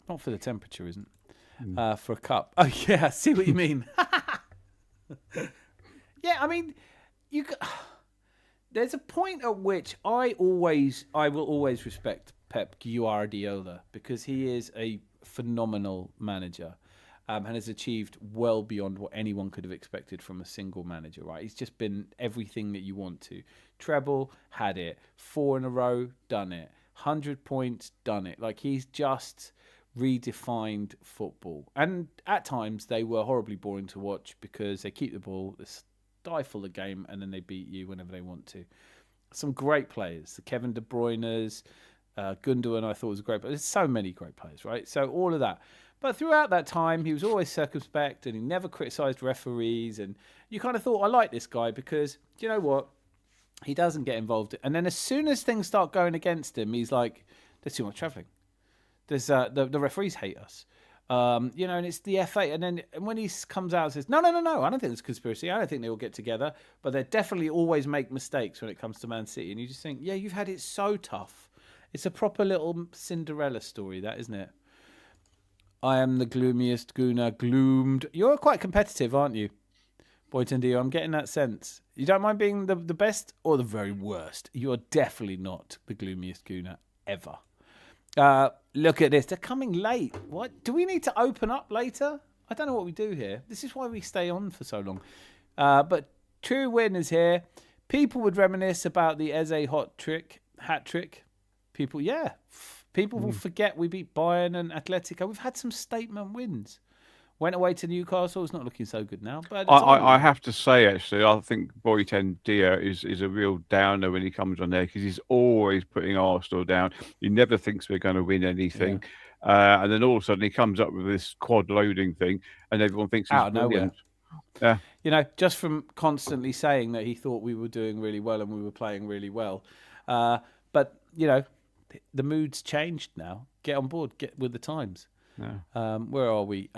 Not for the temperature, isn't it? For a cup. Oh, yeah, I see what you mean. Yeah, I mean, there's a point at which I will always respect Pep Guardiola because he is a phenomenal manager and has achieved well beyond what anyone could have expected from a single manager, right? He's just been everything that you want to. Treble, had it. 4 in a row, done it. 100 points, done it. Like, he's just... redefined football, and at times they were horribly boring to watch because they keep the ball, they stifle the game, and then they beat you whenever they want to. Some great players. The Kevin De Bruyne's, Gundogan, I thought was a great player. There's so many great players, right? So all of that. But throughout that time, he was always circumspect and he never criticised referees. And you kind of thought, I like this guy because, do you know what? He doesn't get involved. And then as soon as things start going against him, he's like, there's too much travelling. There's the referees hate us. And it's the FA. And then when he comes out and says, no, I don't think it's conspiracy. I don't think they all get together. But they definitely always make mistakes when it comes to Man City. And you just think, yeah, you've had it so tough. It's a proper little Cinderella story, that, isn't it? I am the gloomiest Guna gloomed. You're quite competitive, aren't you? Boyton Dio, I'm getting that sense. You don't mind being the best or the very worst. You're definitely not the gloomiest Guna ever. Look at this. They're coming late. What? Do we need to open up later? I don't know what we do here. This is why we stay on for so long. But true win is here. People would reminisce about the Eze hat trick. People will forget we beat Bayern and Atletico. We've had some statement wins. Went away to Newcastle. It's not looking so good now. But I have to say, actually, I think Boyten Dia is a real downer when he comes on there because he's always putting Arsenal down. He never thinks we're going to win anything. Yeah. And then all of a sudden he comes up with this quad loading thing and everyone thinks he's brilliant. Yeah. Just from constantly saying that he thought we were doing really well and we were playing really well. But, the mood's changed now. Get on board. Get with the times. Yeah. Where are we?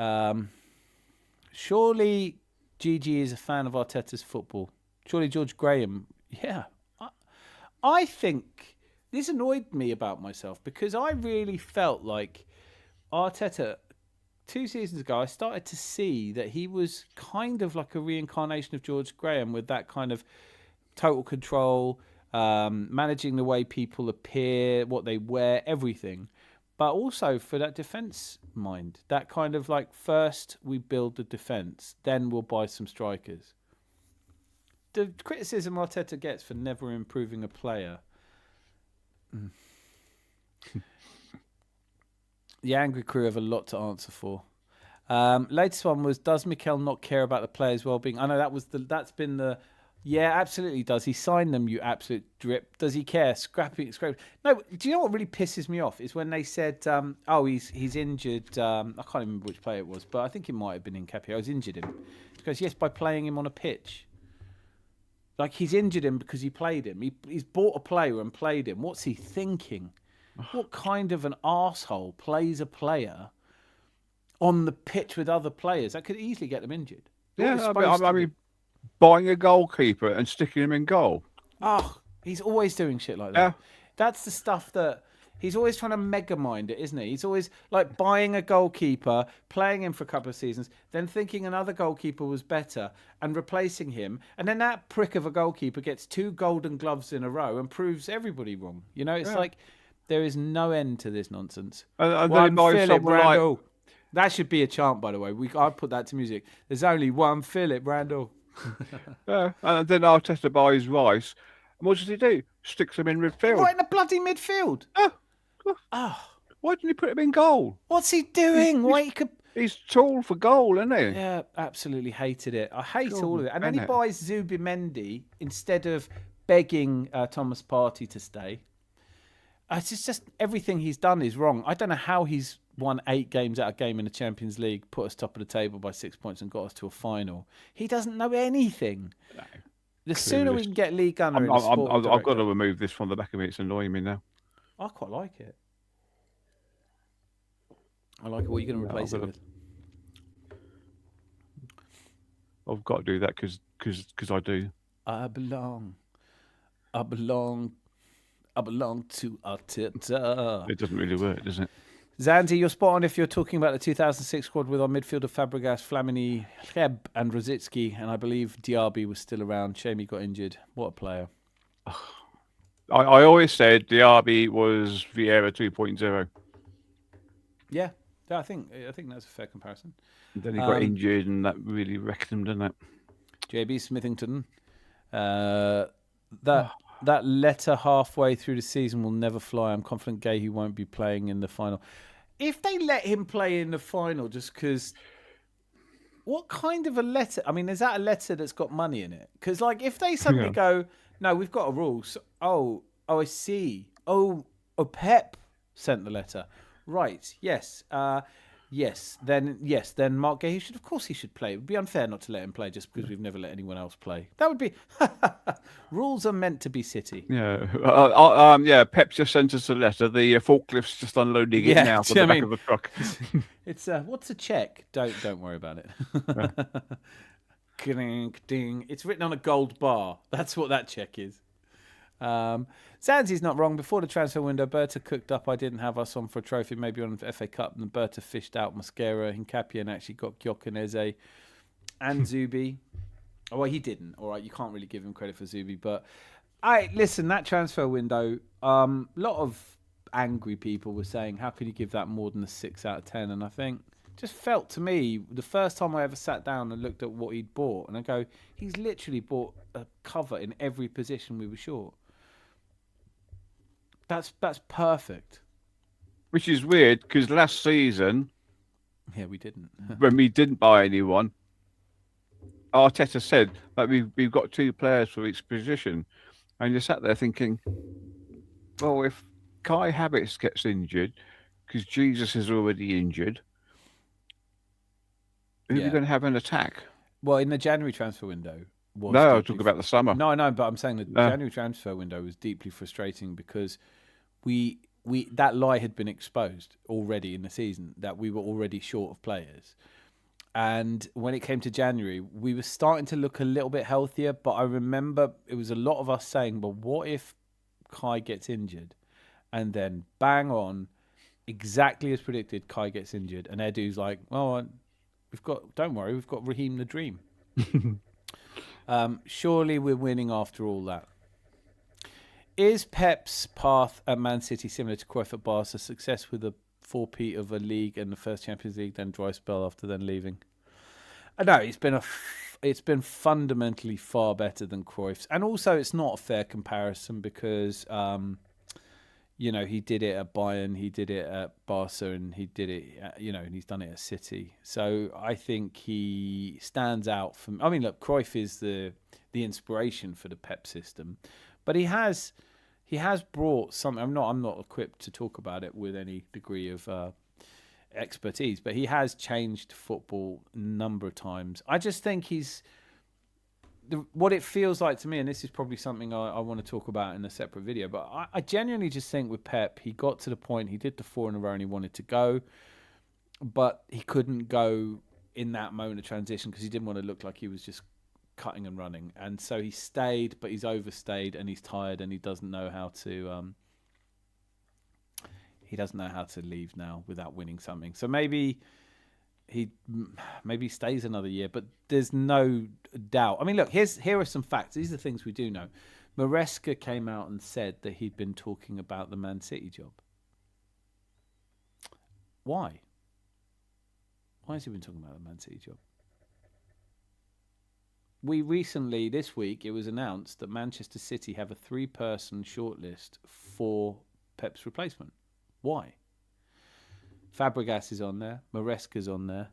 Surely Gigi is a fan of Arteta's football. Surely George Graham. Yeah. I think this annoyed me about myself because I really felt like Arteta, 2 seasons ago, I started to see that he was kind of like a reincarnation of George Graham with that kind of total control, managing the way people appear, what they wear, everything. But also for that defence mind, that kind of like first we build the defence, then we'll buy some strikers. The criticism Arteta gets for never improving a player. The angry crew have a lot to answer for. Latest one was, does Mikel not care about the players' well-being? I know that's been the... Yeah, absolutely does. He signed them, you absolute drip. Does he care? Scrappy. No, do you know what really pisses me off? Is when they said, he's injured. I can't remember which player it was, but I think it might have been Nketiah. I was injured him. He goes, yes, by playing him on a pitch. Like, he's injured him because he played him. He's bought a player and played him. What's he thinking? What kind of an arsehole plays a player on the pitch with other players? That could easily get them injured. Yeah, I mean buying a goalkeeper and sticking him in goal. Oh, he's always doing shit like that. Yeah. That's the stuff that he's always trying to mega mind it, isn't he? He's always like buying a goalkeeper, playing him for a couple of seasons, then thinking another goalkeeper was better and replacing him. And then that prick of a goalkeeper gets 2 golden gloves in a row and proves everybody wrong. It's like there is no end to this nonsense. And then Philip Randall. That should be a chant, by the way. I'd put that to music. There's only one Philip Randall. Yeah, and then Arteta buys Rice. And what does he do? Sticks him in midfield. Right in the bloody midfield. Why didn't he put him in goal? What's he doing? He's tall for goal, isn't he? Yeah, absolutely hated it. I hate all of it. And then he buys Zubimendi instead of begging Thomas Partey to stay. It's just everything he's done is wrong. I don't know how he's won 8 games out of game in the Champions League, put us top of the table by 6 points and got us to a final. He doesn't know anything. No. The sooner we can get Lee Gunner in the sport I've got to remove this from the back of me. It's annoying me now. I quite like it. I like it. What are you going to replace it with? I've got to do that because I do. I belong to Arteta. It doesn't really work, does it? Zanzi, you're spot on if you're talking about the 2006 squad with our midfielder Fabregas, Flamini, Hleb and Rosicky, and I believe Diaby was still around. Shame he got injured. What a player. I always said Diaby was Vieira 2.0. Yeah, I think that's a fair comparison. And then he got injured and that really wrecked him, didn't it? JB Smithington. That letter halfway through the season will never fly. I'm confident Gahey won't be playing in the final. If they let him play in the final just because what kind of a letter? I mean, is that a letter that's got money in it? Because, like, if they suddenly go, no, we've got a rule. So, oh, I see. Oh, Pep sent the letter. Right. Yes. Yes. Then Mark Gay, of course he should play. It would be unfair not to let him play just because we've never let anyone else play. That would be rules are meant to be City. Yeah. Pep just sent us a letter. The forklift's just unloading it now from the back of the truck. It's what's a check? Don't worry about it. Ding, ding. It's written on a gold bar. That's what that check is. Zanzi's not wrong. Before the transfer window, Berta cooked up. I didn't have us on for a trophy, maybe on FA Cup. And Berta fished out Mosquera, Hincapié, and actually got Gyokaneze and Zubi. Oh, well, he didn't. All right, you can't really give him credit for Zubi. But listen, that transfer window, a lot of angry people were saying, how could you give that more than a 6 out of 10? And I think just felt to me, the first time I ever sat down and looked at what he'd bought, and I go, he's literally bought a cover in every position we were short. That's perfect. Which is weird because last season, we didn't. when we didn't buy anyone, Arteta said that we've got 2 players for each position, and you sat there thinking, well, if Kai Havertz gets injured because Jesus is already injured, who are we going to have an attack? Well, in the January transfer window. No, I'm talking about the summer. No, but I'm saying the January transfer window was deeply frustrating because we that lie had been exposed already in the season that we were already short of players. And when it came to January, we were starting to look a little bit healthier, but I remember it was a lot of us saying, well, what if Kai gets injured? And then bang on, exactly as predicted, Kai gets injured. And Edu's like, oh, don't worry, we've got Raheem the Dream. Surely we're winning after all that. Is Pep's path at Man City similar to Cruyff at Barca? Success with a 4-peat of a league and the first Champions League, then dry spell after then leaving. I know it's been fundamentally far better than Cruyff's, and also it's not a fair comparison because he did it at Bayern, he did it at Barca, and he did it, and he's done it at City. So I think he stands out from. I mean, look, Cruyff is the inspiration for the Pep system, but he has brought something. I'm not equipped to talk about it with any degree of expertise, but he has changed football a number of times. I just think what it feels like to me, and this is probably something I want to talk about in a separate video, but I genuinely just think with Pep, he got to the point, he did the 4 in a row and he wanted to go, but he couldn't go in that moment of transition because he didn't want to look like he was just cutting and running. And so he stayed, but he's overstayed and he's tired and he doesn't know how to leave now without winning something. So maybe he stays another year, but there's no doubt. I mean, look, here are some facts. These are things we do know. Maresca came out and said that he'd been talking about the Man City job. Why? Why has he been talking about the Man City job? We recently, this week, it was announced that Manchester City have a 3-person shortlist for Pep's replacement. Why? Fabregas is on there. Maresca's on there.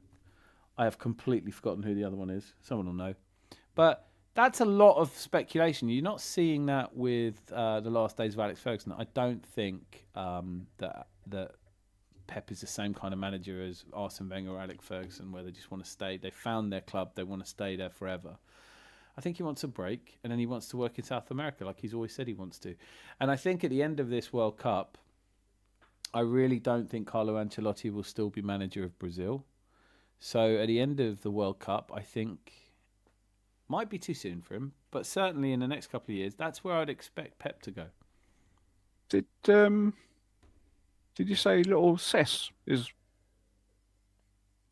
I have completely forgotten who the other one is. Someone will know. But that's a lot of speculation. You're not seeing that with the last days of Alex Ferguson. I don't think that Pep is the same kind of manager as Arsene Wenger or Alex Ferguson, where they just want to stay. They found their club. They want to stay there forever. I think he wants a break, and then he wants to work in South America like he's always said he wants to. And I think at the end of this World Cup, I really don't think Carlo Ancelotti will still be manager of Brazil. So at the end of the World Cup, I think might be too soon for him, but certainly in the next couple of years, that's where I'd expect Pep to go. Did you say little Cesc is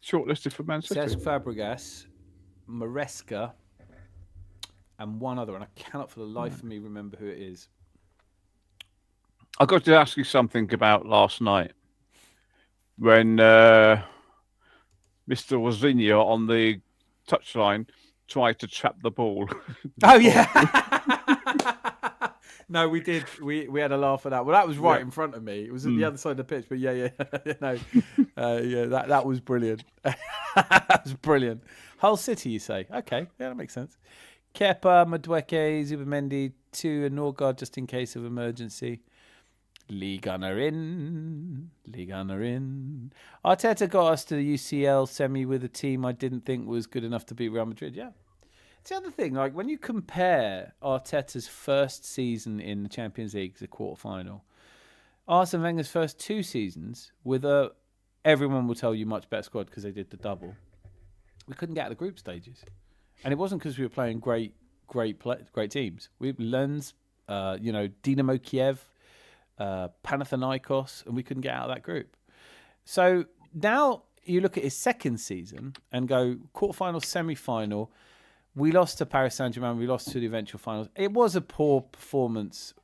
shortlisted for Man City? Cesc Fabregas, Maresca, and one other, and I cannot for the life of me remember who it is. I got to ask you something about last night when Mr. Wozinho on the touchline tried to trap the ball. Oh yeah. No, we did. We had a laugh at that. Well, that was right in front of me. It was at the other side of the pitch, but yeah. No, that was brilliant. That was brilliant. Hull City, you say? Okay, yeah, that makes sense. Kepa, Madueke, Zubamendi, 2 and Norgard just in case of emergency. League Gunner in. Arteta got us to the UCL semi with a team I didn't think was good enough to beat Real Madrid. Yeah. It's the other thing, like when you compare Arteta's first season in the Champions League, the quarterfinal, Arsene Wenger's first 2 seasons with everyone will tell you much better squad because they did the double. We couldn't get out of the group stages, and it wasn't because we were playing great teams. We Lens, Dynamo Kiev, Panathinaikos, and we couldn't get out of that group. So now you look at his second season and go quarterfinal, semi-final. We lost to Paris Saint-Germain. We lost to the eventual finals. It was a poor performance.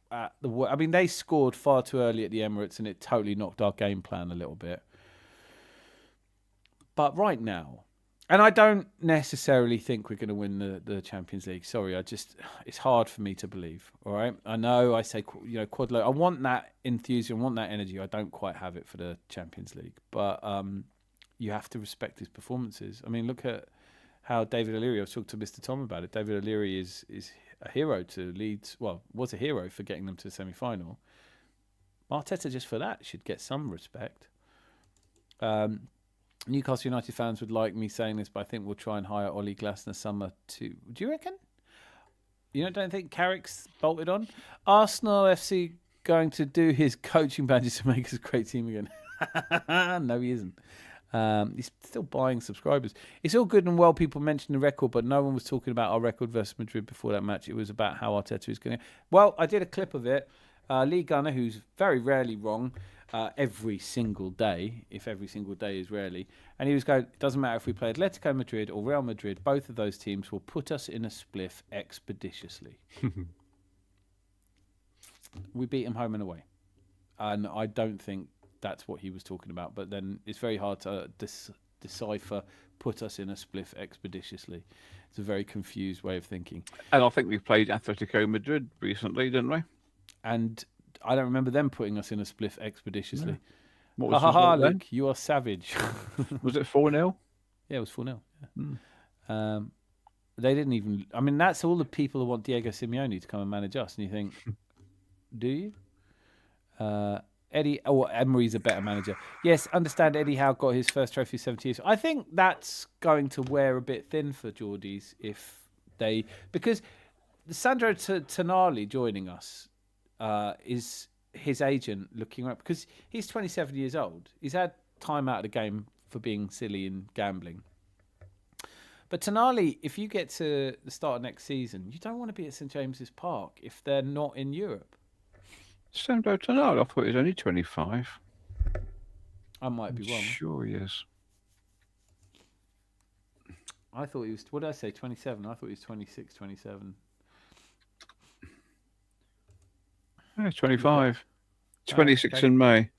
They scored far too early at the Emirates, and it totally knocked our game plan a little bit. But right now, and I don't necessarily think we're going to win the Champions League. Sorry, it's hard for me to believe. All right, I know I say Quadlo. I want that enthusiasm, I want that energy. I don't quite have it for the Champions League, but you have to respect his performances. I mean, look at how David O'Leary. I was talking to Mr. Tom about it. David O'Leary is a hero to Leeds. Well, was a hero for getting them to the semi-final. Arteta, just for that, should get some respect. Newcastle United fans would like me saying this, but I think we'll try and hire Ollie Glasner summer too. Do you reckon? You don't think Carrick's bolted on? Arsenal FC going to do his coaching badges to make us a great team again? No, he isn't. He's still buying subscribers. It's all good and well people mention the record, but no one was talking about our record versus Madrid before that match. It was about how Arteta is going to... Well, I did a clip of it. Lee Gunner, who's very rarely wrong, every single day, if every single day is rarely, and he was going, it doesn't matter if we play Atletico Madrid or Real Madrid, both of those teams will put us in a spliff expeditiously. We beat them home and away. And I don't think that's what he was talking about, but then it's very hard to decipher put us in a spliff expeditiously. It's a very confused way of thinking. And I think we played Atletico Madrid recently, didn't we? And I don't remember them putting us in a spliff expeditiously. No. What was the Luke, you are savage. Was it 4-0? Yeah, it was 4-0. Yeah. They didn't even... I mean, that's all the people who want Diego Simeone to come and manage us. And you think, do you? Emery's a better manager. Yes, understand Eddie Howe got his first trophy 70 years. I think that's going to wear a bit thin for Geordies if they... Because Sandro Tonali joining us is his agent looking up, because he's 27 years old. He's had time out of the game for being silly and gambling. But Tonali, if you get to the start of next season, you don't want to be at St James's Park if they're not in Europe. Sandro Tonali, I thought he was only 25. I might be wrong. Sure he is. I thought he was, what did I say, 27? I thought he was 26, 27. Yeah, 25. 26 okay. in May.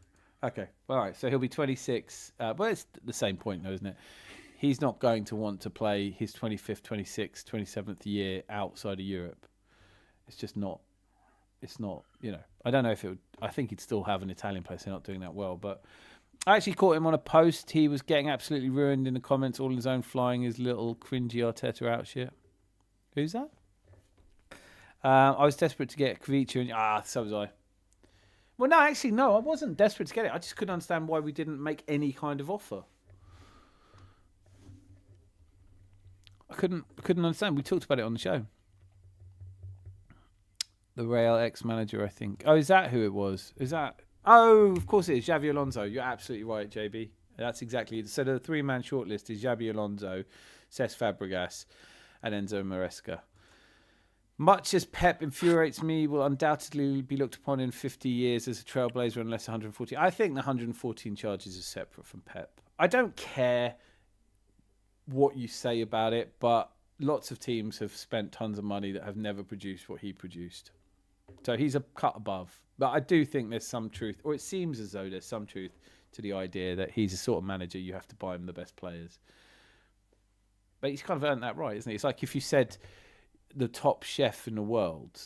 Okay, all right. So he'll be 26. Well, it's the same point, though, isn't it? He's not going to want to play his 25th, 26th, 27th year outside of Europe. It's just not. It's not, I don't know if it would. I think he'd still have an Italian place. They're not doing that well. But I actually caught him on a post. He was getting absolutely ruined in the comments, all on his own, flying his little cringy Arteta out shit. Who's that? I was desperate to get Kvicha, and so was I. Well, no, actually, no, I wasn't desperate to get it. I just couldn't understand why we didn't make any kind of offer. I couldn't understand. We talked about it on the show. The Real ex-manager, I think. Oh, is that who it was? Is that... Oh, of course it is. Xabi Alonso. You're absolutely right, JB. That's exactly it. So the three-man shortlist is Xabi Alonso, Cesc Fabregas, and Enzo Maresca. Much as Pep infuriates me, will undoubtedly be looked upon in 50 years as a trailblazer unless 114. I think the 114 charges are separate from Pep. I don't care what you say about it, but lots of teams have spent tons of money that have never produced what he produced. So he's a cut above. But I do think there's some truth, or it seems as though there's some truth to the idea that he's a sort of manager, you have to buy him the best players. But he's kind of earned that right, isn't he? It's like if you said the top chef in the world,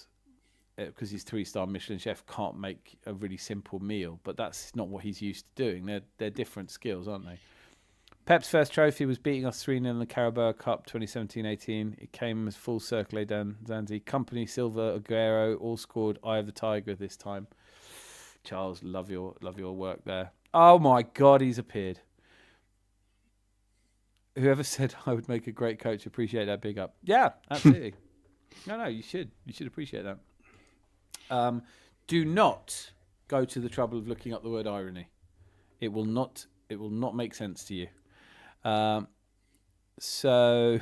because he's 3-star Michelin chef, can't make a really simple meal, but that's not what he's used to doing. They're different skills, aren't they? Pep's first trophy was beating us 3-0 in the Carabao Cup 2017-18. It came as full circle, Zanzi. Company, Silva, Aguero, all scored Eye of the Tiger this time. Charles, love your work there. Oh my God, he's appeared. Whoever said I would make a great coach, appreciate that big up. Yeah, absolutely. No, you should. You should appreciate that. Do not go to the trouble of looking up the word irony. It will not make sense to you. So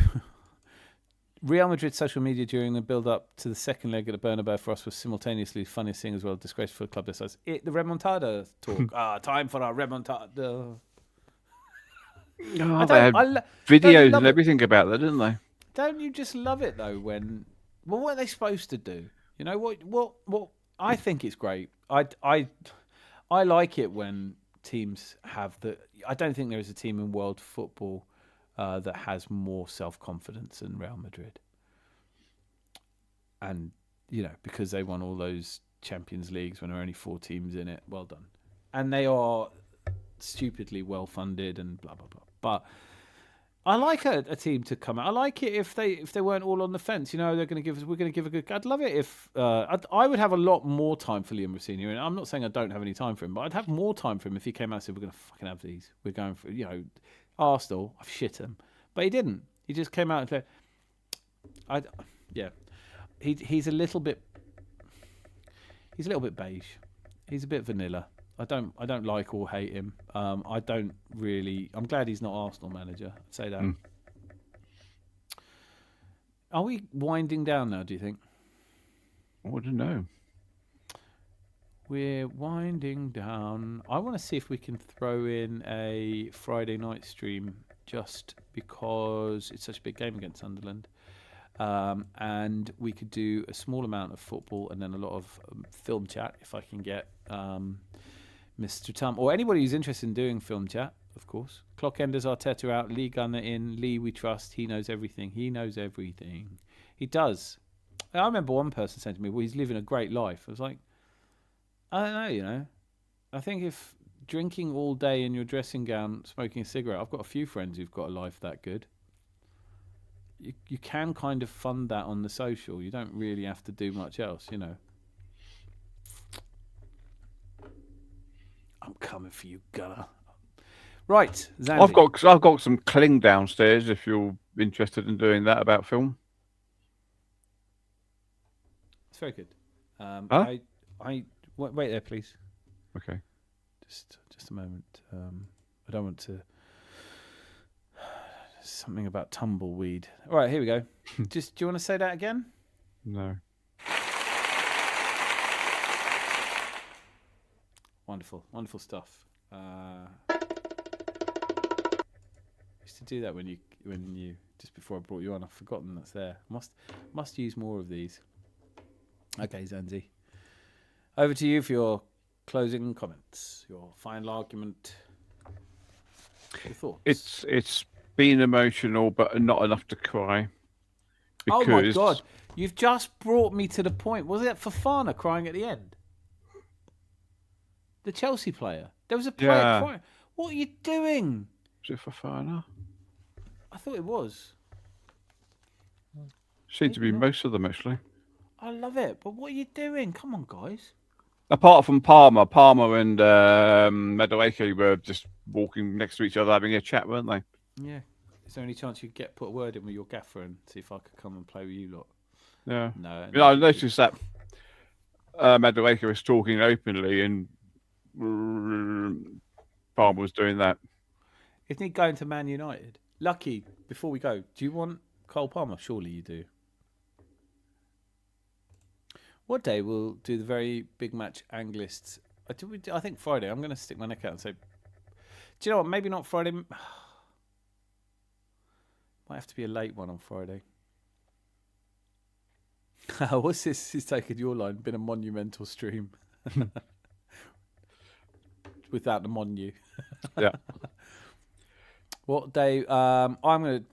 Real Madrid social media during the build-up to the second leg at the Bernabeu for us was simultaneously the funniest thing as well. Disgraceful club this size. The remontada talk. Time for our remontada. Oh, they had videos and everything about that, didn't they? Don't you just love it though? What are they supposed to do? You know what? I think it's great. I like it when teams have the. I don't think there is a team in world football that has more self-confidence than Real Madrid. And, because they won all those Champions Leagues when there were only 4 teams in it, well done. And they are stupidly well-funded and blah, blah, blah. But I like a team to come out. I like it if they weren't all on the fence. We're going to give a good. I'd love it if I would have a lot more time for Liam Rosenior. And I'm not saying I don't have any time for him, but I'd have more time for him if he came out and said, "We're going to fucking have these. We're going for Arsenal. I've shit him," but he didn't. He just came out and said, He's a little bit beige. He's a bit vanilla. I don't like or hate him. I'm glad he's not Arsenal manager. I'd say that. Are we winding down now, do you think? I don't know. We're winding down. I want to see if we can throw in a Friday night stream just because it's such a big game against Sunderland. And we could do a small amount of football and then a lot of film chat if I can get Mr. Tum or anybody who's interested in doing film chat, of course. Clockenders, Arteta out, Lee Gunner in. Lee, we trust. He knows everything. He does. I remember one person saying to me, well, he's living a great life. I was like, I don't know, I think if drinking all day in your dressing gown, smoking a cigarette, I've got a few friends who've got a life that good. You can kind of fund that on the social. You don't really have to do much else, I'm coming for you, Gunner. Right, Zandy. I've got some cling downstairs if you're interested in doing that about film. It's very good. Huh? Wait there, please. Okay. Just a moment. I don't want to. Something about tumbleweed. All right, here we go. Do you want to say that again? No. Wonderful stuff. Used to do that when you just before I brought you on. I've forgotten that's there. Must use more of these. Okay, Zanzi. Over to you for your closing comments, your final argument, your thoughts. It's been emotional, but not enough to cry. Oh my God! You've just brought me to the point. Was it Fofana crying at the end? The Chelsea player. There was a player crying. What are you doing? Was it Fofana? I thought it was. Seemed to be most of them, actually. I love it, but what are you doing? Come on, guys. Apart from Palmer and Madueke were just walking next to each other having a chat, weren't they? Yeah. Is there any chance you could put a word in with your gaffer and see if I could come and play with you lot? Yeah. No. I noticed that Madueke was talking openly and Palmer was doing that. Isn't he going to Man United? Lucky, before we go, do you want Cole Palmer? Surely you do. What day we'll do the very big match Anglists? I think Friday. I'm going to stick my neck out and say, do you know what? Maybe not Friday. Might have to be a late one on Friday. What's this? He's taken your line. Been a monumental stream. Without the monu. Yeah. What day? I'm gonna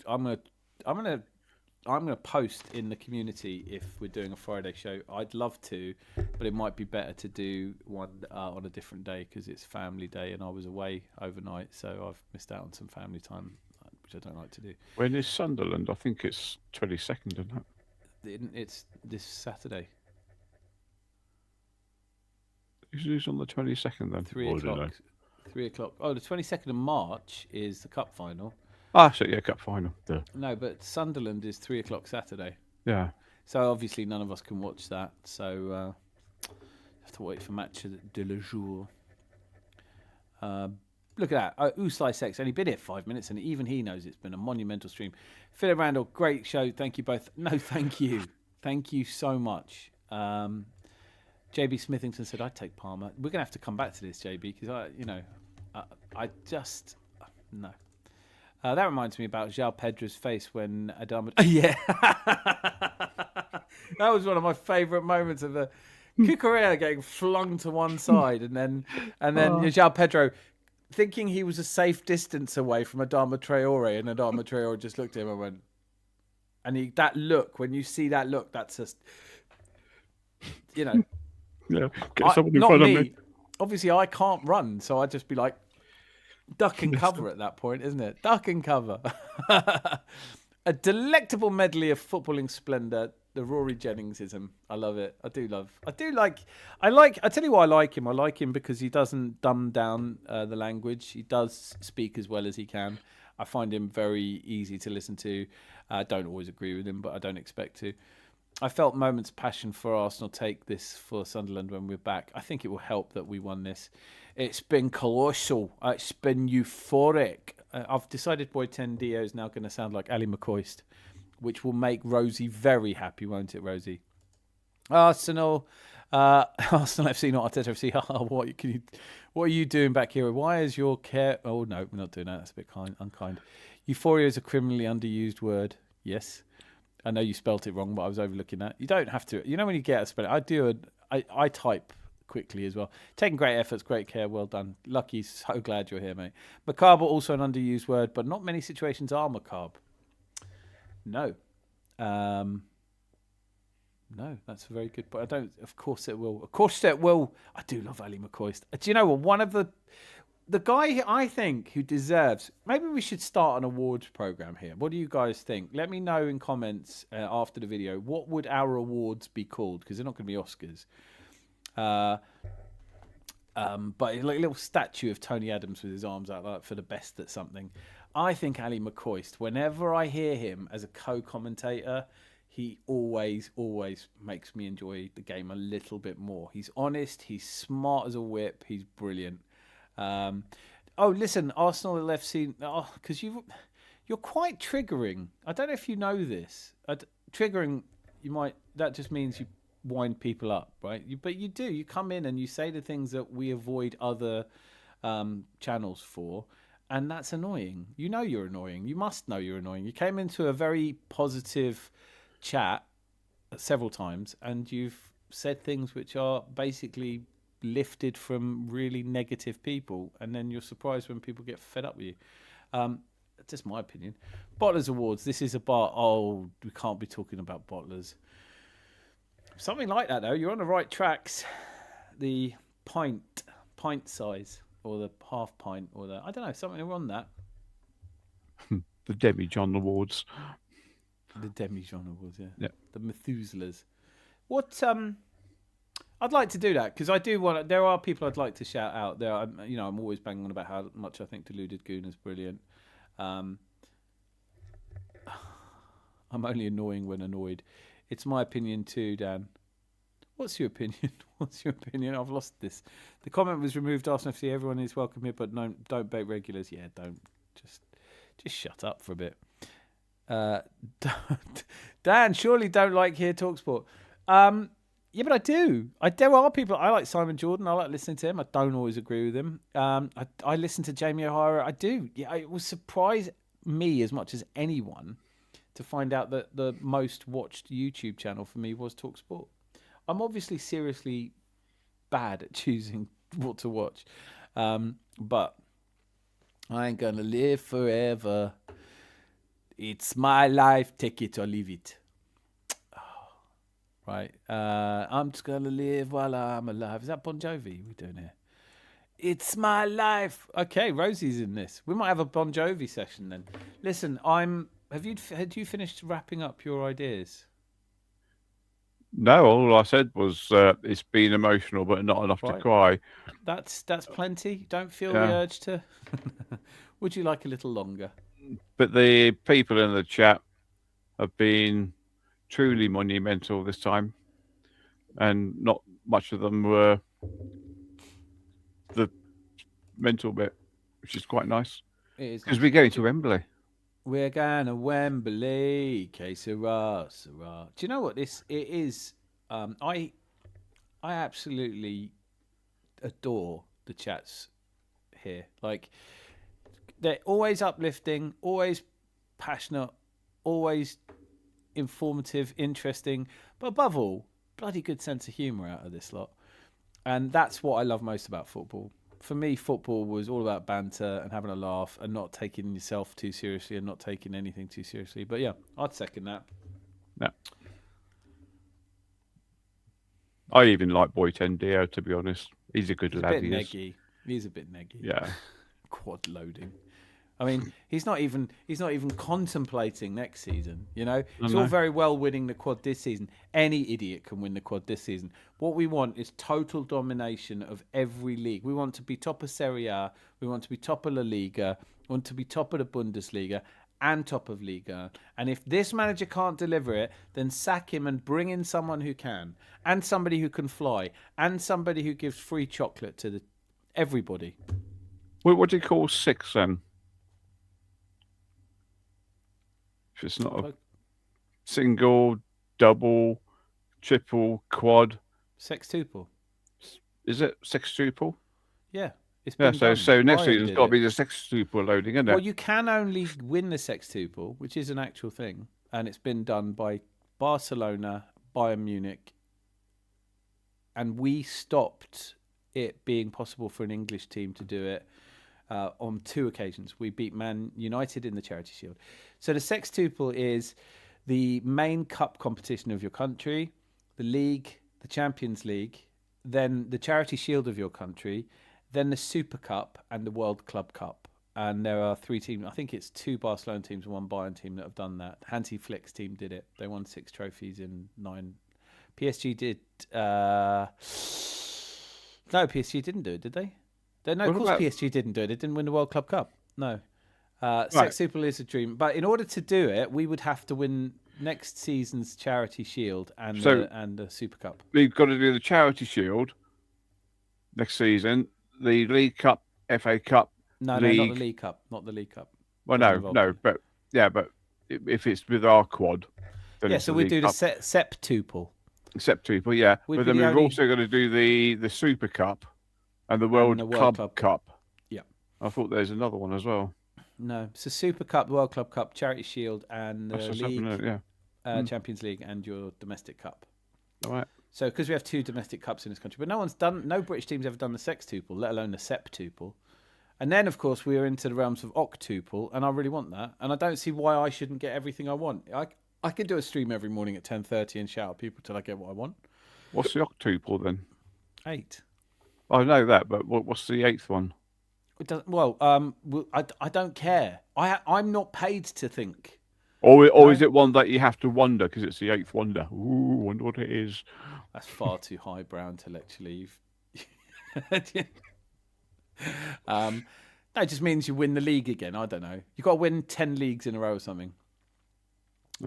I'm going to post in the community if we're doing a Friday show. I'd love to, but it might be better to do one on a different day because it's family day and I was away overnight, so I've missed out on some family time, which I don't like to do. When is Sunderland? I think it's 22nd, isn't it? It's this Saturday. Who's on the 22nd then? 3 o'clock. 3 o'clock. Oh, the 22nd of March is the cup final. Ah, so yeah, cup final. Duh. No, but Sunderland is 3 o'clock Saturday. Yeah. So obviously none of us can watch that. So have to wait for match de le jour. Look at that. Usai Sex only been here 5 minutes and even he knows it's been a monumental stream. Philip Randall, great show. Thank you both. No, thank you. Thank you so much. JB Smithington said, I'd take Palmer. We're going to have to come back to this, JB, because I just... No. That reminds me about João Pedro's face when Adama... Yeah. That was one of my favourite moments of the Cucurella getting flung to one side and then João Pedro thinking he was a safe distance away from Adama Traore, and Adama Traore just looked at him and went... And that look, when you see that look, that's just... Yeah, get someone in not front me. of me. Obviously, I can't run, so I'd just be like... Duck and cover at that point, isn't it? Duck and cover. A delectable medley of footballing splendour. The Rory Jenningsism. I love it. I tell you why I like him. I like him because he doesn't dumb down the language. He does speak as well as he can. I find him very easy to listen to. I don't always agree with him, but I don't expect to. I felt moments of passion for Arsenal take this for Sunderland when we're back. I think it will help that we won this. It's been colossal. It's been euphoric. I've decided Boy 10 Dio is now going to sound like Ali McCoist, which will make Rosie very happy, won't it, Rosie? Arsenal FC, not Arteta FC. What are you doing back here? Why is your care... Oh, no, we're not doing that. That's a bit unkind. Euphoria is a criminally underused word. Yes. I know you spelt it wrong, but I was overlooking that. You don't have to. You know when you get a spelling, I type quickly as well. Taking great efforts, great care, well done. Lucky, so glad you're here, mate. Macabre, also an underused word, but not many situations are macabre. No. No, that's a very good point. Of course it will. Of course it will. I do love Ali McCoist. Do you know what? One of the guy I think who deserves... Maybe we should start an awards program here. What do you guys think? Let me know in comments after the video. What would our awards be called? Because they're not going to be Oscars. But like a little statue of Tony Adams with his arms out like for the best at something. I think Ali McCoist, whenever I hear him as a co-commentator, he always makes me enjoy the game a little bit more. He's honest. He's smart as a whip. He's brilliant. Listen, Arsenal FC, because you're quite triggering. I don't know if you know this. Triggering, that just means you wind people up, right? But you do. You come in and you say the things that we avoid other channels for, and that's annoying. You know you're annoying. You must know you're annoying. You came into a very positive chat several times, and you've said things which are basically lifted from really negative people, and then you're surprised when people get fed up with you. That's just my opinion. Bottlers Awards. This is about... Oh, we can't be talking about bottlers. Something like that, though. You're on the right tracks. The pint size, or the half pint, or the... I don't know, something around that. The Demi-John Awards. The Demi-John Awards, yeah. The Methuselahs. What... I'd like to do that because I do want. There are people I'd like to shout out. I'm always banging on about how much I think Deluded Goon is brilliant. I'm only annoying when annoyed. It's my opinion too, Dan. What's your opinion? What's your opinion? I've lost this. The comment was removed. Arsenal FC. Everyone is welcome here, but no, don't bait regulars. Yeah, don't. Just shut up for a bit. Dan, surely don't like Here TalkSport. Yeah, but I do. There are people. I like Simon Jordan. I like listening to him. I don't always agree with him. I listen to Jamie O'Hara. I do. Yeah, it will surprise me as much as anyone to find out that the most watched YouTube channel for me was TalkSport. I'm obviously seriously bad at choosing what to watch, but I ain't gonna live forever. It's my life, take it or leave it. Right. I'm just going to live while I'm alive. Is that Bon Jovi we're doing here? It's my life. Okay, Rosie's in this. We might have a Bon Jovi session then. Listen, had you finished wrapping up your ideas? No, all I said was it's been emotional, but not enough to cry. That's plenty. Don't feel Yeah. the urge to. Would you like a little longer? But the people in the chat have been truly monumental this time, and not much of them were the mental bit, which is quite nice. It is because we're going to Wembley. We're going to Wembley, que sera, sera. Do you know what it is? I absolutely adore the chats here. Like, they're always uplifting, always passionate, always informative, interesting, but above all, bloody good sense of humour out of this lot. And that's what I love most about football. For me, football was all about banter and having a laugh and not taking yourself too seriously and not taking anything too seriously. But yeah, I'd second that. Yeah. I even like Boyten Dio, to be honest. He's a good lad. A bit neggy. He's a bit neggy. Yeah. Quad loading. I mean, he's not even contemplating next season. You know, it's all very well winning the quad this season. Any idiot can win the quad this season. What we want is total domination of every league. We want to be top of Serie A. We want to be top of La Liga. We want to be top of the Bundesliga and top of Liga. And if this manager can't deliver it, then sack him and bring in someone who can, and somebody who can fly, and somebody who gives free chocolate to everybody. What do you call 6 then? If it's not a single, double, triple, quad. Sextuple. Is it sextuple? Yeah. So next season's got to be the sextuple loading, isn't it? Well, you can only win the sextuple, which is an actual thing, and it's been done by Barcelona, Bayern Munich, and we stopped it being possible for an English team to do it on 2 occasions. We beat Man United in the Charity Shield. So the sextuple is the main cup competition of your country, the league, the Champions League, then the Charity Shield of your country, then the Super Cup and the World Club Cup. And there are 3 teams. I think it's 2 Barcelona teams and 1 Bayern team that have done that. Hansi Flick's team did it. They won 6 trophies in 9. PSG did. No, PSG didn't do it, did they? No, of course PSG didn't do it. They didn't win the World Club Cup. No. Sextuple is a dream. But in order to do it, we would have to win next season's Charity Shield and the Super Cup. We've got to do the Charity Shield next season, the League Cup, FA Cup. No, not the League Cup. Not the League Cup. Well, no, but if it's with our quad, then so we do the Septuple. Septuple, yeah. But then we've also got to do the Super Cup and the World Club Cup. Yeah. I thought there's another one as well. No, it's the Super Cup, the World Club Cup, Charity Shield, and the League, Champions League, and your domestic cup. All right. So, because we have 2 domestic cups in this country, but no British team's ever done the sextuple, let alone the septuple. And then, of course, we are into the realms of octuple, and I really want that. And I don't see why I shouldn't get everything I want. I could do a stream every morning at 10:30 and shout at people till I get what I want. What's the octuple then? 8. I know that, but what's the 8th one? It doesn't. Well, I don't care. I'm not paid to think. Or is it one that you have to wonder because it's the 8th wonder? Ooh, wonder what it is. That's far too highbrow intellectually. No, it just means you win the league again. I don't know. You've got to win 10 leagues in a row or something.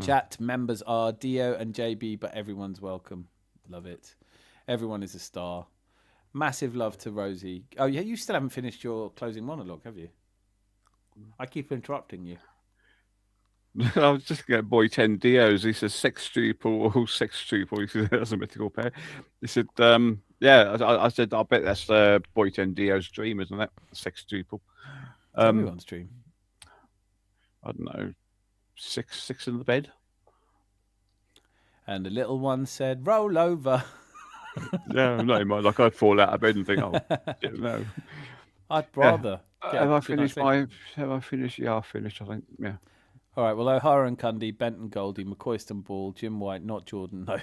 Chat members are Dio and JB, but everyone's welcome. Love it. Everyone is a star. Massive love to Rosie. Oh, yeah, you still haven't finished your closing monologue, have you? I keep interrupting you. I was just going to Boyten Dios. He says sextuple, sextuple. He said that's a mythical pair. He said, I said, I bet that's Boyten Dio's dream, isn't it? Sextuple. Everyone's dream. I don't know. 6 in the bed. And the little one said, roll over. Yeah, no, like I'd fall out of bed and think, no. I'd rather. Have I finished? Yeah, I finished. I think. Yeah. All right. Well, O'Hara and Cundy, Benton Goldie, McCoy Ball, Jim White, not Jordan. No,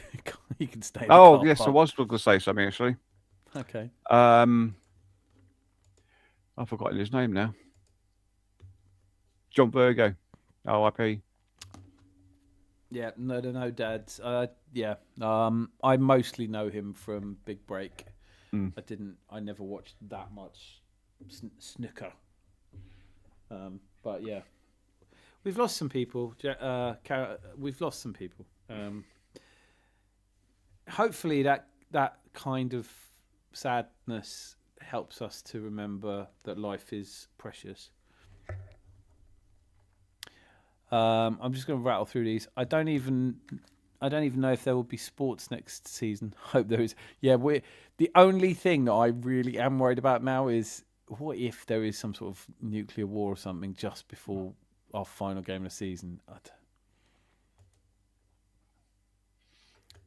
you can stay. In the Oh car yes, I park. was going to say something actually. Okay. I've forgotten his name now. John Virgo, R.I.P. Yeah. No, dads. Yeah. I mostly know him from Big Break. Mm. I never watched that much snooker. But yeah, we've lost some people. We've lost some people. Hopefully that kind of sadness helps us to remember that life is precious. I'm just going to rattle through these. I don't even know if there will be sports next season. Hope there is. Yeah, the only thing that I really am worried about now is what if there is some sort of nuclear war or something just before our final game of the season.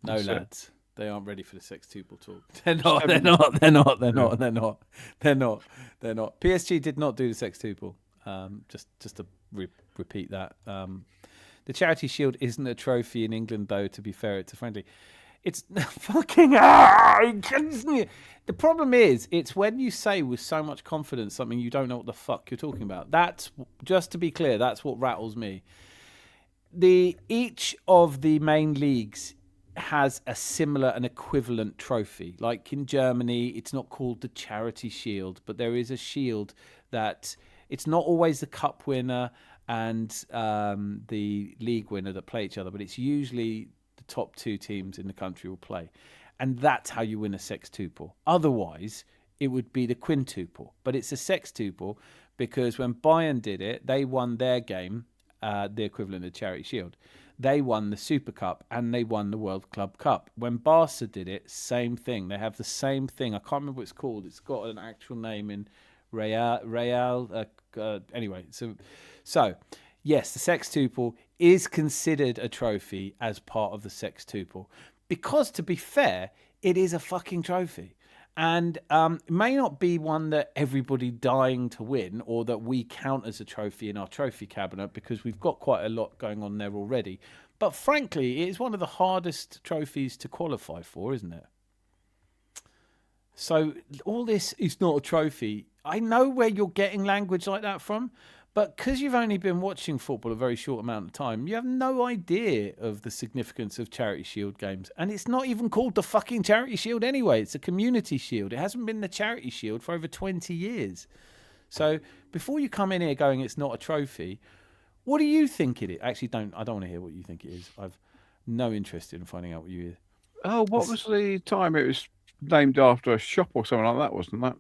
No, That's lads. They aren't ready for the sextuple talk. They're not. They're not. They're not. They're not. They're not. They're not. They're not. PSG did not do the sextuple. Just to repeat that. The Charity Shield isn't a trophy in England, though. To be fair, it's a friendly. It's fucking. The problem is, it's when you say with so much confidence something you don't know what the fuck you're talking about. That's just to be clear. That's what rattles me. Each of the main leagues has a similar and equivalent trophy. Like in Germany, it's not called the Charity Shield, but there is a shield that it's not always the cup winner and the league winner that play each other, but it's usually the top two teams in the country will play. And that's how you win a sextuple. Otherwise, it would be the quintuple. But it's a sextuple because when Bayern did it, they won their game, the equivalent of Charity Shield. They won the Super Cup and they won the World Club Cup. When Barca did it, same thing. They have the same thing. I can't remember what it's called. It's got an actual name in Real. Anyway, so yes, the sextuple is considered a trophy as part of the sextuple because, to be fair, it is a fucking trophy. And it may not be one that everybody dying to win or that we count as a trophy in our trophy cabinet because we've got quite a lot going on there already. But frankly, it is one of the hardest trophies to qualify for, isn't it? So all this is not a trophy. I know where you're getting language like that from, but because you've only been watching football a very short amount of time, you have no idea of the significance of Charity Shield games. And it's not even called the fucking Charity Shield anyway. It's a Community Shield. It hasn't been the Charity Shield for over 20 years. So before you come in here going it's not a trophy, what do you think it is? Actually, I don't want to hear what you think it is. I've no interest in finding out what you hear. Oh, what was the time it was named after a shop or something like that, wasn't that?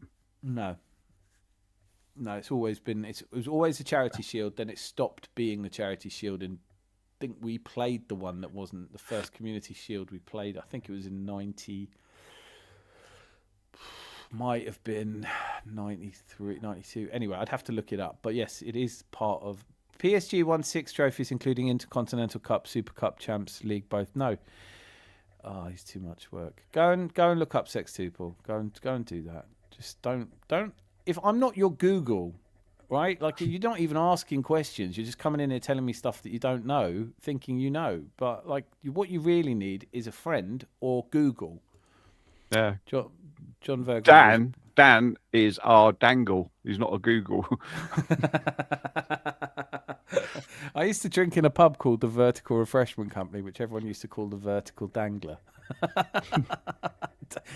No, it's always been. It was always a Charity Shield. Then it stopped being the Charity Shield, and I think we played the one that wasn't the first Community Shield we played. I think it was in 90. Might have been 93, 92. Anyway, I'd have to look it up. But yes, it is part of. PSG won 6 trophies, including Intercontinental Cup, Super Cup, Champs League. Both no. Oh, it's too much work. Go and look up sextuple. Go and do that. Just don't. If I'm not your Google, right? Like you're not even asking questions. You're just coming in here telling me stuff that you don't know, thinking you know. But like, what you really need is a friend or Google. Yeah. John Virgo. Dan is our dangle. He's not a Google. I used to drink in a pub called the Vertical Refreshment Company, which everyone used to call the Vertical Dangler.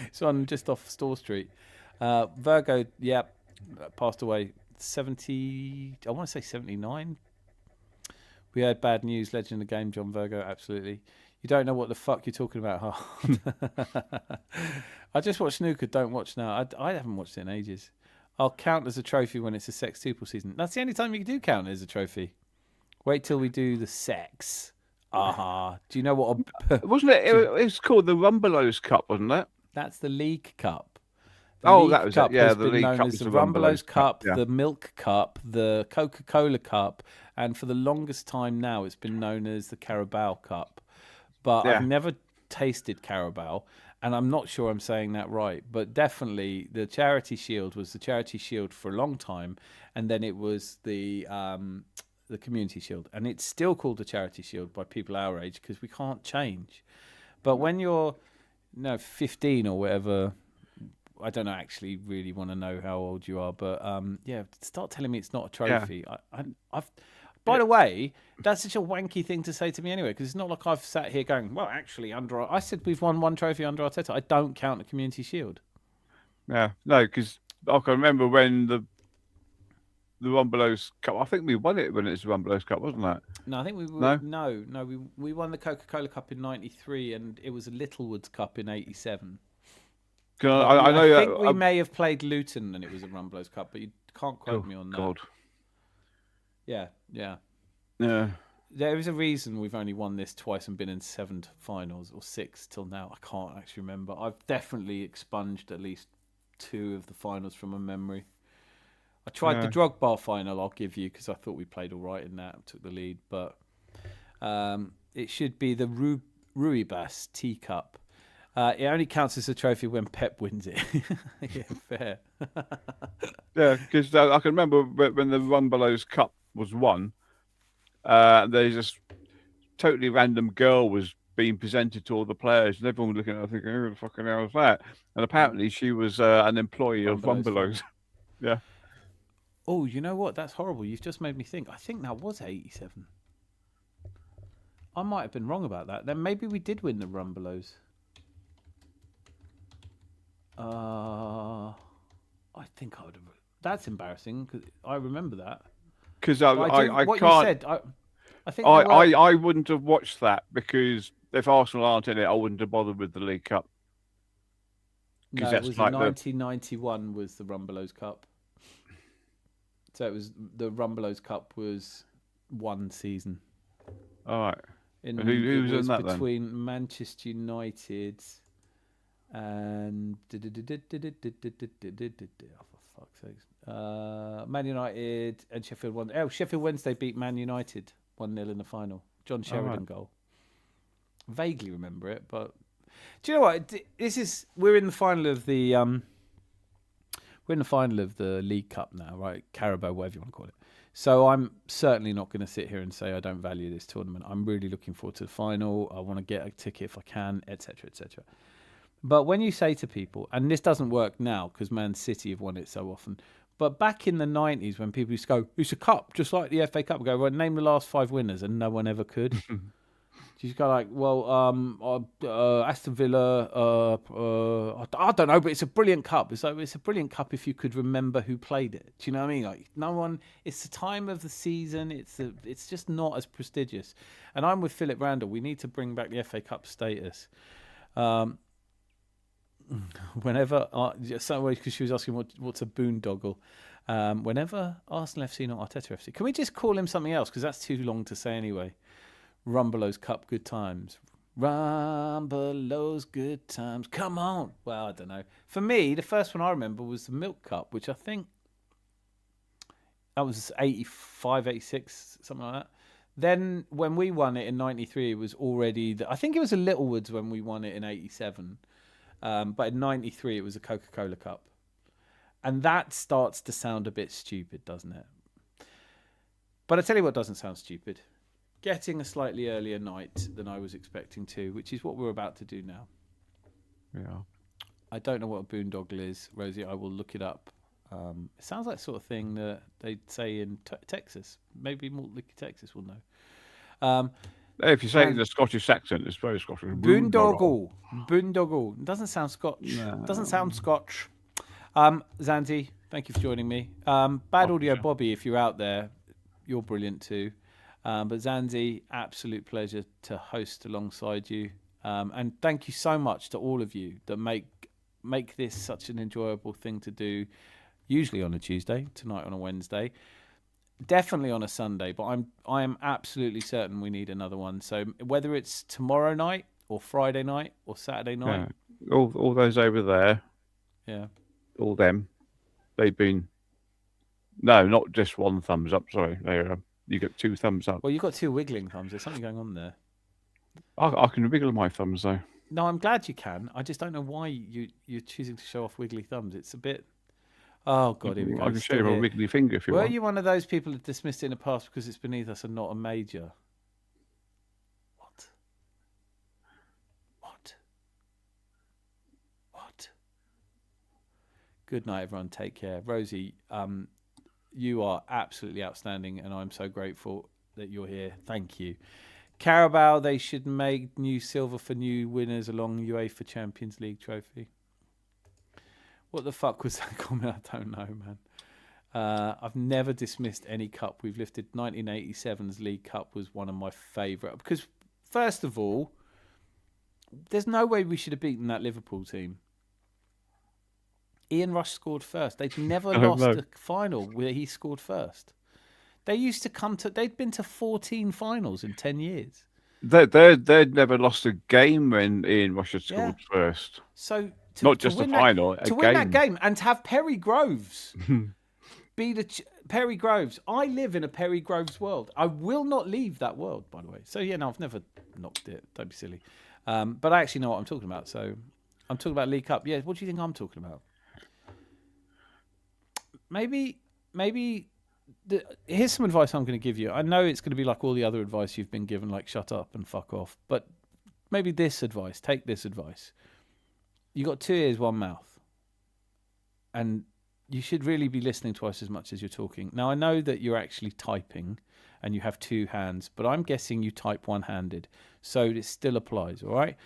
It's on just off Store Street. Virgo, passed away 70. I want to say 79. We heard bad news. Legend of the game, John Virgo. Absolutely. You don't know what the fuck you're talking about, huh? I just watched snooker. Don't watch now. I haven't watched it in ages. I'll count as a trophy when it's a sextuple season. That's the only time you do count it as a trophy. Wait till we do the sex. Do you know what? Wasn't it? It was called the Rumbelows Cup, wasn't it? That's the League Cup. That was Cup it. Yeah, has the been League known Cup as is the the Rumbelows Cup, yeah. the Milk Cup, the Coca-Cola Cup, and for the longest time now, it's been known as the Carabao Cup. But I've never tasted Carabao, and I'm not sure I'm saying that right. But definitely, the Charity Shield was the Charity Shield for a long time, and then it was the the Community Shield, and it's still called the Charity Shield by people our age because we can't change. But when you're 15 or whatever, I don't actually really want to know how old you are, but start telling me it's not a trophy. I've by the way, that's such a wanky thing to say to me anyway, because it's not like I've sat here going, well, actually, I said we've won one trophy under Arteta. I don't count the Community Shield. Yeah, no, because I can remember when the Rumbelows Cup. I think we won it when it was the Rumbelows Cup, wasn't that? No, I think we we won the Coca-Cola Cup in '93, and it was a Littlewoods Cup in '87. I think we may have played Luton and it was a Rumbelows Cup, but you can't quote me on that. God. Yeah. There is a reason we've only won this twice and been in 7 finals or 6 till now. I can't actually remember. I've definitely expunged at least 2 of the finals from my memory. I tried the Drogba final, I'll give you, because I thought we played all right in that, took the lead. But it should be the Ruibas Teacup. It only counts as a trophy when Pep wins it. Yeah, fair. Yeah, because I can remember when the Rumbelows Cup was won, there's this totally random girl was being presented to all the players, and everyone was looking at her thinking, who the fucking hell is that? And apparently she was an employee of Rumbelows. Yeah. Oh, you know what? That's horrible. You've just made me think. I think that was 87. I might have been wrong about that. Then maybe we did win the Rumbelows. I think I would have. That's embarrassing because I remember that. Because I what can't. You said, I think I wouldn't have watched that because if Arsenal aren't in it, I wouldn't have bothered with the League Cup. No, it was 1991 was the Rumbelows Cup. So it was the Rumbelows Cup was one season. All right. Who was in that between then? Manchester United and oh, for fuck's sake, Man United and Sheffield Wednesday. Oh, Sheffield Wednesday beat Man United 1-0 in the final. John Sheridan goal. Vaguely remember it, but do you know what? We're in the final of the League Cup now, right? Carabao, whatever you want to call it. So I'm certainly not going to sit here and say I don't value this tournament. I'm really looking forward to the final. I want to get a ticket if I can, etc., etc. But when you say to people, and this doesn't work now because Man City have won it so often, but back in the 90s when people used to go, it's a cup, just like the FA Cup, go, well, name the last 5 winners, and no one ever could. You just go like, well, Aston Villa, I don't know, but it's a brilliant cup. It's a brilliant cup if you could remember who played it. Do you know what I mean? Like no one. It's the time of the season. It's just not as prestigious. And I'm with Philip Randall. We need to bring back the FA Cup status. Whenever, because she was asking what's a boondoggle. Whenever Arsenal FC, not Arteta FC, can we just call him something else? Because that's too long to say anyway. Rumbelows Cup, good times. Rumbelows, good times. Come on. Well, I don't know. For me, the first one I remember was the Milk Cup, which I think that was 85, 86, something like that. Then when we won it in 93, it was already... I think it was a Littlewoods when we won it in 87. But in 93, it was a Coca-Cola Cup. And that starts to sound a bit stupid, doesn't it? But I tell you what doesn't sound stupid. Getting a slightly earlier night than I was expecting to, which is what we're about to do now. Yeah. I don't know what a boondoggle is, Rosie. I will look it up. It sounds like the sort of thing that they'd say in Texas. Maybe Mortlake, Texas will know. If you say it in a Scottish accent, it's very Scottish. Boondoggle. Boondoggle. Doesn't sound Scotch. No. Doesn't sound Scotch. Zanzi, thank you for joining me. Bad Audio Bobby, if you're out there, you're brilliant too. But Zanzi, absolute pleasure to host alongside you. And thank you so much to all of you that make this such an enjoyable thing to do, usually on a Tuesday, tonight on a Wednesday, definitely on a Sunday, but I am absolutely certain we need another one. So whether it's tomorrow night or Friday night or Saturday night. Yeah. All those over there. Yeah. All them. They've been... No, not just one thumbs up, sorry. You get 2 thumbs up. Well, you've got 2 wiggling thumbs. There's something going on there. I can wiggle my thumbs, though. No, I'm glad you can. I just don't know why you're choosing to show off wiggly thumbs. It's a bit... Oh, God, here we go. I can show you a wiggly finger if you Were want. you one of those people that dismissed it in the past because it's beneath us and not a major? What? Good night, everyone. Take care. Rosie, you are absolutely outstanding, and I'm so grateful that you're here. Thank you. Carabao, they should make new silver for new winners along UEFA Champions League trophy. What the fuck was that comment? I don't know, man. I've never dismissed any cup we've lifted. 1987's League Cup was one of my favourite. Because, first of all, there's no way we should have beaten that Liverpool team. Ian Rush scored first. They'd never lost a final where he scored first. They used to come to... They'd been to 14 finals in 10 years. They'd never lost a game when Ian Rush had scored first. So... Not just a final, to win that game and to have Perry Groves be the Perry Groves. I live in a Perry Groves world. I will not leave that world, by the way. So yeah, no, I've never knocked it. Don't be silly. But I actually know what I'm talking about. So I'm talking about League Cup. Yeah, what do you think I'm talking about? Maybe. Here's some advice I'm going to give you. I know it's going to be like all the other advice you've been given, like shut up and fuck off. But maybe this advice. Take this advice. You got 2 ears, 1 mouth, and you should really be listening twice as much as you're talking. Now, I know that you're actually typing and you have 2 hands, but I'm guessing you type one-handed, so it still applies, all right?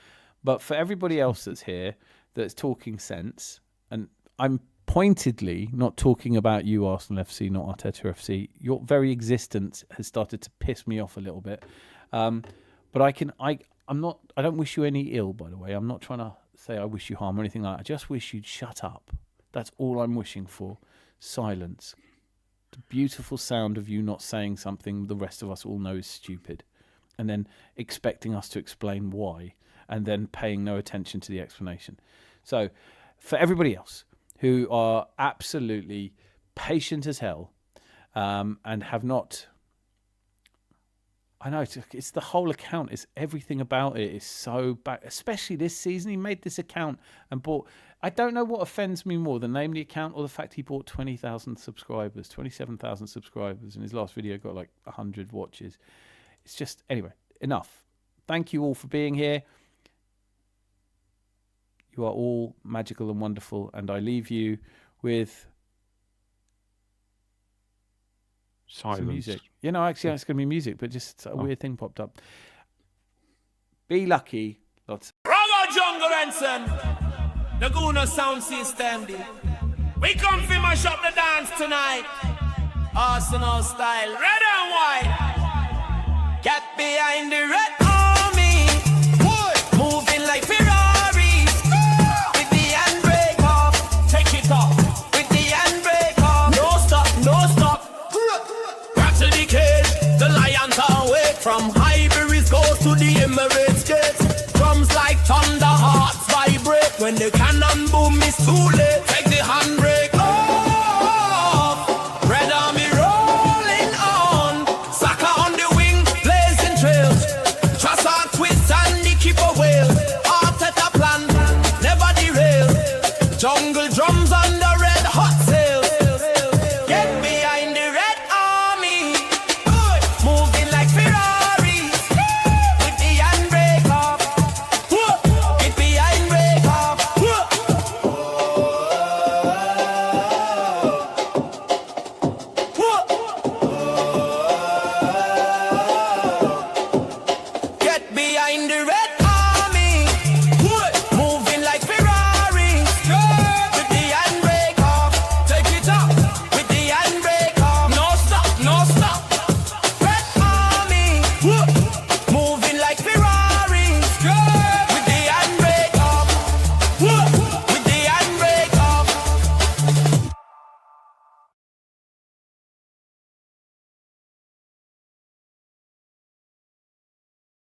But for everybody else that's here that's talking sense, and I'm pointedly not talking about you, Arsenal FC, not Arteta FC. Your very existence has started to piss me off a little bit. But I don't wish you any ill, by the way. I'm not trying to say I wish you harm or anything like that. I just wish you'd shut up. That's all I'm wishing for. Silence. The beautiful sound of you not saying something the rest of us all know is stupid. And then expecting us to explain why. And then paying no attention to the explanation. So, for everybody else who are absolutely patient as hell and have not... I know, it's the whole account. It's everything about it is so bad. Especially this season, he made this account and bought... I don't know what offends me more, the name of the account or the fact he bought 20,000 subscribers, 27,000 subscribers, and his last video got like 100 watches. It's just... Anyway, enough. Thank you all for being here. You are all magical and wonderful, and I leave you with... Silence. Some music. You know, actually, it's going to be music, but just a weird thing popped up. Be lucky. Lots. Raga Jungle Ensign, the Guna sound system. We come for mash up the dance tonight. Arsenal style, red and white. Get behind the red army. Moving like Ferrari. With the handbrake off. Take it off. With the handbrake off. No stop, no stop. To the cage, the lions are awake. From Highbury's goes to the Emirates gate. Drums like thunder, hearts vibrate. When the cannon boom, it's too late. Take the handbrake.